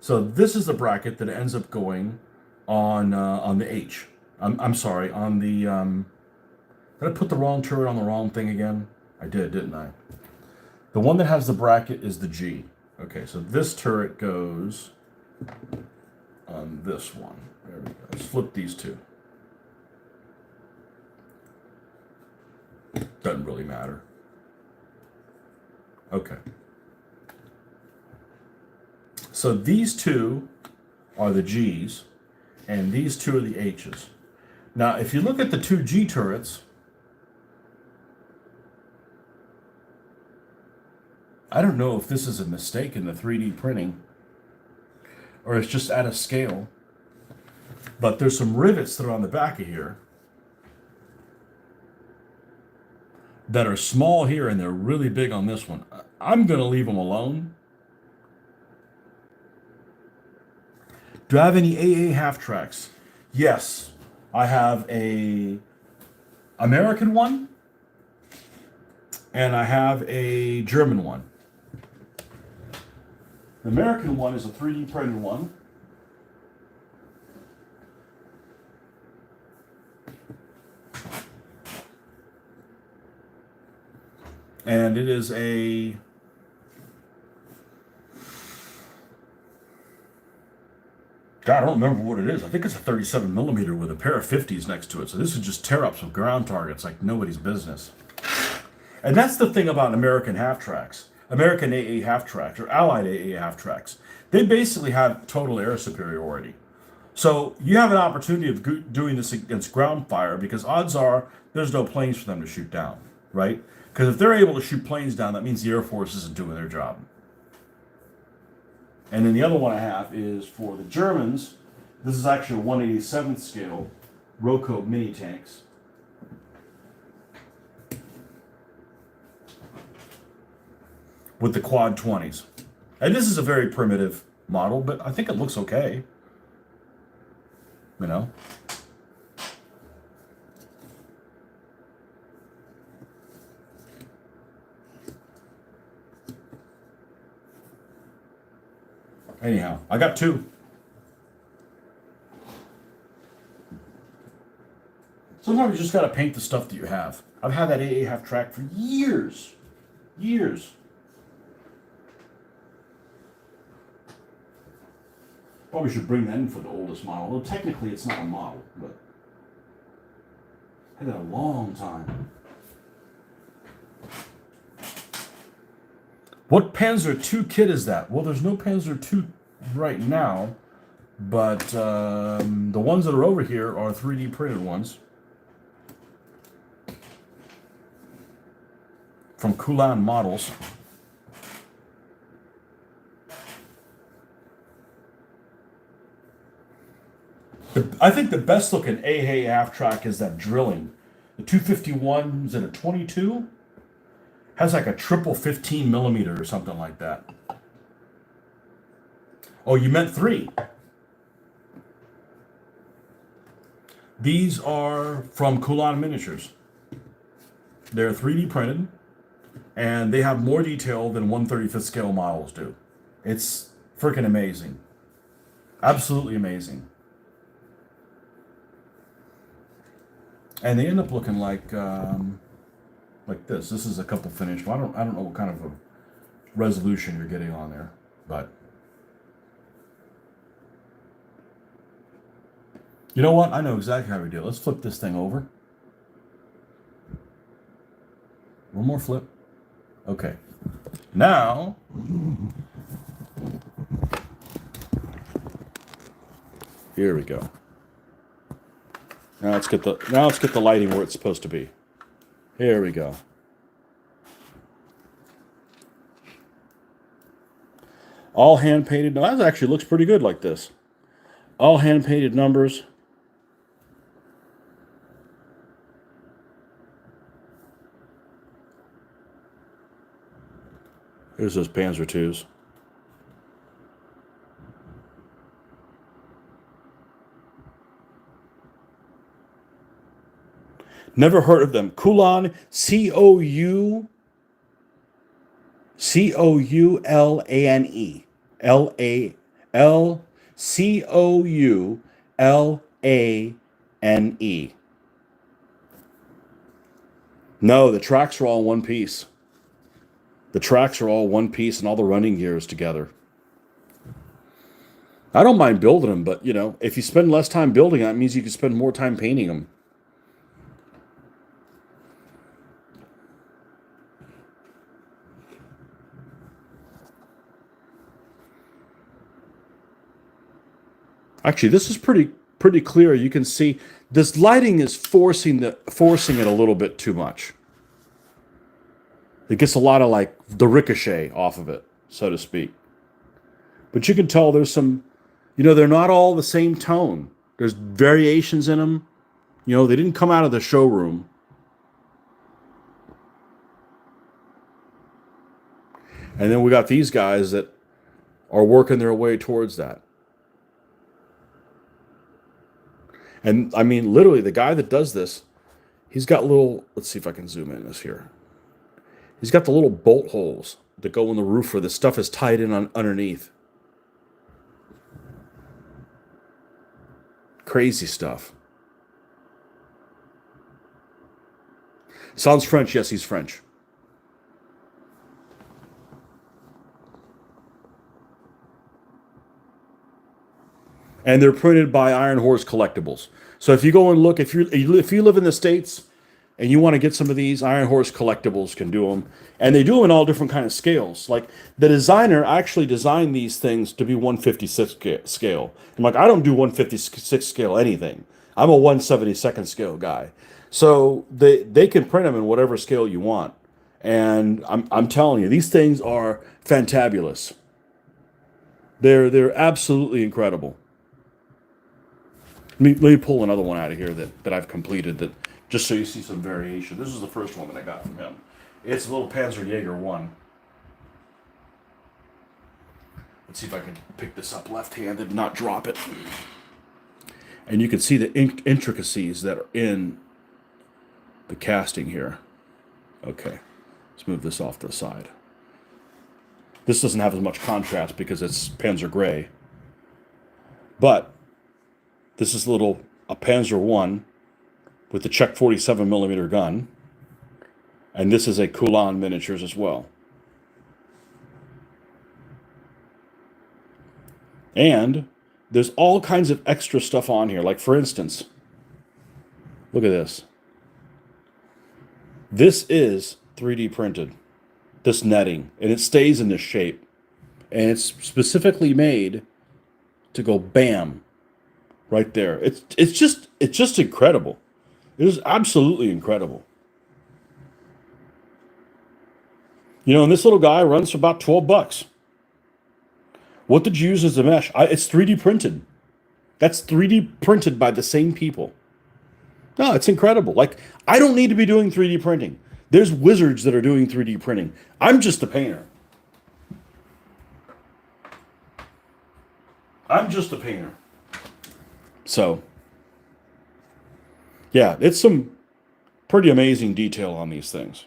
So this is the bracket that ends up going on the H. I'm sorry, on the did I put the wrong turret on the wrong thing again? I did, didn't I? The one that has the bracket is the G. Okay, so this turret goes on this one. There we go. Let's flip these two. Doesn't really matter. Okay. So these two are the G's, and these two are the H's. Now, if you look at the two G turrets, I don't know if this is a mistake in the 3D printing, or it's just out of scale, but there's some rivets that are on the back of here that are small here and they're really big on this one. I'm going to leave them alone. Do I have any AA half tracks? Yes, I have a American one and I have a German one. The American one is a 3D printed one. And it is a God, I don't remember what it is. I think it's a 37 millimeter with a pair of 50s next to it. So this would just tear up some ground targets like nobody's business. And that's the thing about American half tracks, American AA half tracks, or Allied AA half tracks. They basically have total air superiority. So you have an opportunity of doing this against ground fire because odds are there's no planes for them to shoot down, right? Because if they're able to shoot planes down, that means the Air Force isn't doing their job. And then the other one I have is for the Germans. This is actually a 187th scale Roco mini tanks. With the quad 20s. And this is a very primitive model, but I think it looks okay. You know? Anyhow, I got two. Sometimes you just got to paint the stuff that you have. I've had that AA half track for years. Years. Probably should bring that in for the oldest model. Although technically it's not a model, but I had that a long time. What Panzer II kit is that? Well, there's no Panzer II right now, but the ones that are over here are 3D printed ones from Kulan Models. I think the best looking AA half track is that drilling. The 251, is it a 22? Has like a triple 15 millimeter or something like that. Oh, you meant 3. These are from Kulan Miniatures. They're 3D printed, and they have more detail than 1/35th scale models do. It's freaking amazing. Absolutely amazing. And they end up looking like this. This is a couple finish. Well, I don't know what kind of a resolution you're getting on there, but you know what? I know exactly how we do it. Let's flip this thing over. One more flip. Okay. Now, here we go. Now let's get the lighting where it's supposed to be. Here we go. All hand painted. Now that actually looks pretty good like this. All hand painted numbers. Here's those Panzer IIs. Never heard of them. Kulan, Coulane. Coulane. No, the tracks are all one piece. The tracks are all one piece and all the running gears together. I don't mind building them, but, you know, if you spend less time building them, that means you can spend more time painting them. Actually, this is pretty clear. You can see this lighting is forcing it a little bit too much. It gets a lot of like the ricochet off of it, so to speak. But you can tell there's some, you know, they're not all the same tone. There's variations in them. You know, they didn't come out of the showroom. And then we got these guys that are working their way towards that. And I mean, literally, the guy that does this, he's got little, let's see if I can zoom in this here. He's got the little bolt holes that go in the roof where the stuff is tied in underneath. Crazy stuff. Sounds French. Yes, he's French. and they're printed by Iron Horse Collectibles. So if you go and look, if you live in the States and you want to get some of these, Iron Horse Collectibles can do them, and they do them in all different kind of scales. Like the designer actually designed these things to be 156 scale. I'm like, I don't do 156 scale anything. I'm a 172nd scale guy. So they can print them in whatever scale you want. And I'm telling you, these things are fantabulous. They're absolutely incredible. Let me pull another one out of here that I've completed, that just so you see some variation. This is the first one that I got from him. It's a little Panzerjäger 1. Let's see if I can pick this up left-handed and not drop it. And you can see the intricacies that are in the casting here. Okay, let's move this off to the side. This doesn't have as much contrast because it's Panzer Gray. But this is a Panzer 1 with the Czech 47 millimeter gun. And this is a Kulan miniatures as well. And there's all kinds of extra stuff on here. Like, for instance, look at this. This is 3D printed, this netting, and it stays in this shape. And it's specifically made to go bam right there. It's just incredible. It is absolutely incredible. You know, and this little guy runs for about $12. What did you use as a mesh? It's 3D printed. That's 3D printed by the same people. No, it's incredible. Like, I don't need to be doing 3D printing. There's wizards that are doing 3D printing. I'm just a painter. I'm just a painter. So, yeah, it's some pretty amazing detail on these things.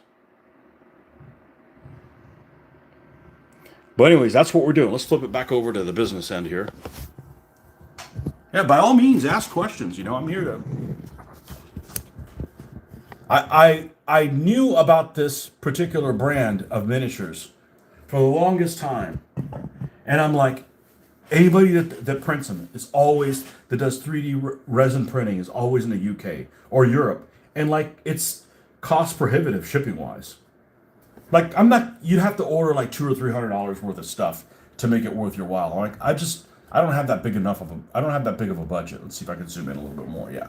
But anyways, that's what we're doing. Let's flip it back over to the business end here. Yeah, by all means, ask questions. You know, I'm here to. I knew about this particular brand of miniatures for the longest time, and I'm like, anybody that prints them is always that does 3D resin printing is always in the UK or Europe, and like it's cost prohibitive shipping wise. Like I'm not, you'd have to order like $200 or $300 worth of stuff to make it worth your while. Like I don't have that big enough of a, I don't have that big of a budget. Let's see if I can zoom in a little bit more. Yeah,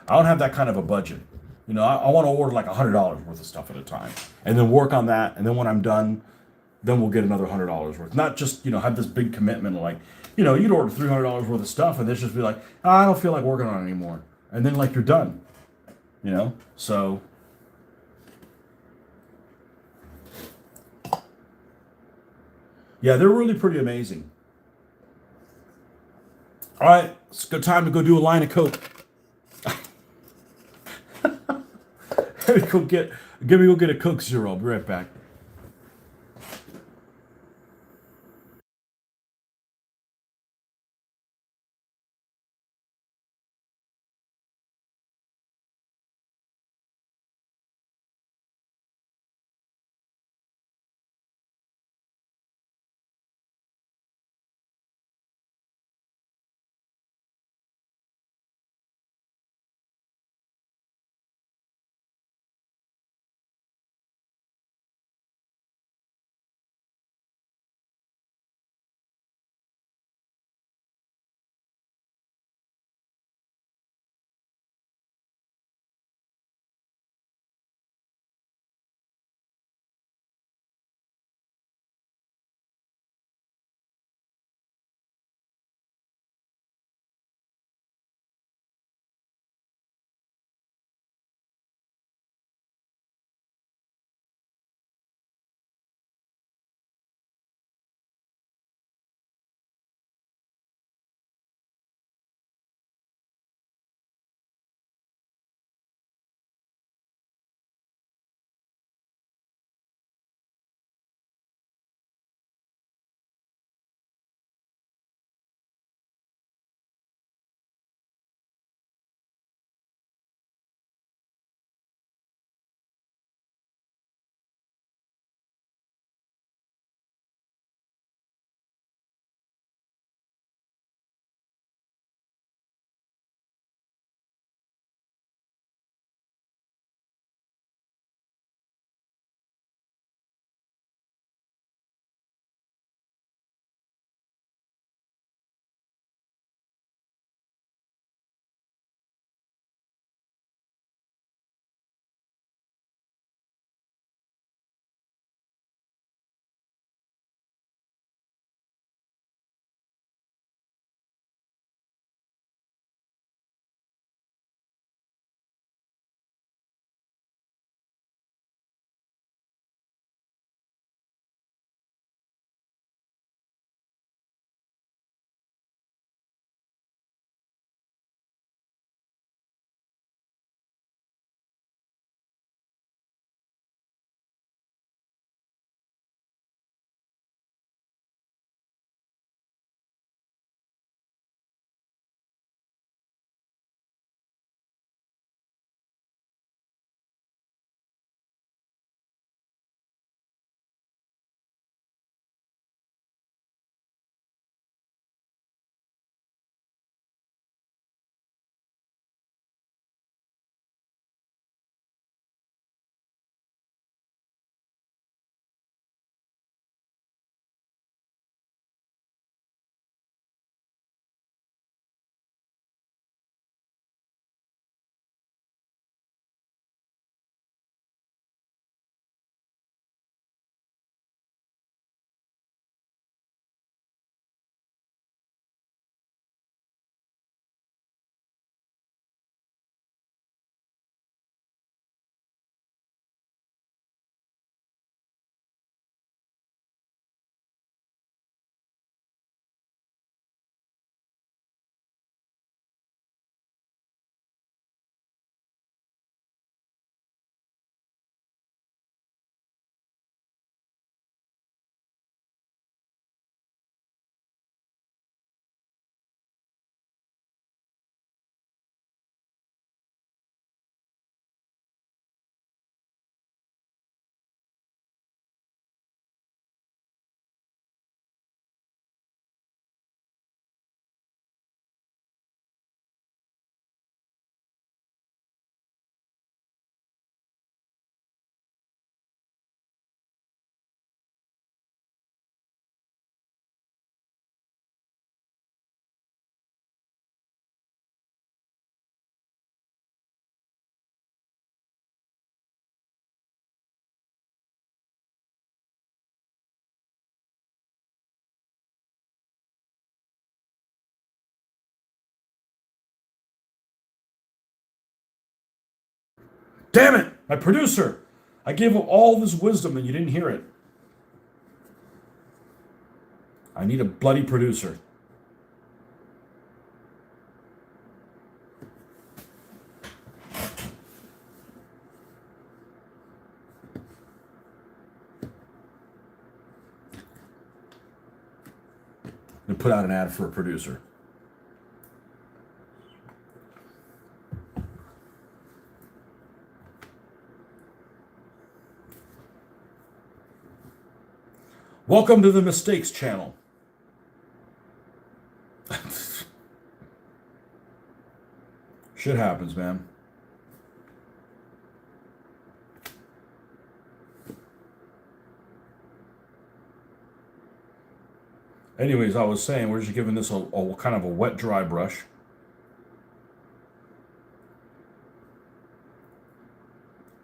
I don't have that kind of a budget. You know, I want to order like $100 worth of stuff at a time, and then work on that. And then when I'm done, then we'll get another $100 worth. Not just, you know, have this big commitment of like, you know, you'd order $300 worth of stuff and then just be like, oh, I don't feel like working on it anymore, and then like you're done. You know, so. Yeah, they're really pretty amazing. All right, it's a good time to go do a line of Coke. Let me go get a Coke Zero. I'll be right back. Damn it, my producer. I gave him all this wisdom and you didn't hear it. I need a bloody producer. And put out an ad for a producer. Welcome to the Mistakes channel. Shit happens, man. Anyways, I was saying we're just giving this a kind of a wet dry brush.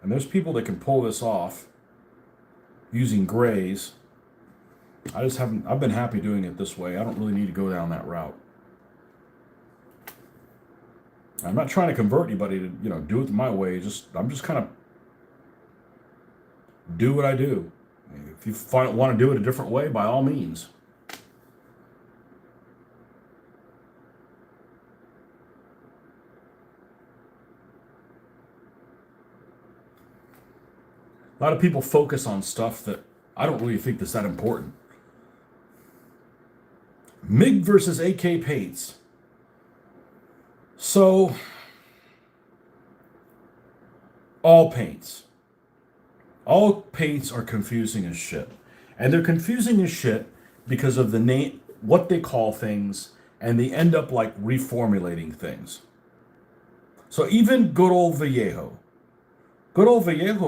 And there's people that can pull this off using grays. I've been happy doing it this way. I don't really need to go down that route. I'm not trying to convert anybody to, do it my way. I'm just kind of do what I do. If you want to do it a different way, by all means. A lot of people focus on stuff that I don't really think that's that important. MIG versus AK paints. So, all paints are confusing as shit. And they're confusing as shit because of the name, what they call things, and they end up like reformulating things. So even good old Vallejo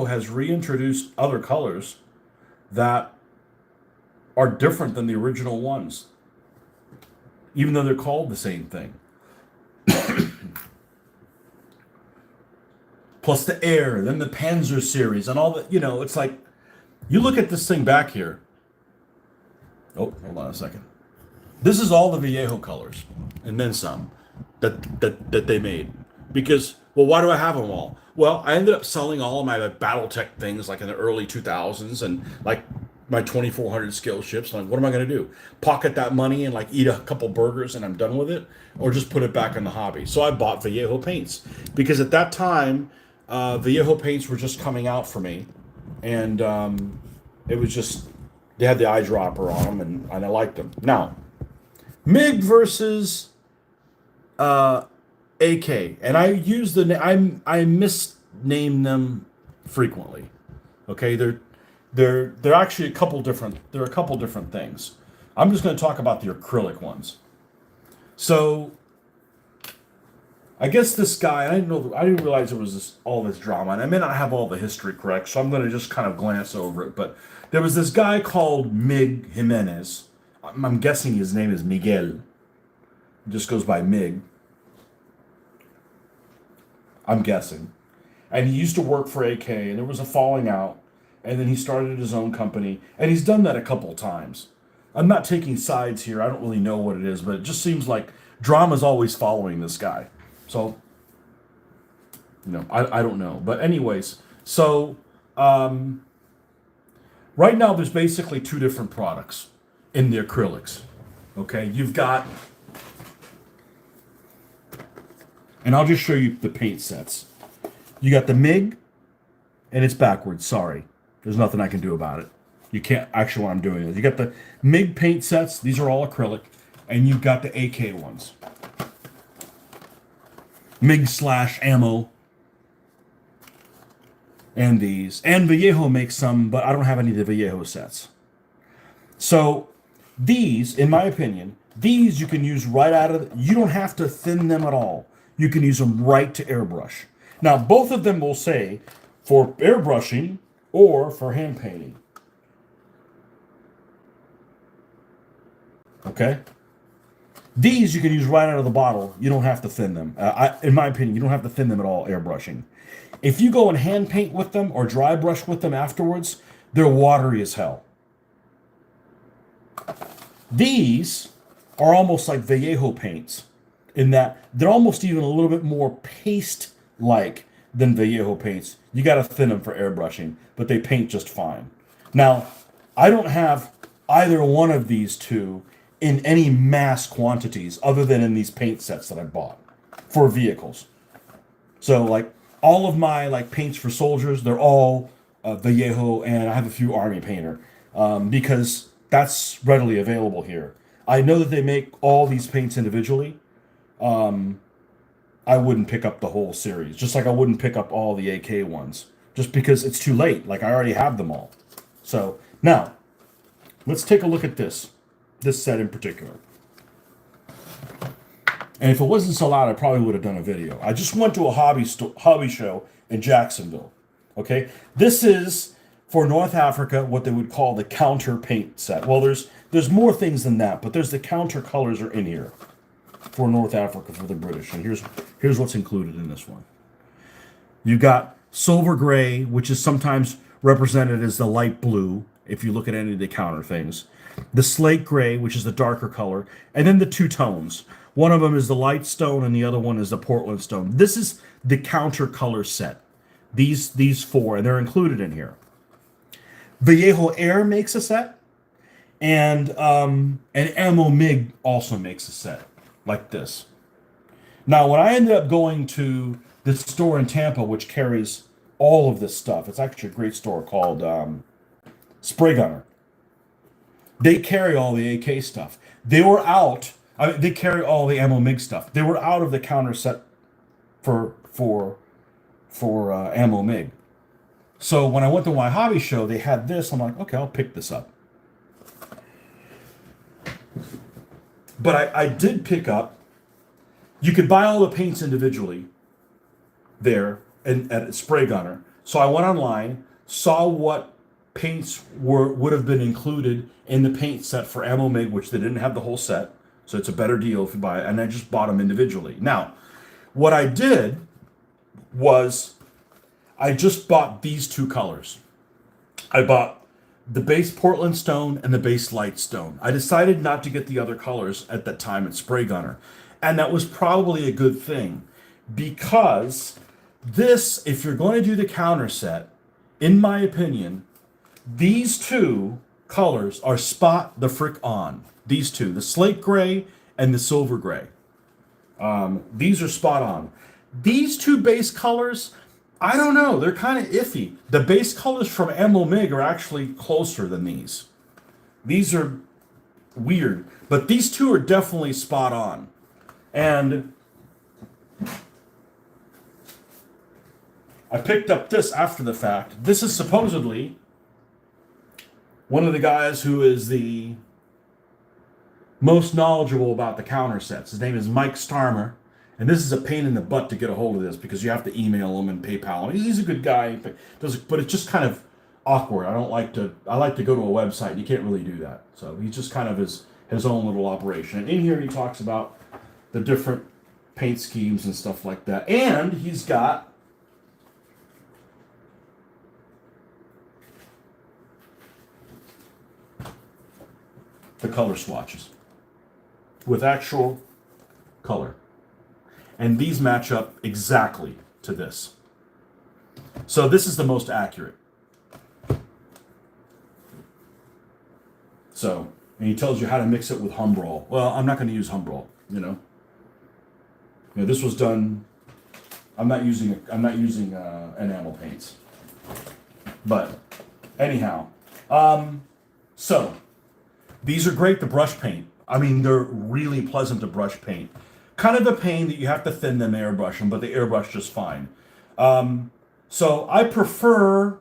has reintroduced other colors that are different than the original ones, even though they're called the same thing. Plus the Air, then the Panzer series, and all that. It's like, you look at this thing back here. Oh, hold on a second. This is all the Vallejo colors, and then some, that they made. Because, well, why do I have them all? Well, I ended up selling all of my BattleTech things like in the early 2000s, and like my 2400 scale ships. Like, what am I going to do? Pocket that money and like eat a couple burgers and I'm done with it, or just put it back in the hobby? So I bought Vallejo paints because at that time, Vallejo paints were just coming out for me, and it was just, they had the eyedropper on them, and I liked them. Now, MIG versus AK, and I use I misname them frequently. Okay, they're actually a couple different things. I'm just going to talk about the acrylic ones. So I guess this guy, I didn't realize there was all this drama, and I may not have all the history correct, so I'm going to just kind of glance over it. But there was this guy called Mig Jimenez. I'm guessing his name is Miguel. He just goes by Mig. I'm guessing. And he used to work for AK, and there was a falling out, and then he started his own company, and he's done that a couple times. I'm not taking sides here. I don't really know what it is, but it just seems like drama's always following this guy. So, I don't know. But anyways, so right now there's basically two different products in the acrylics. Okay, you've got, and I'll just show you the paint sets. You got the MIG, and it's backwards. Sorry, there's nothing I can do about it. You can't, actually what I'm doing is, you got the MIG paint sets. These are all acrylic, and you've got the AK ones. MIG/ammo, and these. And Vallejo makes some, but I don't have any of the Vallejo sets. So these, in my opinion, these you can use right out of, you don't have to thin them at all. You can use them right to airbrush. Now, both of them will say for airbrushing or for hand painting. Okay? These you can use right out of the bottle. You don't have to thin them. In my opinion, you don't have to thin them at all airbrushing. If you go and hand paint with them or dry brush with them afterwards, they're watery as hell. These are almost like Vallejo paints in that they're almost even a little bit more paste-like than Vallejo paints. You got to thin them for airbrushing, but they paint just fine. Now, I don't have either one of these two in any mass quantities other than in these paint sets that I bought for vehicles. So like all of my like paints for soldiers, they're all Vallejo, and I have a few Army Painter because that's readily available here. I know that they make all these paints individually. I wouldn't pick up the whole series, just like I wouldn't pick up all the AK ones, just because it's too late. Like I already have them all. So now, let's take a look at this set in particular. And if it wasn't so loud, I probably would have done a video. I just went to a hobby show in Jacksonville. Okay, this is for North Africa what they would call the counter paint set. Well, there's more things than that, but there's the counter colors are in here for North Africa for the British. And here's what's included in this one. You got silver gray, which is sometimes represented as the light blue if you look at any of the counter things. The slate gray, which is the darker color, and then the two tones. One of them is the light stone and the other one is the Portland stone. This is the counter color set. These four, and they're included in here. Vallejo Air makes a set, and Ammo MiG also makes a set like this. Now, when I ended up going to this store in Tampa, which carries all of this stuff, it's actually a great store called Spray Gunner. They carry all the AK stuff. They were out. I mean, they carry all the Ammo MiG stuff. They were out of the counter set for Ammo MiG. So when I went to my hobby show, they had this. I'm like, okay, I'll pick this up. But I did pick up. You could buy all the paints individually there at Spray Gunner. So I went online, saw what paints would have been included in the paint set for Ammo MiG, which they didn't have the whole set. So it's a better deal if you buy it. And I just bought them individually. Now, what I did was I just bought these two colors. I bought the base Portland stone and the base light stone. I decided not to get the other colors at that time at Spray Gunner. And that was probably a good thing because this, if you're going to do the counter set, in my opinion, these two colors are spot the frick on. These two, the slate gray and the silver gray. These are spot on. These two base colors, I don't know. They're kind of iffy. The base colors from Ammo MiG are actually closer than these. These are weird. But these two are definitely spot on. And I picked up this after the fact. This is supposedly one of the guys who is the most knowledgeable about the counter sets. His name is Mike Starmer. And this is a pain in the butt to get a hold of this because you have to email him and PayPal him. He's a good guy, but it's just kind of awkward. I like to go to a website. You can't really do that. So he's just kind of his own little operation. And in here he talks about the different paint schemes and stuff like that. And he's got the color swatches with actual color. And these match up exactly to this. So this is the most accurate. So, and he tells you how to mix it with Humbrol. Well, I'm not going to use Humbrol, you know. This was done. I'm not using enamel paints. But anyhow, so these are great to brush paint. I mean, they're really pleasant to brush paint. Kind of a pain that you have to thin them, airbrush them, but they airbrush just fine. So I prefer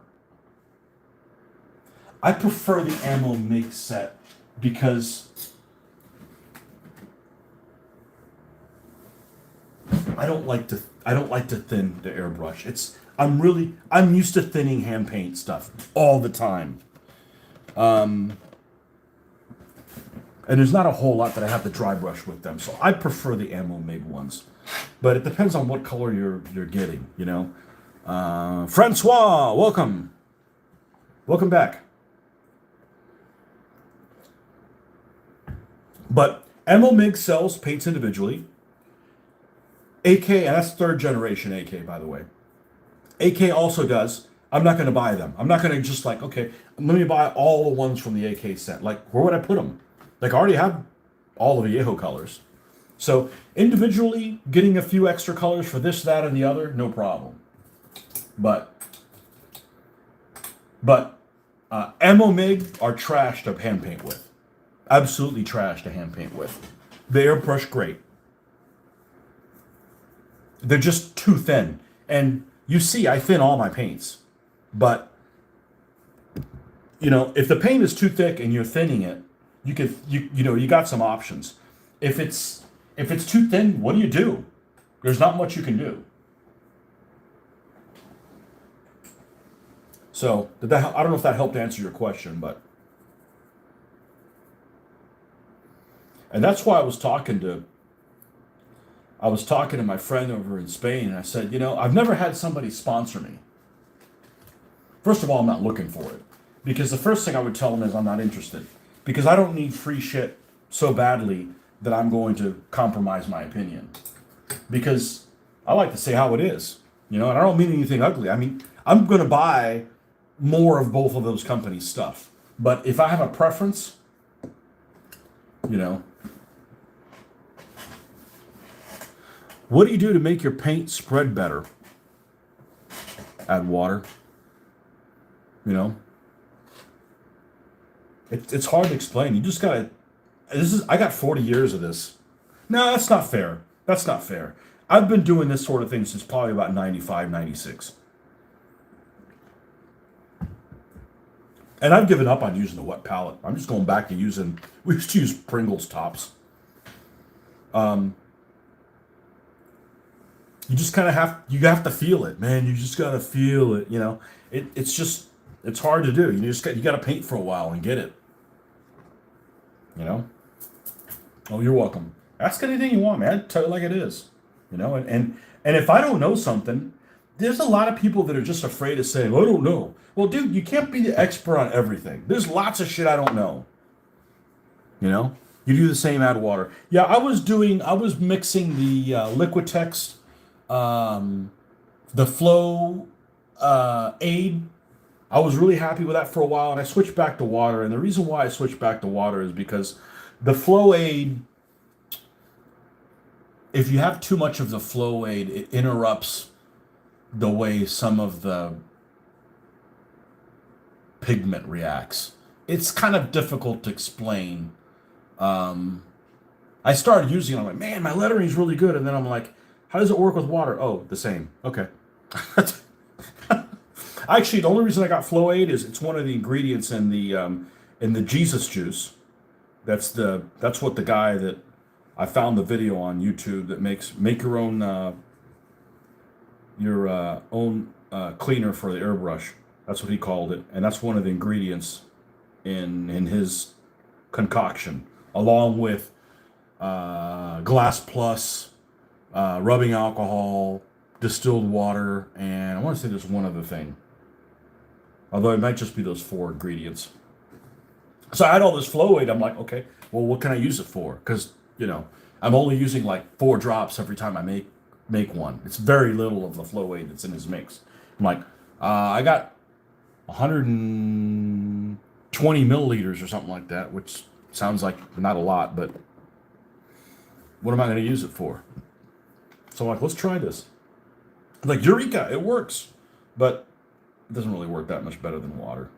the Ammo MiG set because I don't like to thin the airbrush. I'm used to thinning hand paint stuff all the time. And there's not a whole lot that I have to dry brush with them. So I prefer the Ammo MiG ones. But it depends on what color you're getting, you know. Francois, welcome. Welcome back. But Ammo MiG sells paints individually. AK, and that's third generation AK, by the way. AK also does. I'm not going to buy them. I'm not going to just like, okay, let me buy all the ones from the AK set. Like, where would I put them? Like, I already have all the Vallejo colors. So individually, getting a few extra colors for this, that, and the other, no problem. But Ammo MIG are trash to hand paint with. Absolutely trash to hand paint with. The airbrush, great. They're just too thin. And you see, I thin all my paints. But, if the paint is too thick and you're thinning it, you got some options. If it's too thin, what do? There's not much you can do. So, I don't know if that helped answer your question, and that's why I was talking to my friend over in Spain, and I said, I've never had somebody sponsor me. First of all, I'm not looking for it. Because the first thing I would tell them is I'm not interested. Because I don't need free shit so badly that I'm going to compromise my opinion. Because I like to say how it is. And I don't mean anything ugly. I mean, I'm going to buy more of both of those companies' stuff. But if I have a preference, what do you do to make your paint spread better? Add water. It's hard to explain. You just gotta. I got 40 years of this. No, that's not fair. That's not fair. I've been doing this sort of thing since probably about 95, 96. And I've given up on using the wet palette. I'm just going back to we used to use Pringles tops. You just kind of have to feel it, man. You just got to feel it, it's hard to do. You got to paint for a while and get it. Oh, you're welcome. Ask anything you want, man. Tell it like it is. And if I don't know something, there's a lot of people that are just afraid of saying, "I don't know." Well, dude, you can't be the expert on everything. There's lots of shit I don't know. You do the same, add water. Yeah, I was mixing the Liquitex, the Flow Aid. I was really happy with that for a while, and I switched back to water. And the reason why I switched back to water is because the Flow Aid, if you have too much of the Flow Aid, it interrupts the way some of the pigment reacts. It's kind of difficult to explain. I started using it. I'm like, man, my lettering's really good. And then I'm like, how does it work with water? Oh, the same. Okay. Actually, the only reason I got Flow Aid is it's one of the ingredients in the Jesus juice. That's what the guy that I found the video on YouTube that make your own cleaner for the airbrush. That's what he called it, and that's one of the ingredients in his concoction, along with Glass Plus, rubbing alcohol, distilled water, and I want to say there's one other thing. Although it might just be those 4 ingredients. So I had all this Flow Aid. I'm like, okay, well, what can I use it for? Because I'm only using like 4 drops every time I make one. It's very little of the Flow Aid that's in his mix. I'm like, I got 120 milliliters or something like that, which sounds like not a lot, but what am I going to use it for? So I'm like, let's try this. Like, eureka, it works. But it doesn't really work that much better than water.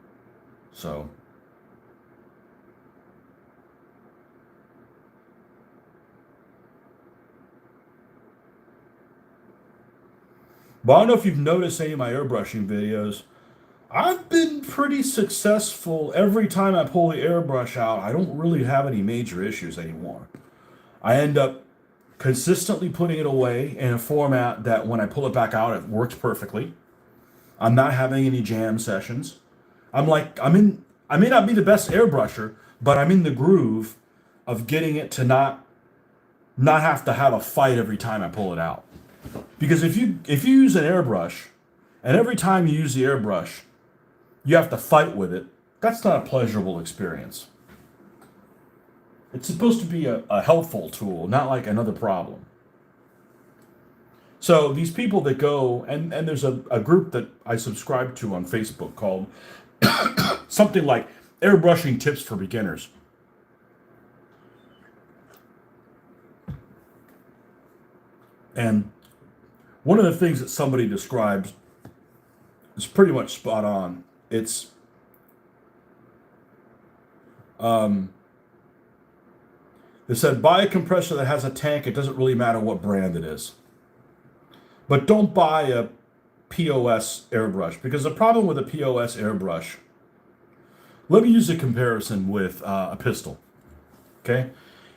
So but I don't know if you've noticed any of my airbrushing videos. I've been pretty successful every time I pull the airbrush out. I don't really have any major issues anymore. I end up consistently putting it away in a format that when I pull it back out, it works perfectly. I'm not having any jam sessions. I may not be the best airbrusher, but I'm in the groove of getting it to not have to have a fight every time I pull it out. Because if you use an airbrush, and every time you use the airbrush, you have to fight with it, that's not a pleasurable experience. It's supposed to be a helpful tool, not like another problem. So these people that go, and there's a group that I subscribe to on Facebook called something like Airbrushing Tips for Beginners. And one of the things that somebody describes is pretty much spot on. It's they said, buy a compressor that has a tank. It doesn't really matter what brand it is. But don't buy a POS airbrush, because the problem with a POS airbrush, let me use a comparison with a pistol. Okay?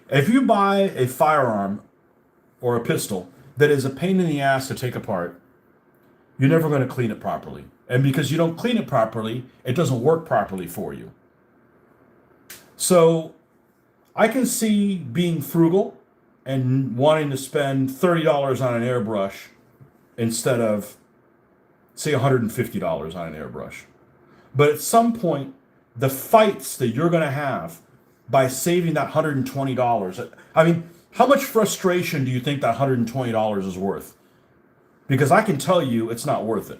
If you buy a firearm or a pistol that is a pain in the ass to take apart, you're never going to clean it properly. And because you don't clean it properly, it doesn't work properly for you. So I can see being frugal and wanting to spend $30 on an airbrush instead of, say, $150 on an airbrush. But at some point, the fights that you're going to have by saving that $120, I mean, how much frustration do you think that $120 is worth? Because I can tell you it's not worth it.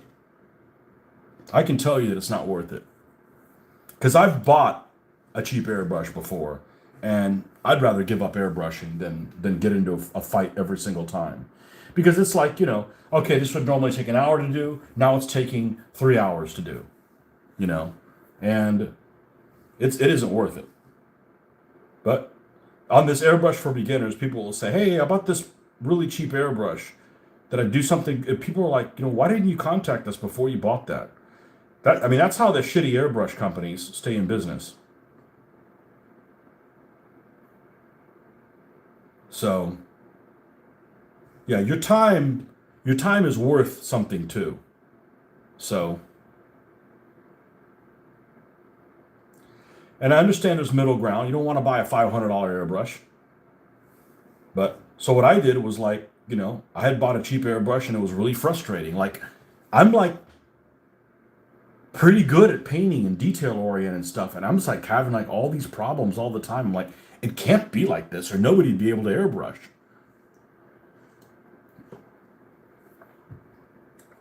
I can tell you that it's not worth it. Because I've bought a cheap airbrush before, and I'd rather give up airbrushing than get into a fight every single time. Because it's like, okay, this would normally take an hour to do, now it's taking 3 hours to do, and it isn't worth it. But on this airbrush for beginners, people will say, hey, I bought this really cheap airbrush that I do something. People are like, why didn't you contact us before you bought that? That's how the shitty airbrush companies stay in business. So, yeah, your time is worth something too. So, and I understand there's middle ground. You don't want to buy a $500 airbrush. But so what I did was I had bought a cheap airbrush and it was really frustrating. I'm pretty good at painting and detail oriented stuff, and I'm just having all these problems all the time. I'm like, it can't be like this, or nobody'd be able to airbrush.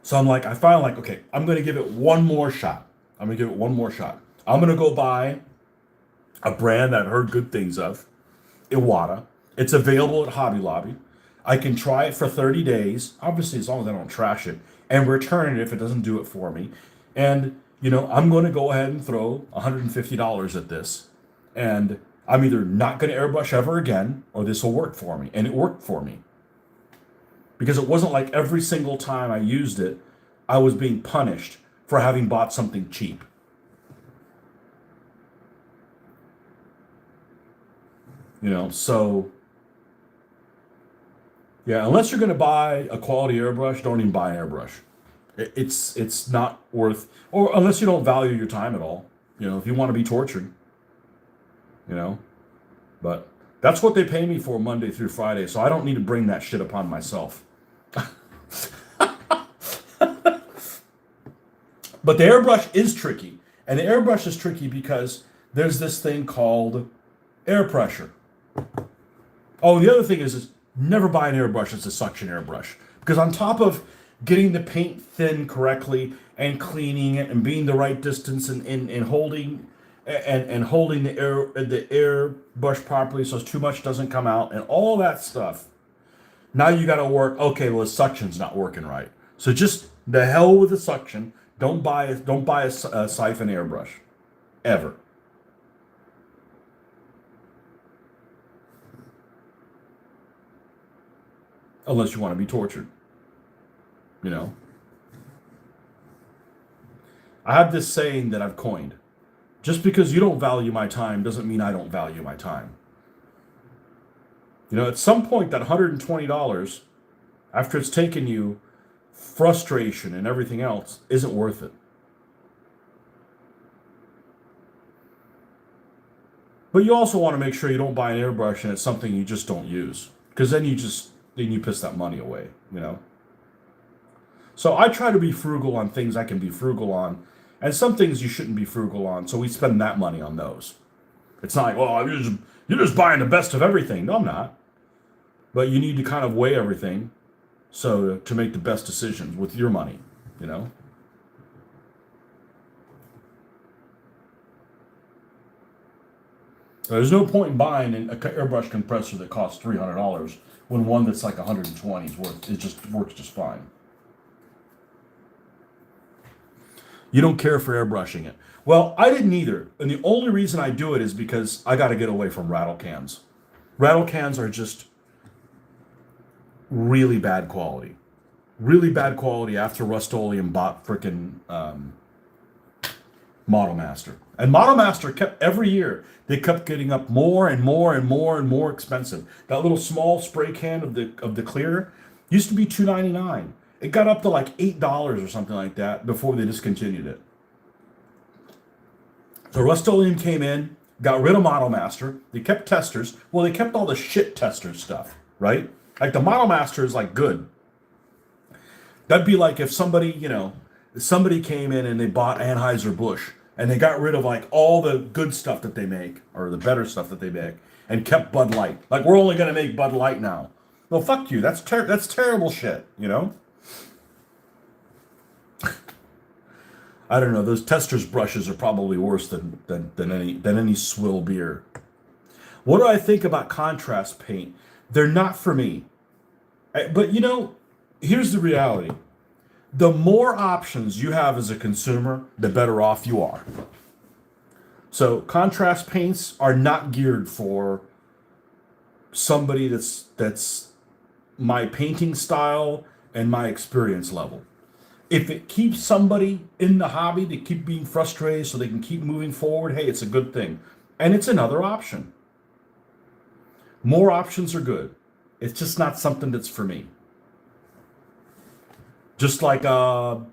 So I finally okay, I'm gonna give it one more shot. I'm gonna go buy a brand I've heard good things of, Iwata. It's available at Hobby Lobby. I can try it for 30 days, obviously as long as I don't trash it, and return it if it doesn't do it for me. And, I'm going to go ahead and throw $150 at this. And I'm either not going to airbrush ever again, or this will work for me. And it worked for me. Because it wasn't like every single time I used it, I was being punished for having bought something cheap. So, yeah, unless you're going to buy a quality airbrush, don't even buy an airbrush. It's not worth, or unless you don't value your time at all. If you want to be tortured, but that's what they pay me for Monday through Friday, so I don't need to bring that shit upon myself. But the airbrush is tricky, and the airbrush is tricky because there's this thing called air pressure. Oh, the other thing is never buy an airbrush that's a suction airbrush, because on top of getting the paint thin correctly and cleaning it and being the right distance and holding holding the airbrush properly so too much doesn't come out and all that stuff. Now you got to work. Okay, well the suction's not working right, so just the hell with the suction. Don't buy a siphon airbrush, ever. Unless you want to be tortured. I have this saying that I've coined. Just because you don't value my time doesn't mean I don't value my time. At some point, that $120, after it's taken you frustration and everything else, isn't worth it. But you also want to make sure you don't buy an airbrush and it's something you just don't use. Because then you piss that money away, So I try to be frugal on things I can be frugal on, and some things you shouldn't be frugal on, so we spend that money on those. It's not like, well, you're just buying the best of everything. No, I'm not. But you need to kind of weigh everything So to make the best decisions with your money, you know. There's no point in buying an airbrush compressor that costs $300 when one that's like 120 is worth. It just works just fine. You don't care for airbrushing it. Well, I didn't either, and the only reason I do it is because I got to get away from rattle cans. Rattle cans are just really bad quality. Really bad quality after Rust-Oleum bought frickin' Model Master. And Model Master kept, every year, they kept getting up more and more and more and more expensive. That little small spray can of the clear used to be $2.99. It got up to like $8 or something like that before they discontinued it. So Rust-Oleum came in, got rid of Model Master. They kept testers. Well, they kept all the shit tester stuff, right? Like the Model Master is like good. That'd be like if somebody, somebody came in and they bought Anheuser-Busch and they got rid of like all the good stuff that they make or the better stuff that they make and kept Bud Light. Like we're only going to make Bud Light now. Well, fuck you. That's terrible shit, I don't know. Those testers brushes are probably worse than any swill beer. What do I think about contrast paint? They're not for me. But here's the reality. The more options you have as a consumer, the better off you are. So contrast paints are not geared for somebody that's my painting style and my experience level. If it keeps somebody in the hobby to keep being frustrated so they can keep moving forward, hey, it's a good thing. And it's another option. More options are good. It's just not something that's for me. Just like I'm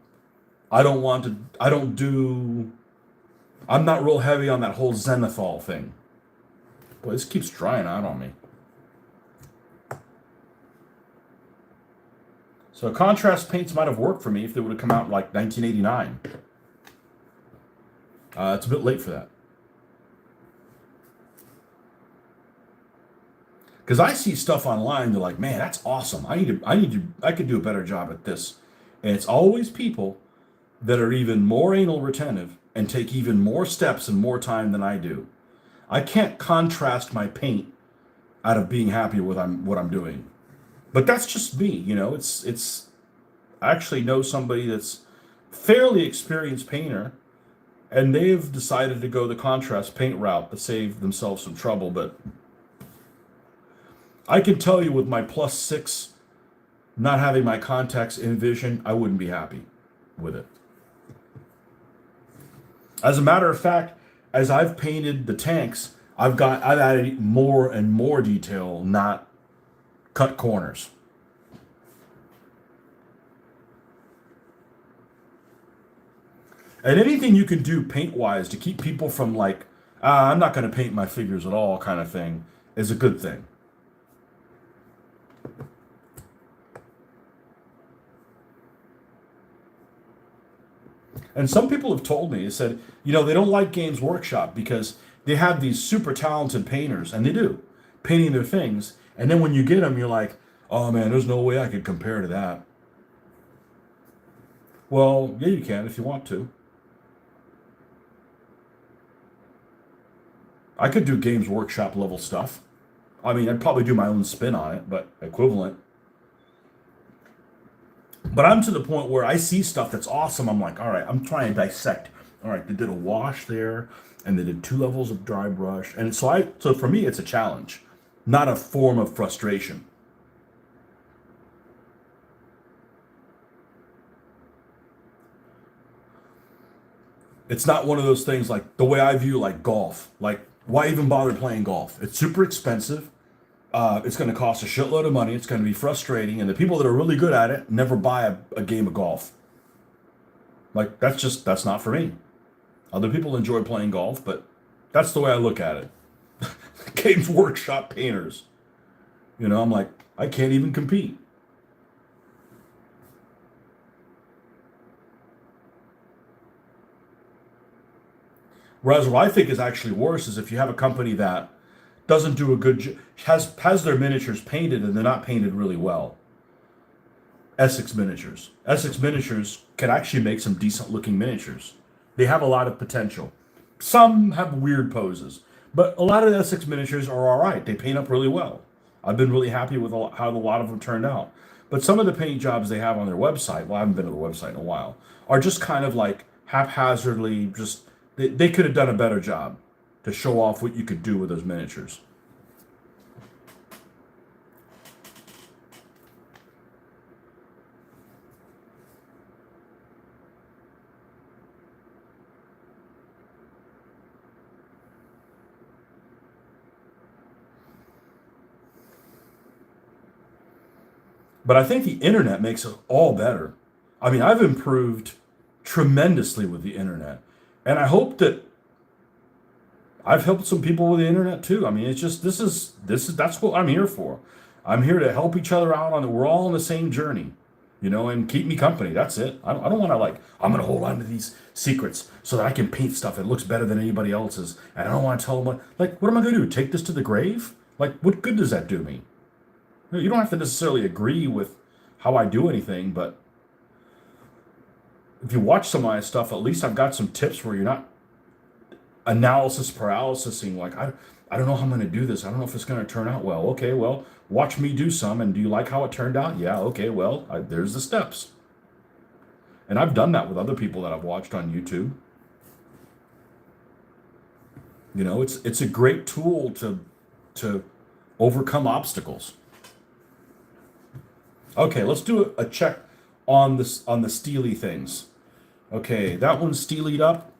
not real heavy on that whole zenithal thing. Boy, this keeps drying out on me. So contrast paints might have worked for me if they would have come out in like 1989. It's a bit late for that. Because I see stuff online, they're like, man, that's awesome. I could do a better job at this. And it's always people that are even more anal retentive and take even more steps and more time than I do. I can't contrast my paint out of being happy with what I'm doing. But that's just me, it's I actually know somebody that's fairly experienced painter, and they've decided to go the contrast paint route to save themselves some trouble. But I can tell you with my +6, not having my contacts in vision, I wouldn't be happy with it. As a matter of fact, as I've painted the tanks, I've added more and more detail, not cut corners. And anything you can do paint-wise to keep people from like, I'm not going to paint my figures at all kind of thing is a good thing. And some people have told me, they said, they don't like Games Workshop because they have these super talented painters, and they do, painting their things. And then when you get them, you're like, oh man, there's no way I could compare to that. Well, yeah, you can if you want to. I could do Games Workshop level stuff. I mean, I'd probably do my own spin on it, but equivalent. But I'm to the point where I see stuff that's awesome. I'm like, all right, I'm trying to dissect. All right, they did a wash there, and they did 2 levels of dry brush. And so for me, it's a challenge, not a form of frustration. It's not one of those things like the way I view like golf. Like, why even bother playing golf? It's super expensive. It's going to cost a shitload of money. It's going to be frustrating. And the people that are really good at it never buy a game of golf. Like, that's not for me. Other people enjoy playing golf, but that's the way I look at it. Games Workshop painters. I'm like, I can't even compete. Whereas what I think is actually worse is if you have a company that doesn't do a good job, has their miniatures painted and they're not painted really well. Essex Miniatures. Essex Miniatures can actually make some decent looking miniatures. They have a lot of potential. Some have weird poses, but a lot of the Essex Miniatures are all right. They paint up really well. I've been really happy with how a lot of them turned out. But some of the paint jobs they have on their website, well, I haven't been to the website in a while, are just kind of like haphazardly, just they could have done a better job to show off what you could do with those miniatures. But I think the internet makes it all better. I mean, I've improved tremendously with the internet. And I hope that I've helped some people with the internet too. I mean, it's just this is that's what I'm here for. I'm here to help each other out on it. We're all on the same journey, and keep me company. That's it. I don't want to I'm going to hold on to these secrets so that I can paint stuff that looks better than anybody else's. And I don't want to tell them what am I going to do? Take this to the grave? What good does that do me? You don't have to necessarily agree with how I do anything, but if you watch some of my stuff, at least I've got some tips where you're not analysis paralysising. I don't know how I'm going to do this. I don't know if it's going to turn out well. Okay, well, watch me do some, and do you like how it turned out? Yeah, okay, well, there's the steps. And I've done that with other people that I've watched on YouTube. It's a great tool to overcome obstacles. Okay, let's do a check on the steely things. Okay, that one's steelied up.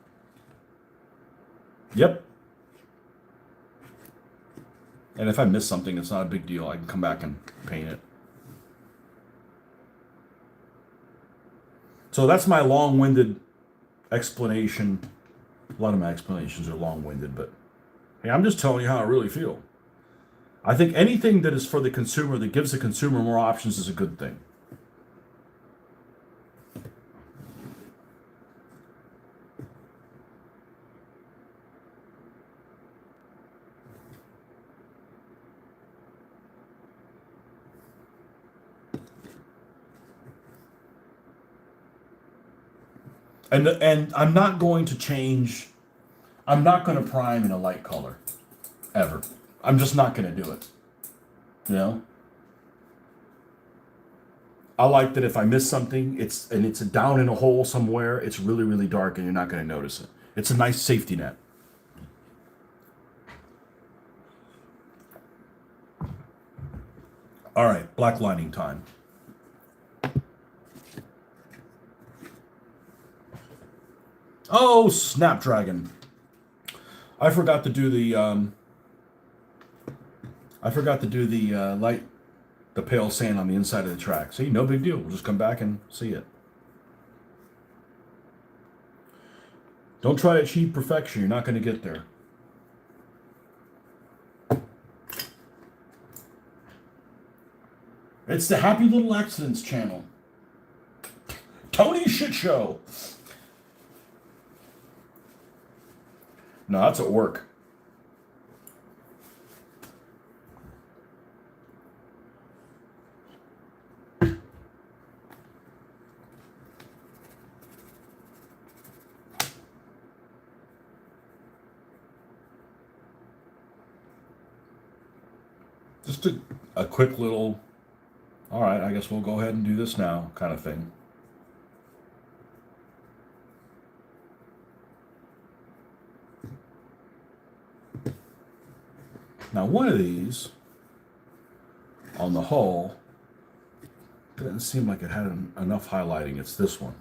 Yep. And if I miss something, it's not a big deal. I can come back and paint it. So that's my long-winded explanation. A lot of my explanations are long-winded, but hey, I'm just telling you how I really feel. I think anything that is for the consumer, that gives the consumer more options, is a good thing. And I'm not going to change. I'm not going to prime in a light color, ever. I'm just not going to do it. I like that if I miss something, it's down in a hole somewhere, it's really, really dark and you're not going to notice it. It's a nice safety net. All right, black lining time. Oh, Snapdragon. I forgot to do the light, the pale sand on the inside of the track. See, no big deal. We'll just come back and see it. Don't try to achieve perfection. You're not going to get there. It's the Happy Little Accidents channel. Tony Shit Show. No, that's at work. Just a quick little, all right, I guess we'll go ahead and do this now kind of thing. Now, one of these on the hull didn't seem like it had enough highlighting. It's this one.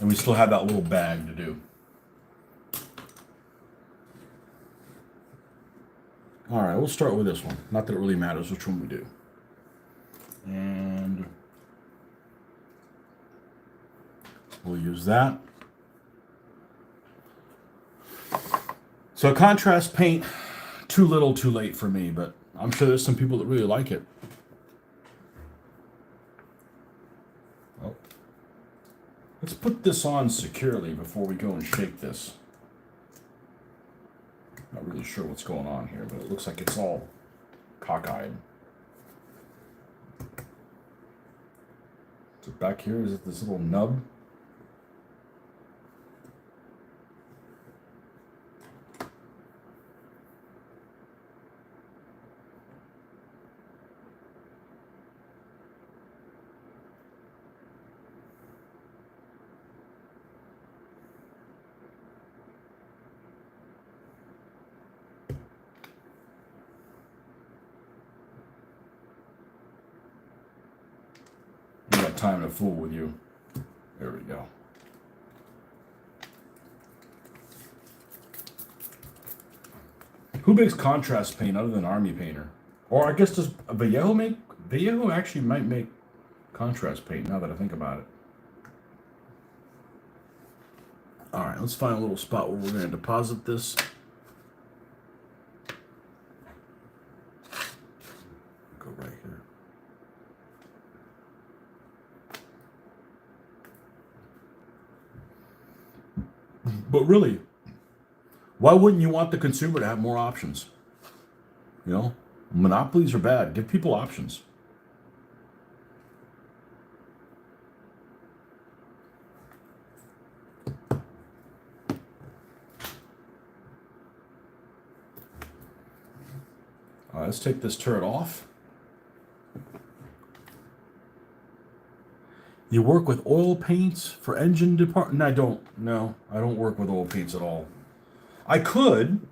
And we still have that little bag to do. All right, we'll start with this one. Not that it really matters which one we do. And we'll use that. So contrast paint, too little, too late for me, but I'm sure there's some people that really like it. put this on securely before we go and shake this. Not really sure what's going on here, but it looks like it's all cockeyed. So back here is this little nub. Time to fool with you. There we go. Who makes contrast paint other than Army Painter? Or I guess does Vallejo make? Vallejo actually might make contrast paint now that I think about it. All right, let's find a little spot where we're going to deposit this. Go right here. But really, why wouldn't you want the consumer to have more options? You know, monopolies are bad. Give people options. All right, let's take this turret off. You work with oil paints for engine department? I don't. No, I don't work with oil paints at all. I could.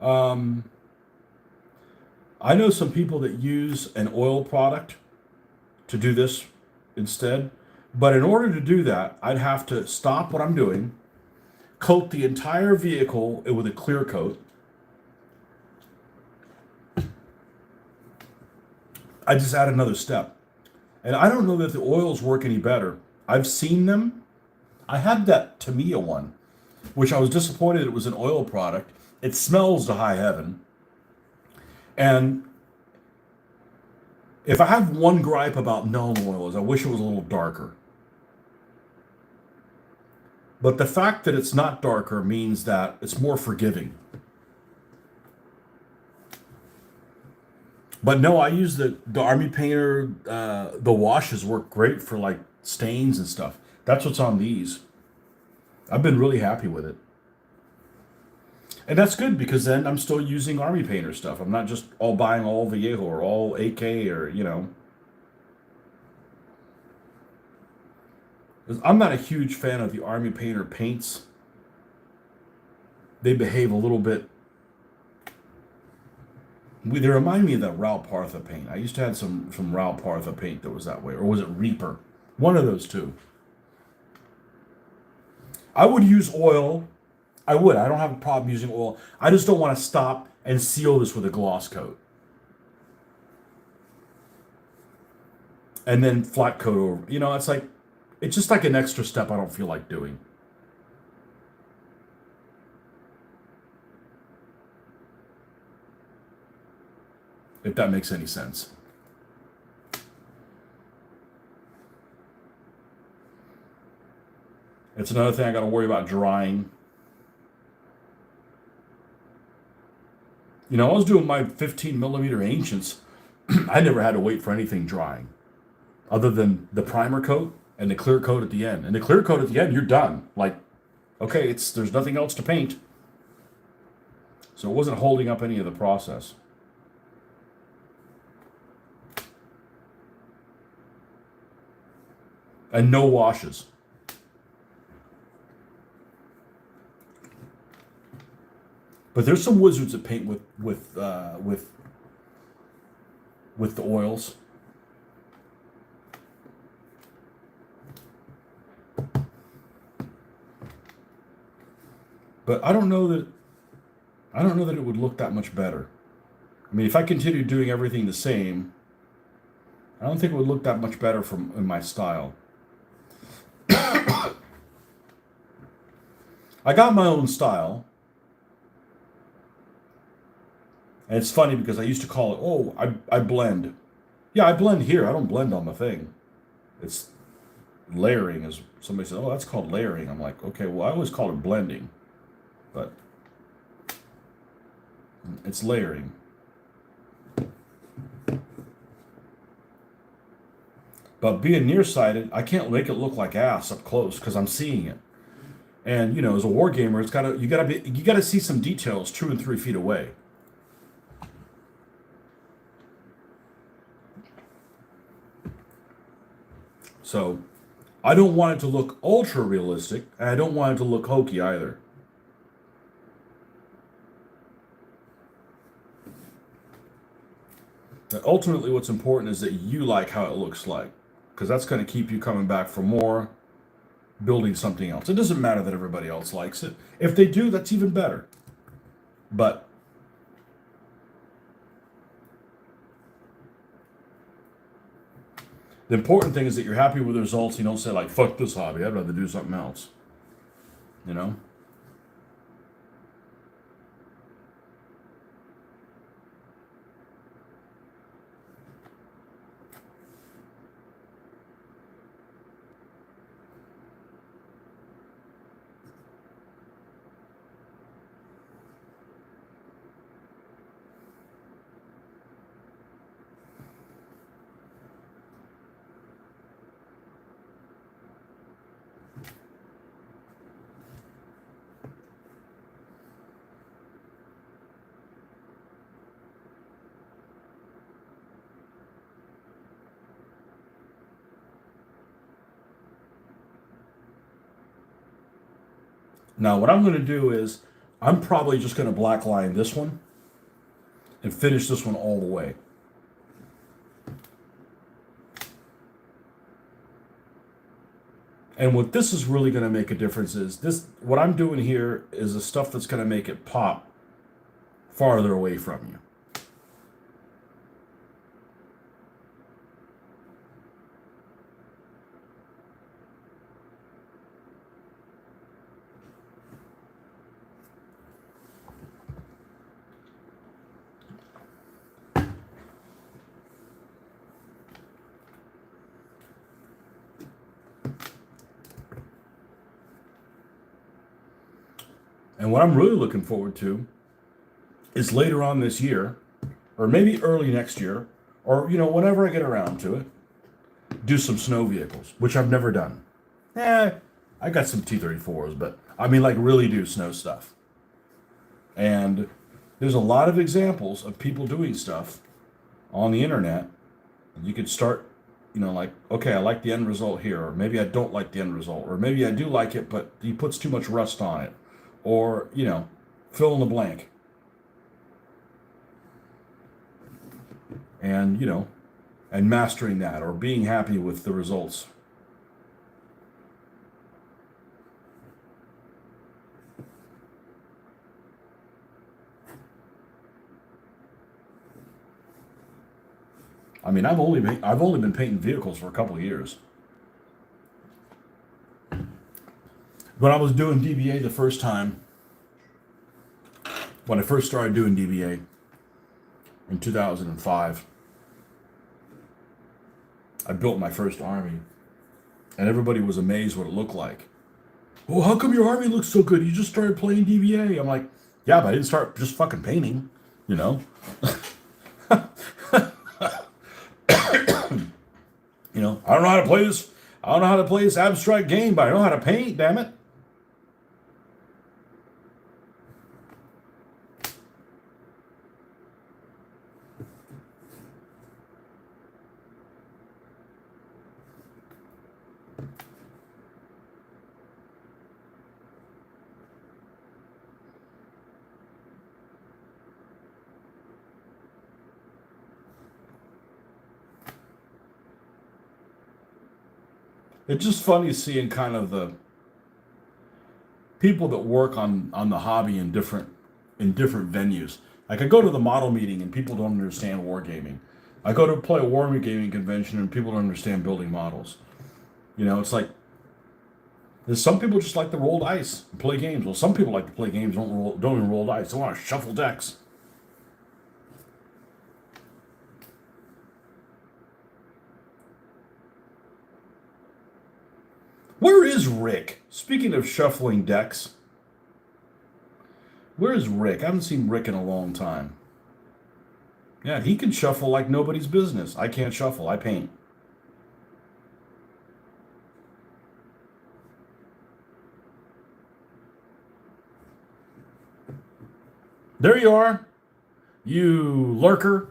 I know some people that use an oil product to do this instead. But in order to do that, I'd have to stop what I'm doing, coat the entire vehicle with a clear coat. I just add another step. And I don't know that the oils work any better. I've seen them. I had that Tamiya one, which I was disappointed it was an oil product. It smells to high heaven. And if I have one gripe about Nuln Oil is I wish it was a little darker. But the fact that it's not darker means that it's more forgiving. But no, I use the Army Painter. The washes work great for like stains and stuff. That's what's on these. I've been really happy with it. And that's good because then I'm still using Army Painter stuff. I'm not just all buying all Vallejo or all AK or, you know. I'm not a huge fan of the Army Painter paints. They behave a little bit. They remind me of the Raul Partha paint. I used to have some Raul Partha paint that was that way. Or was it Reaper? One of those two. I would use oil. I would. I don't have a problem using oil. I just don't want to stop and seal this with a gloss coat. And then flat coat over. You know, it's just like an extra step I don't feel like doing. If that makes any sense. It's another thing I got to worry about drying. You know, I was doing my 15 millimeter Ancients. I never had to wait for anything drying other than the primer coat and the clear coat at the end. And the clear coat at the end, you're done. Like, okay, there's nothing else to paint. So it wasn't holding up any of the process. And no washes. But there's some wizards that paint with the oils. But I don't know that it would look that much better. I mean, if I continue doing everything the same, I don't think it would look that much better in my style. I got my own style. And it's funny because I used to call it, I blend. Yeah, I blend here. I don't blend on the thing. layering is, somebody said, oh, that's called layering. I'm like, okay, well, I always call it blending, but it's layering. But being nearsighted, I can't make it look like ass up close because I'm seeing it. And as a war gamer, you gotta see some details 2 and 3 feet away. So I don't want it to look ultra realistic, and I don't want it to look hokey either. But ultimately, what's important is that you like how it looks like, because that's going to keep you coming back for more, building something else. It doesn't matter that everybody else likes it. If they do, that's even better. But the important thing is that you're happy with the results. You don't say like, fuck this hobby, I'd rather do something else. You know? Now, what I'm going to do is, I'm probably just going to black line this one and finish this one all the way. And what this is really going to make a difference is this. What I'm doing here is the stuff that's going to make it pop farther away from you. And what I'm really looking forward to is later on this year, or maybe early next year, or whenever I get around to it, do some snow vehicles, which I've never done. I got some T-34s, but I mean, like, really do snow stuff. And there's a lot of examples of people doing stuff on the internet. You could start, like, okay, I like the end result here, or maybe I don't like the end result, or maybe I do like it, but he puts too much rust on it, or fill in the blank. And and mastering that, or being happy with the results. I mean, I've only been painting vehicles for a couple of years. When I was doing DBA the first time, when I first started doing DBA in 2005, I built my first army, and everybody was amazed what it looked like. Well, how come your army looks so good? You just started playing DBA. I'm like, yeah, but I didn't start just fucking painting, you know? I don't know how to play this. I don't know how to play this abstract game, but I know how to paint, damn it. It's just funny seeing kind of the people that work on the hobby in different venues. Like, I go to the model meeting and people don't understand wargaming. I go to play a wargaming convention and people don't understand building models. It's like there's some people just like to roll dice and play games. Well, some people like to play games, don't even roll dice. They want to shuffle decks. Where is Rick? Speaking of shuffling decks, where is Rick? I haven't seen Rick in a long time. Yeah, he can shuffle like nobody's business. I can't shuffle. I paint. There you are, you lurker.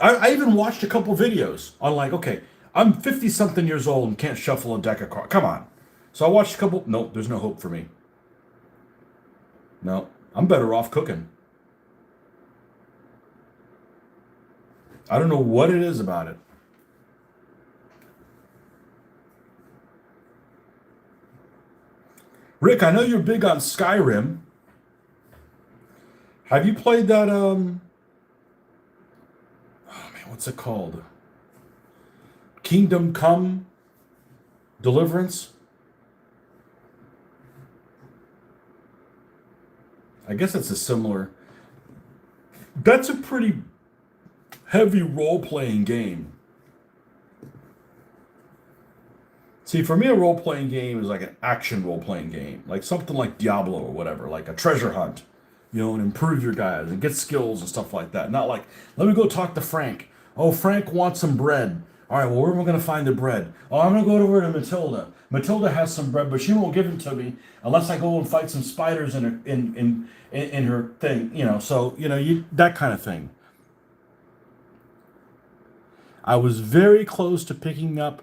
I even watched a couple videos on like, okay, I'm 50 something years old and can't shuffle a deck of cards. Come on. So I watched a couple. Nope, there's no hope for me. No, I'm better off cooking. I don't know what it is about it. Rick, I know you're big on Skyrim. Have you played that oh man, what's it called? Kingdom Come Deliverance? I guess it's a similar. That's a pretty heavy role-playing game. See, for me, a role-playing game is like an action role-playing game, like something like Diablo or whatever, like a treasure hunt, and improve your guys and get skills and stuff like that. Not like, let me go talk to Frank. Oh, Frank wants some bread. All right, well, where am I going to find the bread? Oh, I'm going to go over to Matilda. Matilda has some bread, but she won't give it to me unless I go and fight some spiders in her in her thing. So that kind of thing. I was very close to picking up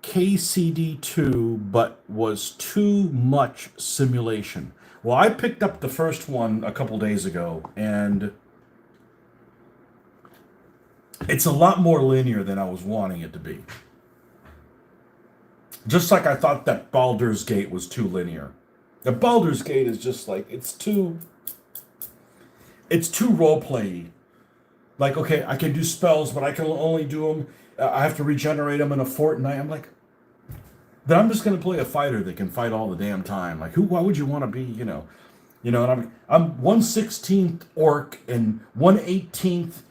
KCD2, but was too much simulation. Well, I picked up the first one a couple days ago, and it's a lot more linear than I was wanting it to be. Just like I thought that Baldur's Gate was too linear. The Baldur's Gate is just like, it's too role-play. Like, okay, I can do spells, but I can only do them. I have to regenerate them in a fortnight. I'm like, then I'm just going to play a fighter that can fight all the damn time. Like, why would you want to be, and I'm 1/16th orc and 1/18th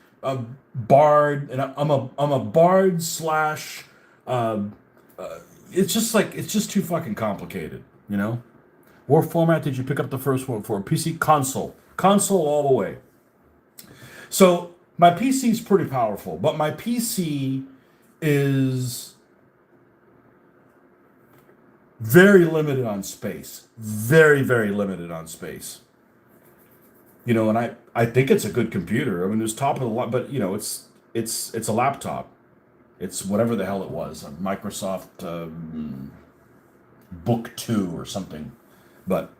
bard, and I'm a bard slash. It's just too fucking complicated, What format did you pick up the first one for? PC console all the way. So my PC is pretty powerful, but my PC is very limited on space. Very, very limited on space. And I think it's a good computer. I mean, it's top of the line, but it's a laptop. It's whatever the hell it was, a Microsoft Book 2 or something. But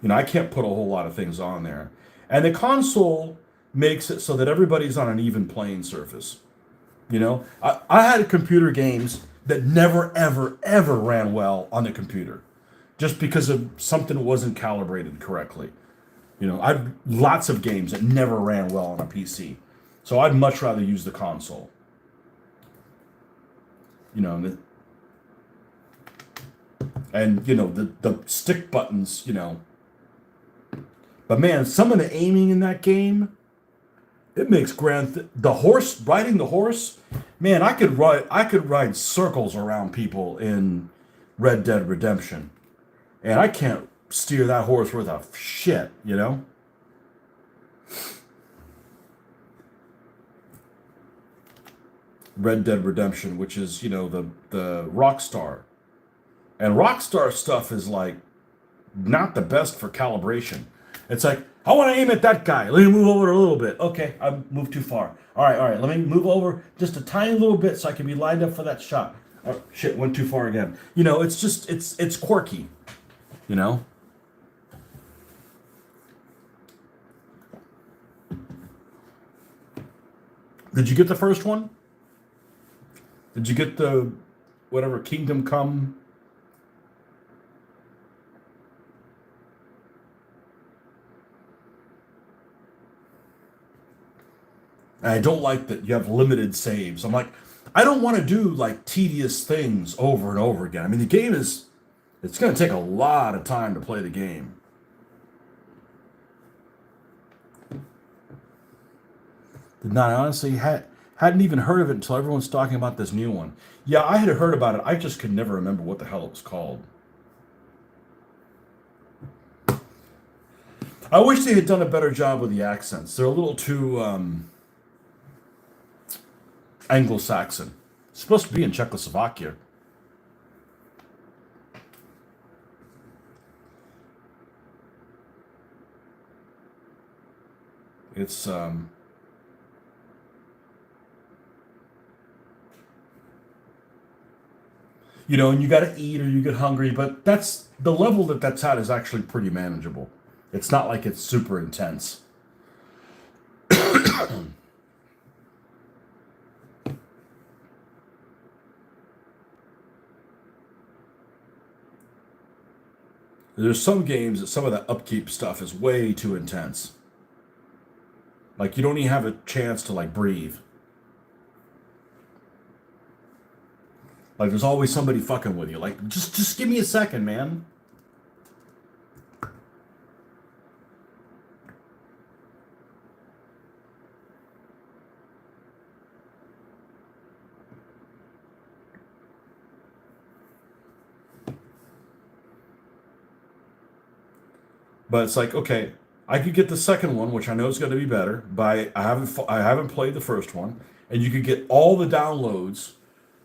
I can't put a whole lot of things on there. And the console makes it so that everybody's on an even playing surface. I had computer games that never, ever, ever ran well on the computer just because of something wasn't calibrated correctly. I've lots of games that never ran well on a PC. So I'd much rather use the console. The stick buttons, But man, some of the aiming in that game, it makes riding the horse, man, I could ride circles around people in Red Dead Redemption. And I can't steer that horse worth a shit, Red Dead Redemption, which is, the Rockstar. And Rockstar stuff is like not the best for calibration. It's like, I want to aim at that guy. Let me move over a little bit. Okay, I moved too far. All right. Let me move over just a tiny little bit so I can be lined up for that shot. Oh, shit, went too far again. It's just, it's quirky. Did you get the first one? Did you get the, whatever, Kingdom Come? And I don't like that you have limited saves. I'm like, I don't want to do like tedious things over and over again. I mean, the game it's going to take a lot of time to play the game. Did not honestly Hadn't even heard of it until everyone's talking about this new one. Yeah, I had heard about it. I just could never remember what the hell it was called. I wish they had done a better job with the accents. They're a little too Anglo-Saxon. It's supposed to be in Czechoslovakia. It's you know, and you got to eat or you get hungry, but that's the level that that's at is actually pretty manageable. It's not like it's super intense. There's some games that some of that upkeep stuff is way too intense. Like you don't even have a chance to like breathe. Like there's always somebody fucking with you. Like just give me a second, man. But it's like, okay, I could get the second one, which I know is going to be better. But I haven't played the first one, and you could get all the downloads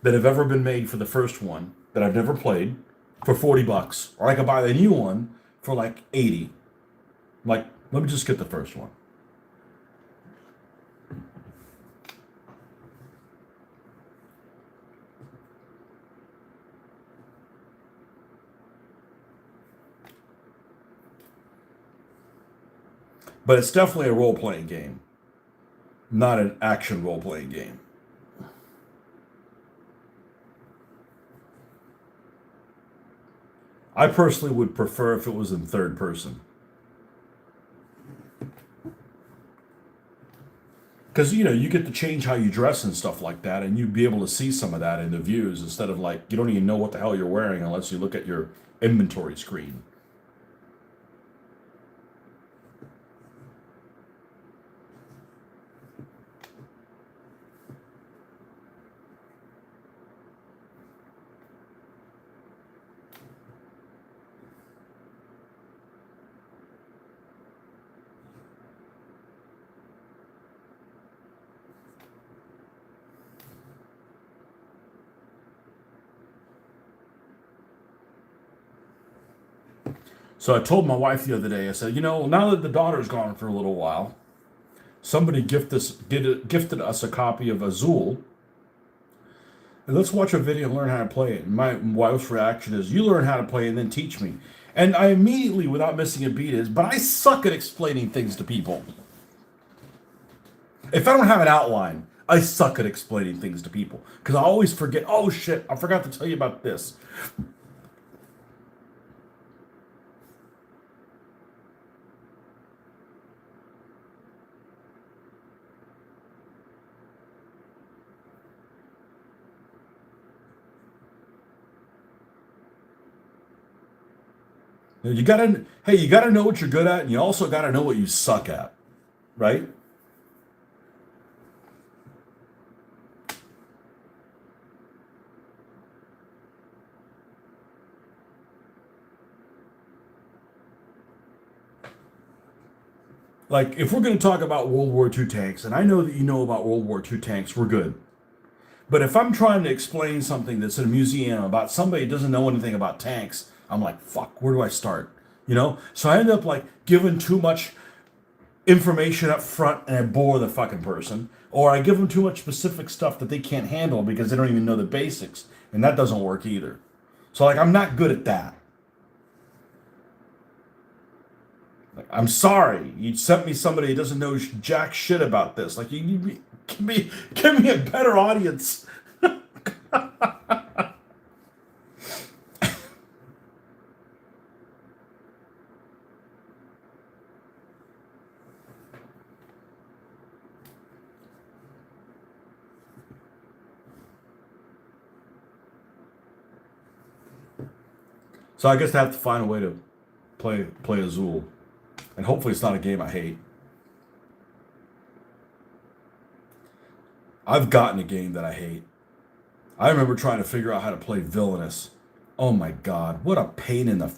that have ever been made for the first one that I've never played for $40, or I could buy the new one for like 80. Like, let me just get the first one. But it's definitely a role-playing game, not an action role-playing game. I personally would prefer if it was in third person. Because, you know, you get to change how you dress and stuff like that, and you'd be able to see some of that in the views instead of like, you don't even know what the hell you're wearing unless you look at your inventory screen. So I told my wife the other day, I said, you know, now that the daughter's gone for a little while, somebody gifted us a copy of Azul, and let's watch a video and learn how to play it. And my wife's reaction is, you learn how to play and then teach me. And I immediately, without missing a beat, is, but I suck at explaining things to people. If I don't have an outline, I suck at explaining things to people. Because I always forget, oh shit, I forgot to tell you about this. You gotta, hey, you gotta know what you're good at, and you also gotta know what you suck at, right? Like, if we're going to talk about World War II tanks, and I know that you know about World War II tanks, we're good. But if I'm trying to explain something that's in a museum about somebody who doesn't know anything about tanks, I'm like, fuck, where do I start? You know? So I end up like giving too much information up front and I bore the fucking person. Or I give them too much specific stuff that they can't handle because they don't even know the basics. And that doesn't work either. So, like, I'm not good at that. Like, I'm sorry. You sent me somebody who doesn't know jack shit about this. Like, you give me a better audience. So I guess I have to find a way to play Azul. And hopefully it's not a game I hate. I've gotten a game that I hate. I remember trying to figure out how to play Villainous. Oh my God, what a pain in the.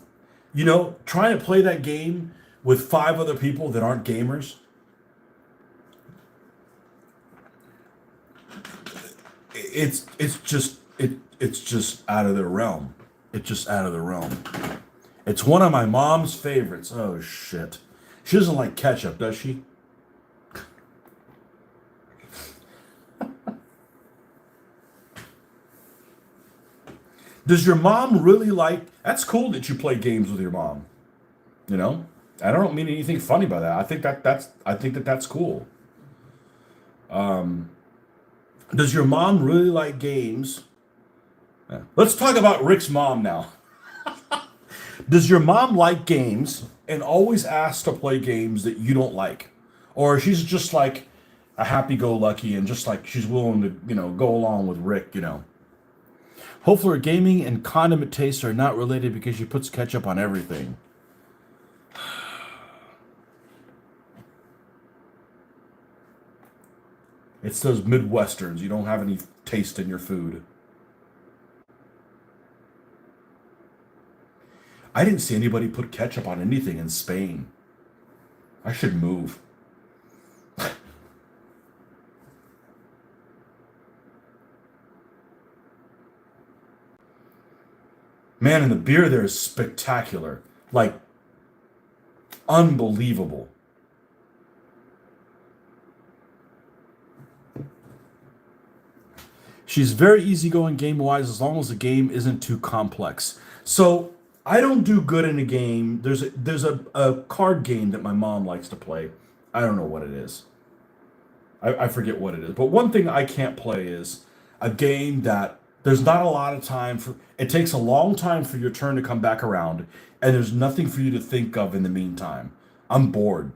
You know, trying to play that game with 5 other people that aren't gamers. It's just out of their realm. It's just out of the realm. It's one of my mom's favorites. Oh shit. She doesn't like ketchup, does she? Does your mom really like? That's cool that you play games with your mom. You know, I don't mean anything funny by that. I think that that's cool. Does your mom really like games? Yeah. Let's talk about Rick's mom now. Does your mom like games and always ask to play games that you don't like, or she's just like a happy-go-lucky and just like she's willing to go along with Rick? Hopefully, her gaming and condiment tastes are not related because she puts ketchup on everything. It's those Midwesterns. You don't have any taste in your food. I didn't see anybody put ketchup on anything in Spain. I should move. Man, and the beer there is spectacular. Like, unbelievable. She's very easygoing game-wise as long as the game isn't too complex. So, I don't do good in a game. There's a card game that my mom likes to play. I don't know what it is. I forget what it is. But one thing I can't play is a game that there's not a lot of time for. It takes a long time for your turn to come back around, and there's nothing for you to think of in the meantime. I'm bored.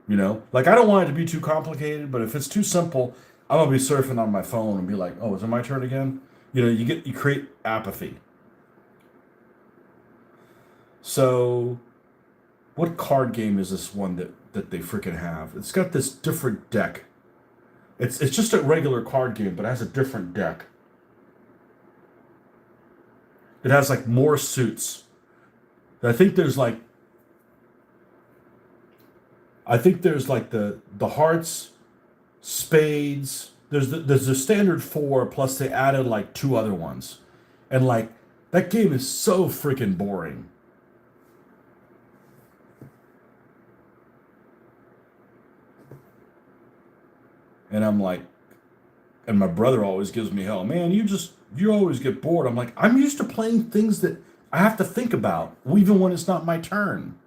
Like I don't want it to be too complicated, but if it's too simple, I'm gonna be surfing on my phone and be like, "Oh, is it my turn again?" You create apathy. So, what card game is this one that they freaking have? It's got this different deck. It's just a regular card game, but it has a different deck. It has like more suits. I think there's like the hearts, spades. There's the standard 4 plus they added like 2 other ones, and like that game is so freaking boring. And I'm like, and my brother always gives me hell. Man, you always get bored. I'm like, I'm used to playing things that I have to think about, even when it's not my turn.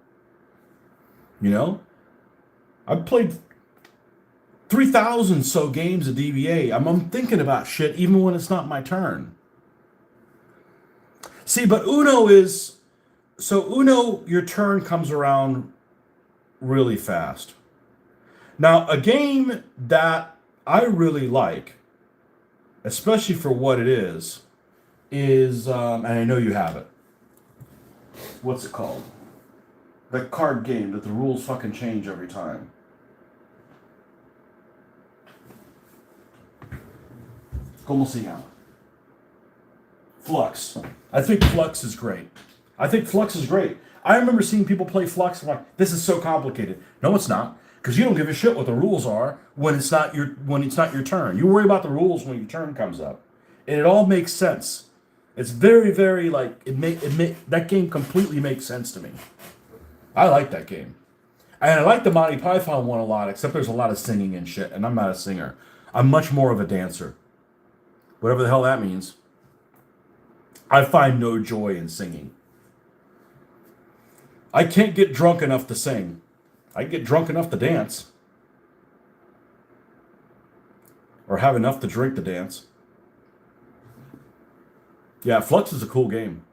You know, I've played 3,000 so games of DBA. I'm thinking about shit even when it's not my turn. See, but Uno, your turn comes around really fast. Now, a game that I really like, especially for what it is, and I know you have it. What's it called? The card game that the rules fucking change every time. ¿Cómo se llama? Flux. I think Flux is great. I remember seeing people play Flux and like, this is so complicated. No, it's not. Because you don't give a shit what the rules are when it's not your turn. You worry about the rules when your turn comes up. And it all makes sense. It's very, very like that game completely makes sense to me. I like that game. And I like the Monty Python one a lot, except there's a lot of singing and shit, and I'm not a singer. I'm much more of a dancer. Whatever the hell that means. I find no joy in singing. I can't get drunk enough to sing. I can get drunk enough to dance. Or have enough to drink to dance. Yeah, Flux is a cool game.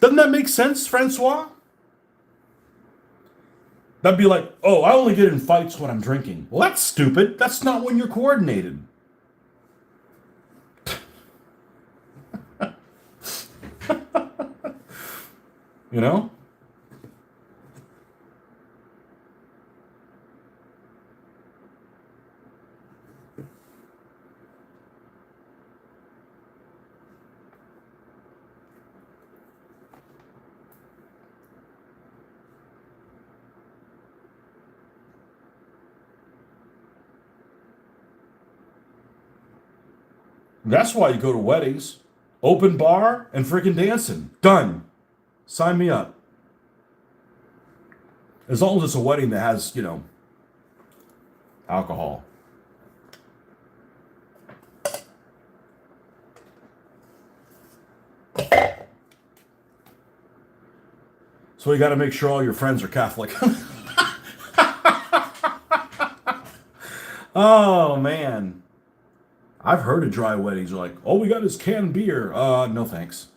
Doesn't that make sense, Francois? That'd be like, oh, I only get in fights when I'm drinking. Well, that's stupid. That's not when you're coordinated. You know? That's why you go to weddings. Open bar and freaking dancing. Done. Sign me up. As long as it's a wedding that has, alcohol. So you got to make sure all your friends are Catholic. Oh, man. I've heard of dry weddings. They're like, all we got is canned beer. No thanks.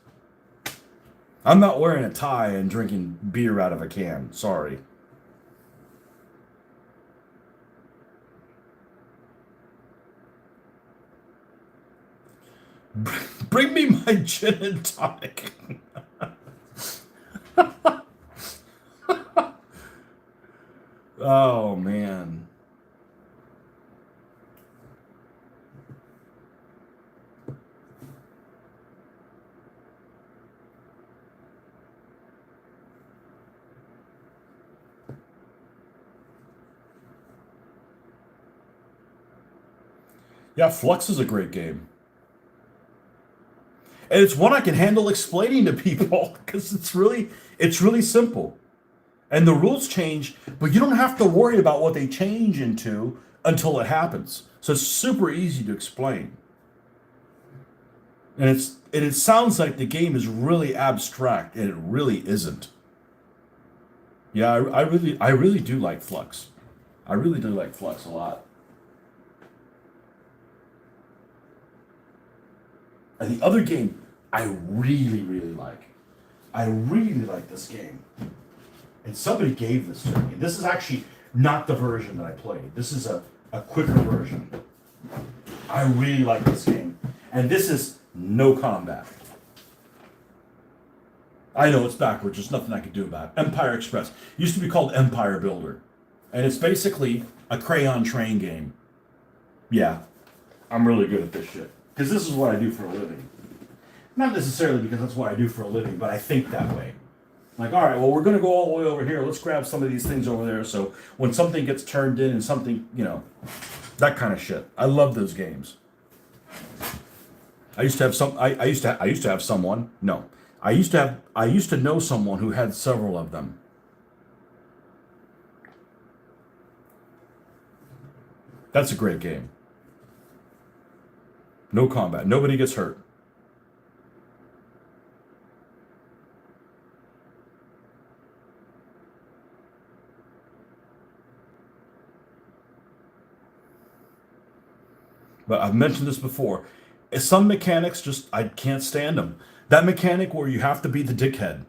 I'm not wearing a tie and drinking beer out of a can. Sorry. Bring me my gin and tonic. Oh, man. Yeah, Flux is a great game. And it's one I can handle explaining to people because it's really simple. And the rules change, but you don't have to worry about what they change into until it happens. So it's super easy to explain. And it sounds like the game is really abstract, and it really isn't. Yeah, I really do like Flux. I really do like Flux a lot. And the other game I really, really like. I really like this game. And somebody gave this to me. This is actually not the version that I played. This is a quicker version. I really like this game. And this is no combat. I know it's backwards. There's nothing I could do about it. Empire Express. It used to be called Empire Builder. And it's basically a crayon train game. Yeah, I'm really good at this shit. Because this is what I do for a living. Not necessarily because that's what I do for a living, but I think that way. Like, all right, well, we're going to go all the way over here. Let's grab some of these things over there. So when something gets turned in and something, that kind of shit. I love those games. I used to have someone. No, I used to know someone who had several of them. That's a great game. No combat. Nobody gets hurt. But I've mentioned this before. Some mechanics I can't stand them. That mechanic where you have to be the dickhead.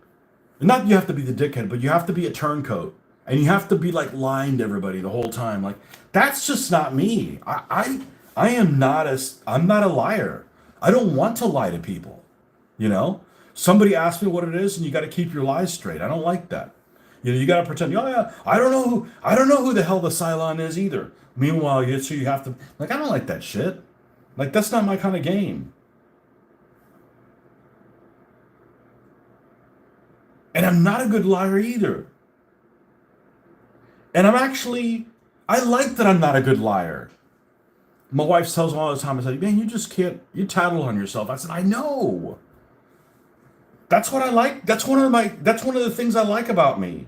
Not you have to be the dickhead, but you have to be a turncoat. And you have to be like lying to everybody the whole time. Like, that's just not me. I'm not a liar. I don't want to lie to people. You know? Somebody asks me what it is and you gotta keep your lies straight. I don't like that. You gotta pretend, oh yeah, I don't know who the hell the Cylon is either. Meanwhile, you have to, like, I don't like that shit. Like, that's not my kind of game. And I'm not a good liar either. And I like that I'm not a good liar. My wife tells me all the time, I say, man, you just can't, you tattle on yourself. I said, I know. That's what I like. That's one of the things I like about me.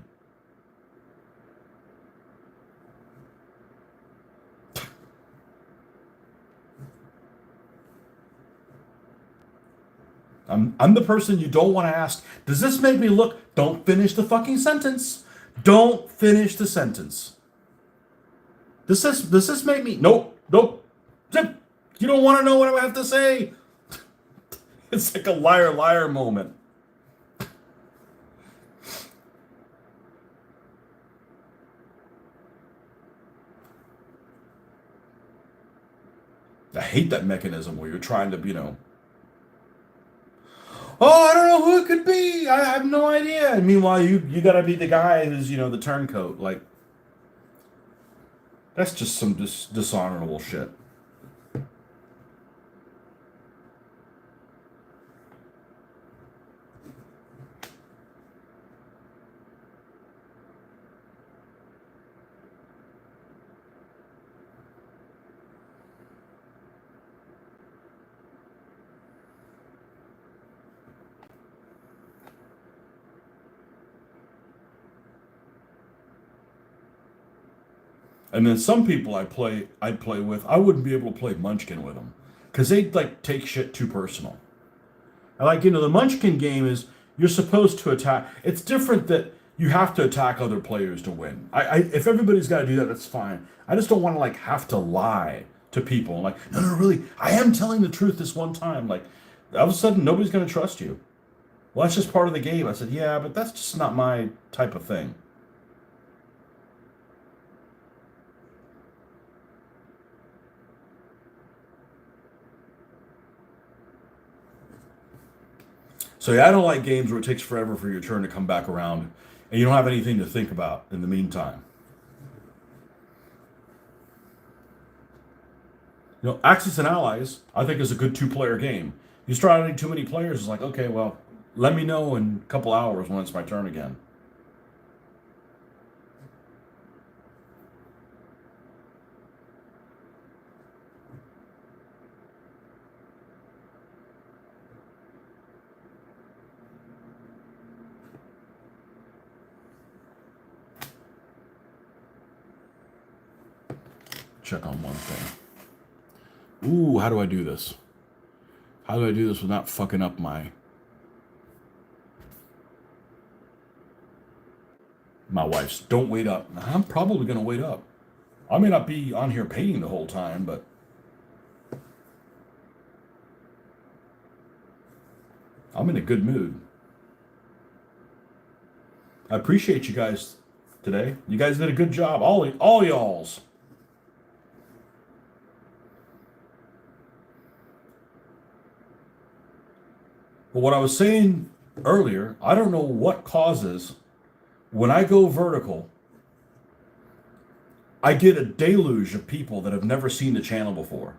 I'm the person you don't want to ask, does this make me look? Don't finish the fucking sentence. Don't finish the sentence. Does this make me? Nope. Nope. Zip. You don't want to know what I have to say. It's like a liar moment. I hate that mechanism where you're trying to, oh, I don't know who it could be. I have no idea. And meanwhile, you gotta be the guy who's, the turncoat. Like, that's just some dishonorable shit. And then some people I'd play with, I wouldn't be able to play Munchkin with them because they'd like take shit too personal. I like, the Munchkin game is you're supposed to attack. It's different that you have to attack other players to win. If everybody's got to do that, that's fine. I just don't want to like have to lie to people. Like, no, no, really, I am telling the truth this one time. Like, all of a sudden, nobody's going to trust you. Well, that's just part of the game. I said, yeah, but that's just not my type of thing. So yeah, I don't like games where it takes forever for your turn to come back around and you don't have anything to think about in the meantime. Axis and Allies, I think is a good two-player game. You start adding too many players, it's like, okay, well, let me know in a couple hours when it's my turn again. Check on one thing. Ooh, how do I do this? How do I do this without fucking up my wife's? Don't wait up. I'm probably going to wait up. I may not be on here painting the whole time, but I'm in a good mood. I appreciate you guys today. You guys did a good job. All y'alls. But what I was saying earlier, I don't know what causes when I go vertical, I get a deluge of people that have never seen the channel before.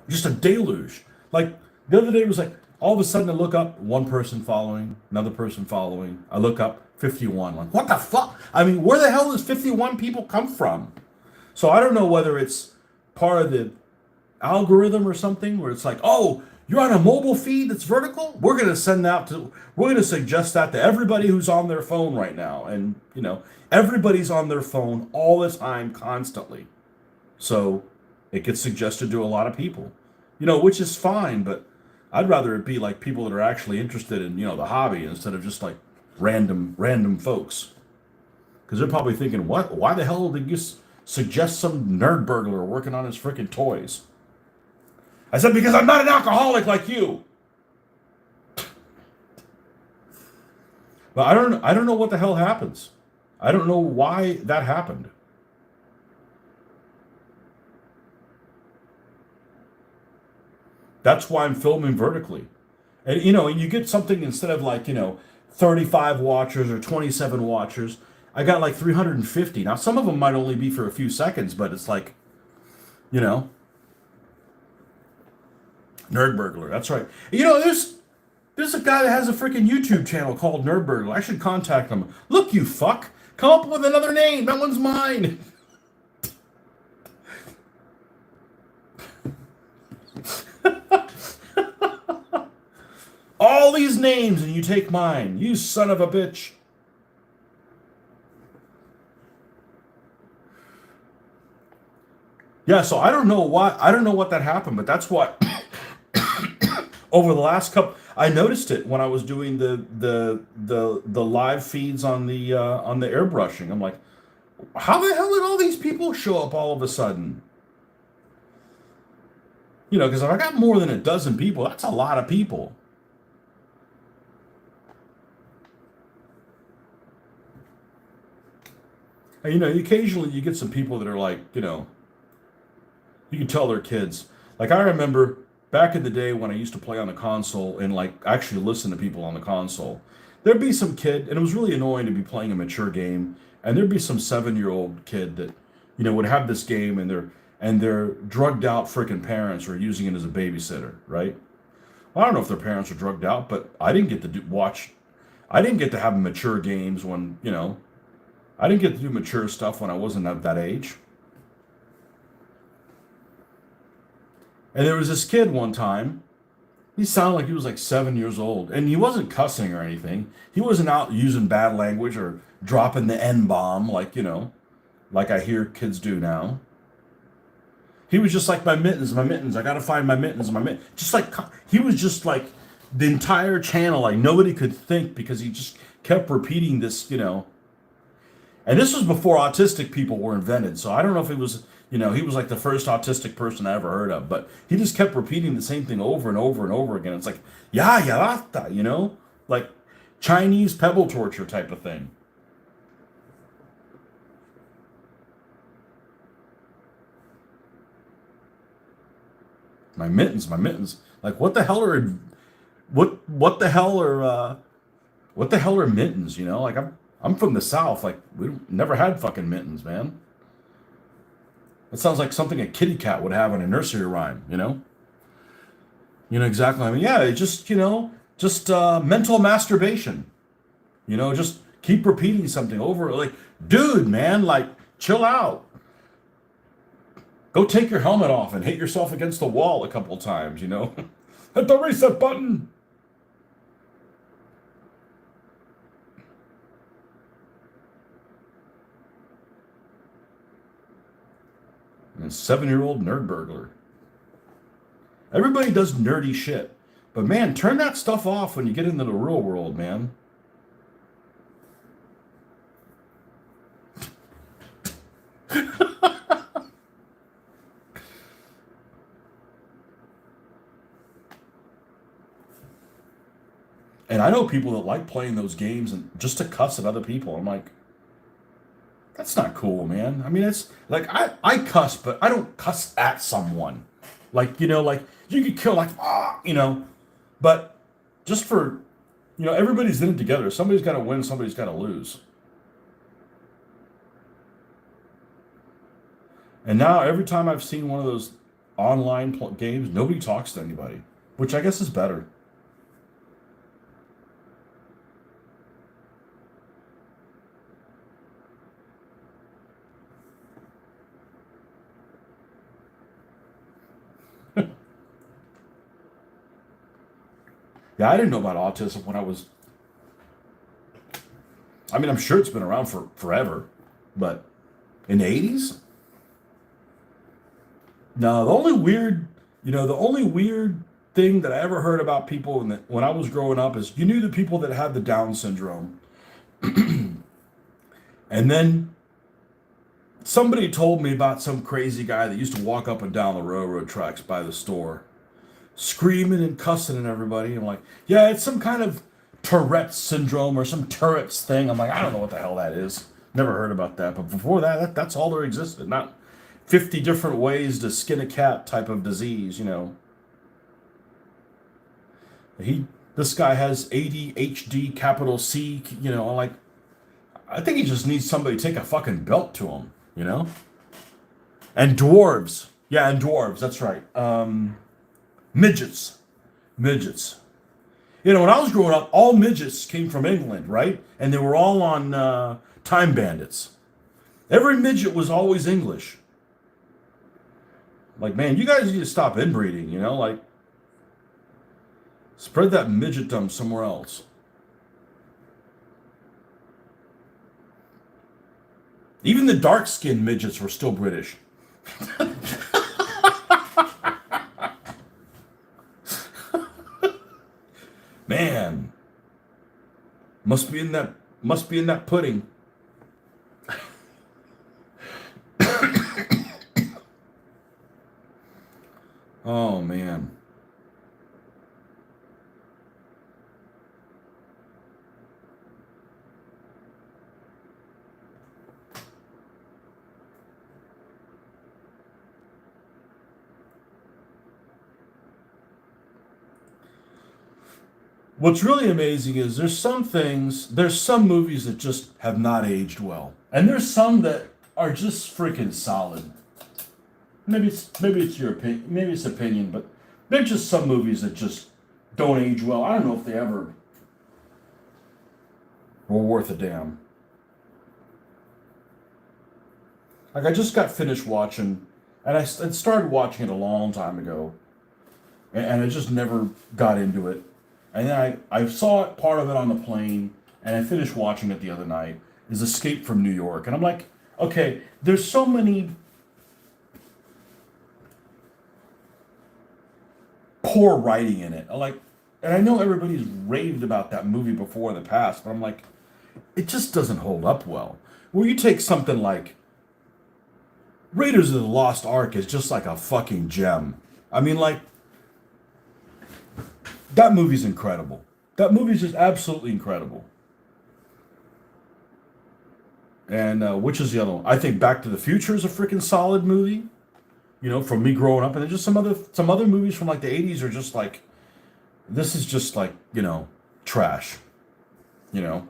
Just a deluge. Like the other day was like, all of a sudden I look up, one person following, another person following. I look up, 51. Like, what the fuck? I mean, where the hell does 51 people come from? So I don't know whether it's part of the algorithm or something where it's like, oh, you're on a mobile feed that's vertical? We're going to suggest that to everybody who's on their phone right now. And, everybody's on their phone all the time, constantly. So it gets suggested to a lot of people, which is fine, but I'd rather it be like people that are actually interested in, the hobby instead of just like random folks. Because they're probably thinking, what? Why the hell did you suggest some nerd burglar working on his freaking toys? I said, because I'm not an alcoholic like you. But I don't know what the hell happens. I don't know why that happened. That's why I'm filming vertically. And and you get something instead of like, 35 watchers or 27 watchers. I got like 350. Now some of them might only be for a few seconds, but it's like, Nerd Burglar, that's right. There's a guy that has a freaking YouTube channel called Nerd Burglar. I should contact him. Look, you fuck. Come up with another name. That one's mine. All these names and you take mine. You son of a bitch. Yeah, so I don't know what that happened, but that's what over the last couple, I noticed it when I was doing the live feeds on the airbrushing. I'm like, how the hell did all these people show up all of a sudden? Because if I got more than a dozen people, that's a lot of people. And occasionally you get some people that are like, you can tell they're kids. Like I remember back in the day when I used to play on the console and like actually listen to people on the console, there'd be some kid, and it was really annoying to be playing a mature game, and there'd be some 7-year-old kid that, would have this game and their drugged out freaking parents were using it as a babysitter, right? Well, I don't know if their parents were drugged out, but I didn't get to I didn't get to have mature games when, I didn't get to do mature stuff when I wasn't at that age. And there was this kid one time, he sounded like he was like 7 years old, and he wasn't cussing or anything. He wasn't out using bad language or dropping the N-bomb like, like I hear kids do now. He was just like, my mittens, my mittens. I gotta find my mittens, my mittens. Just like he was just like the entire channel. Like nobody could think because he just kept repeating this, And this was before autistic people were invented. So I don't know if it was, he was like the first autistic person I ever heard of. But he just kept repeating the same thing over and over and over again. It's like, ya yarata, like Chinese pebble torture type of thing. My mittens, my mittens. Like what the hell are what the hell are mittens? Like I'm from the South. Like we never had fucking mittens, man. That sounds like something a kitty cat would have in a nursery rhyme. You know exactly. I mean, yeah, it just mental masturbation. Just keep repeating something over. Like, dude, man, like chill out. Go take your helmet off and hit yourself against the wall a couple times. Hit the reset button. And 7-year-old nerd burglar. Everybody does nerdy shit. But man, turn that stuff off when you get into the real world, man. And I know people that like playing those games and just to cuss at other people. I'm like, that's not cool, man. I mean, it's like I cuss, but I don't cuss at someone. Like you could kill but just for everybody's in it together. Somebody's got to win, somebody's got to lose. And now every time I've seen one of those online games, nobody talks to anybody, which I guess is better. Yeah, I didn't know about autism when I was. I mean, I'm sure it's been around for forever, but in the '80s, no. The only weird thing that I ever heard about people when I was growing up is you knew the people that had the Down syndrome, and then somebody told me about some crazy guy that used to walk up and down the railroad tracks by the store, screaming and cussing at everybody. I'm like, yeah, it's some kind of Tourette's syndrome or some Tourette's thing. I'm like, I don't know what the hell that is. Never heard about that. But before that's all there existed. Not 50 different ways to skin a cat type of disease. This guy has ADHD, capital C. Like, I think he just needs somebody to take a fucking belt to him. And dwarves. Yeah, and dwarves. That's right. Midgets. Midgets. When I was growing up, all midgets came from England, right? And they were all on Time Bandits. Every midget was always English. Like, man, you guys need to stop inbreeding, Like, spread that midgetdom somewhere else. Even the dark-skinned midgets were still British. Man, must be in that pudding. Oh man. What's really amazing is there's some movies that just have not aged well. And there's some that are just freaking solid. Maybe it's your opinion, maybe it's opinion, but there's just some movies that just don't age well. I don't know if they ever were worth a damn. Like I just got finished watching, and I started watching it a long time ago, and I just never got into it. And then I saw part of it on the plane, and I finished watching it the other night. Is Escape from New York, and I'm like, Okay, there's so many poor writing in it. Like, and I know everybody's raved about that movie before in the past, but I'm like, it just doesn't hold up well. Where you take something like Raiders of the Lost Ark is just like a fucking gem. I mean, like, that movie's incredible. That movie's just absolutely incredible. And which is the other one? I think Back to the Future is a freaking solid movie. You know, from me growing up, and then just some other movies from like the '80s are just like, this is just like, trash. You know.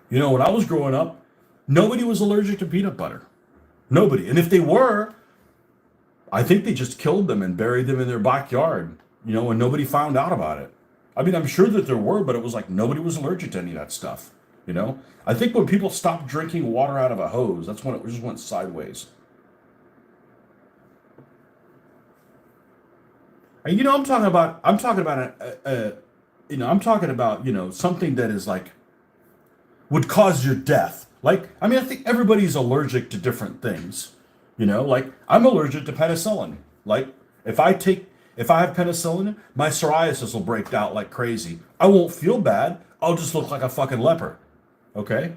You know, when I was growing up, nobody was allergic to peanut butter. Nobody. And if they were, I think they just killed them and buried them in their backyard, and nobody found out about it. I mean, I'm sure that there were, but it was like nobody was allergic to any of that stuff, you know? I think when people stopped drinking water out of a hose, that's when it just went sideways. And I'm talking about, something that is like would cause your death. Like, I mean, I think everybody's allergic to different things. Like I'm allergic to penicillin. Like if I have penicillin, my psoriasis will break out like crazy. I won't feel bad. I'll just look like a fucking leper. Okay?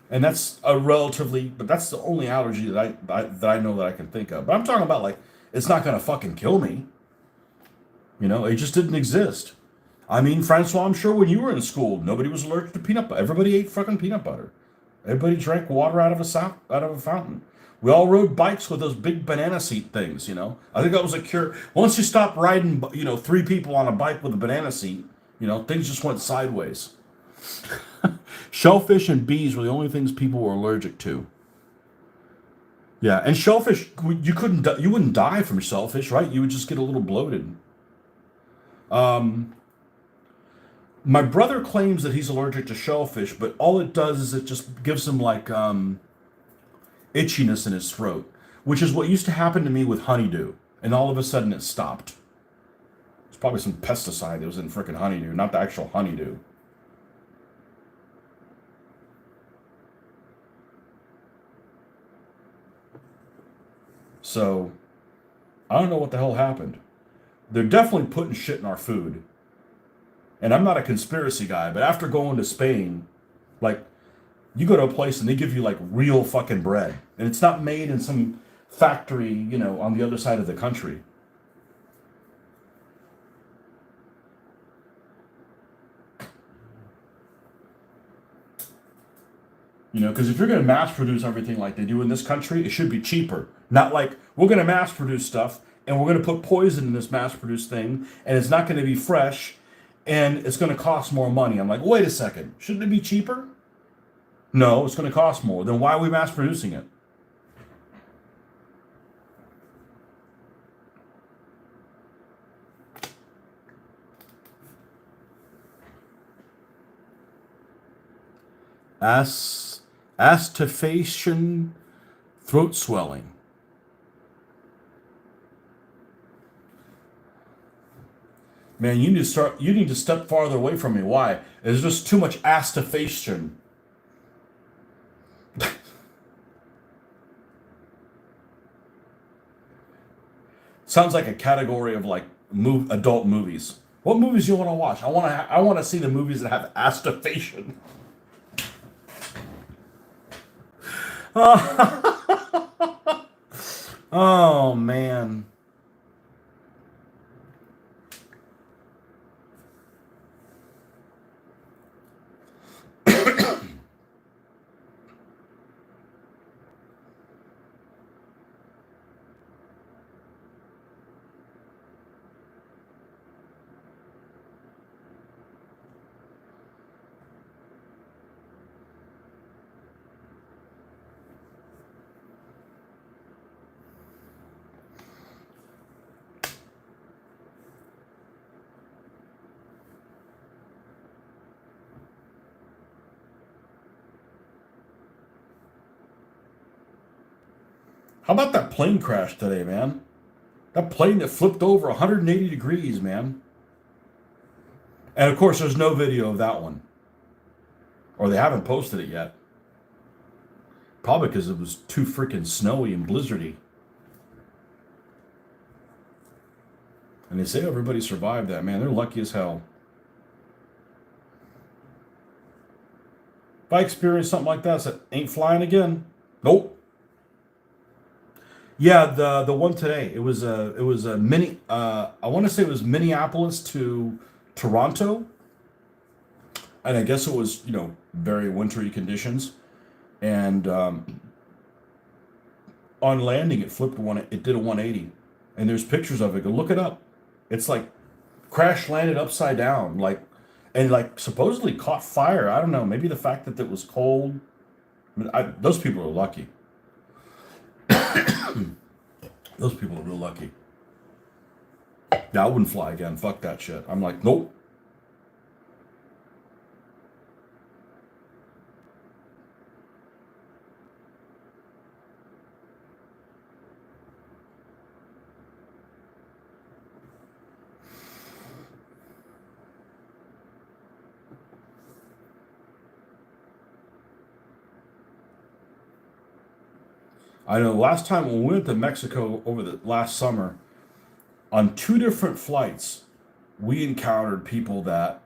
And but that's the only allergy that I know that I can think of. But I'm talking about like it's not gonna fucking kill me. It just didn't exist. I mean, Francois, I'm sure when you were in school, nobody was allergic to peanut butter. Everybody ate fucking peanut butter. Everybody drank water out of a fountain. We all rode bikes with those big banana seat things. I think that was a cure. Once you stop riding, three people on a bike with a banana seat, things just went sideways. Shellfish and bees were the only things people were allergic to. Yeah, and shellfish, you wouldn't die from shellfish, right? You would just get a little bloated. Um, My brother claims that he's allergic to shellfish, but all it does is it just gives him like itchiness in his throat, which is what used to happen to me with honeydew, and all of a sudden it stopped. It's probably some pesticide that was in frickin' honeydew, not the actual honeydew. So I don't know what the hell happened. They're definitely putting shit in our food. And I'm not a conspiracy guy, but after going to Spain, like you go to a place and they give you like real fucking bread, and it's not made in some factory, on the other side of the country. Because if you're going to mass produce everything like they do in this country, it should be cheaper. Not like we're going to mass produce stuff and we're going to put poison in this mass produced thing and it's not going to be fresh and it's going to cost more money. I'm like, wait a second, shouldn't it be cheaper? No, it's going to cost more. Then why are we mass producing it? Astaphation throat swelling. Man, you need to step farther away from me. Why? There's just too much astaphation. Sounds like a category of like adult movies. What movies do you want to watch? I want to see the movies that have astaphation. Oh man. How about that plane crash today, man? That plane that flipped over 180 degrees, man. And of course, there's no video of that one. Or they haven't posted it yet. Probably because it was too freaking snowy and blizzardy. And they say everybody survived that, man. They're lucky as hell. If I experience something like that, it ain't flying again. Nope. Yeah, the one today. It was a mini. I want to say it was Minneapolis to Toronto, and I guess it was very wintry conditions. And on landing, it flipped one. It did a 180, and there's pictures of it. Go look it up. It's like crash landed upside down, and supposedly caught fire. I don't know. Maybe the fact that it was cold. I mean, those people are lucky. Those people are real lucky. Yeah, I wouldn't fly again. Fuck that shit. I'm like, nope. I know last time when we went to Mexico over the last summer, on 2 different flights, we encountered people that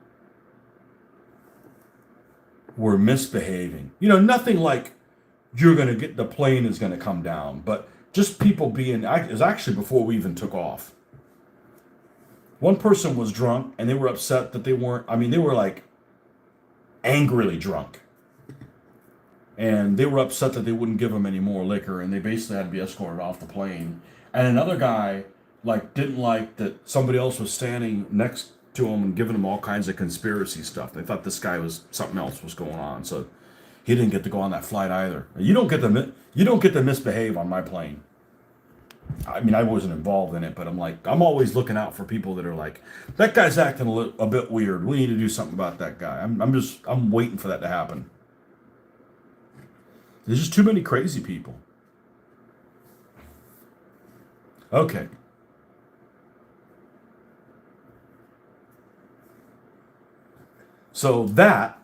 were misbehaving. Nothing like the plane is gonna come down, but just people being. It was actually before we even took off. One person was drunk, and they were upset that they weren't. I mean, they were like angrily drunk. And they were upset that they wouldn't give them any more liquor, and they basically had to be escorted off the plane. And another guy didn't like that somebody else was standing next to him and giving him all kinds of conspiracy stuff. They thought this guy was something else was going on, so he didn't get to go on that flight either. You don't get to misbehave on my plane. I mean, I wasn't involved in it, but I'm always looking out for people that are like, that guy's acting a bit weird. We need to do something about that guy. I'm waiting for that to happen. There's just too many crazy people. Okay. So that,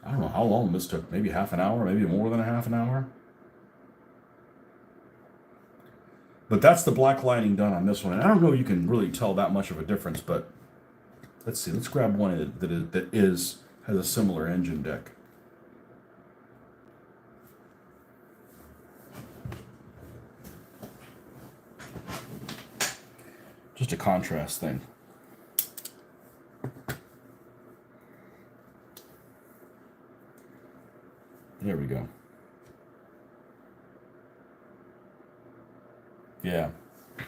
I don't know how long this took. Maybe half an hour, maybe more than a half an hour. But that's the black lining done on this one. And I don't know if you can really tell that much of a difference, but let's see. Let's grab one that has a similar engine deck. Just a contrast thing. There we go. Yeah.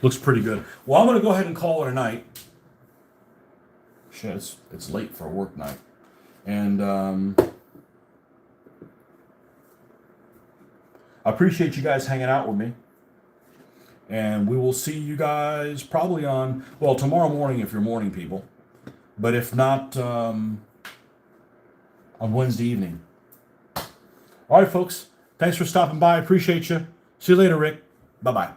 Looks pretty good. Well, I'm going to go ahead and call it a night. Shit, it's late for a work night. And I appreciate you guys hanging out with me. And we will see you guys probably tomorrow morning if you're morning people. But if not, on Wednesday evening. All right, folks. Thanks for stopping by. Appreciate you. See you later, Rick. Bye-bye.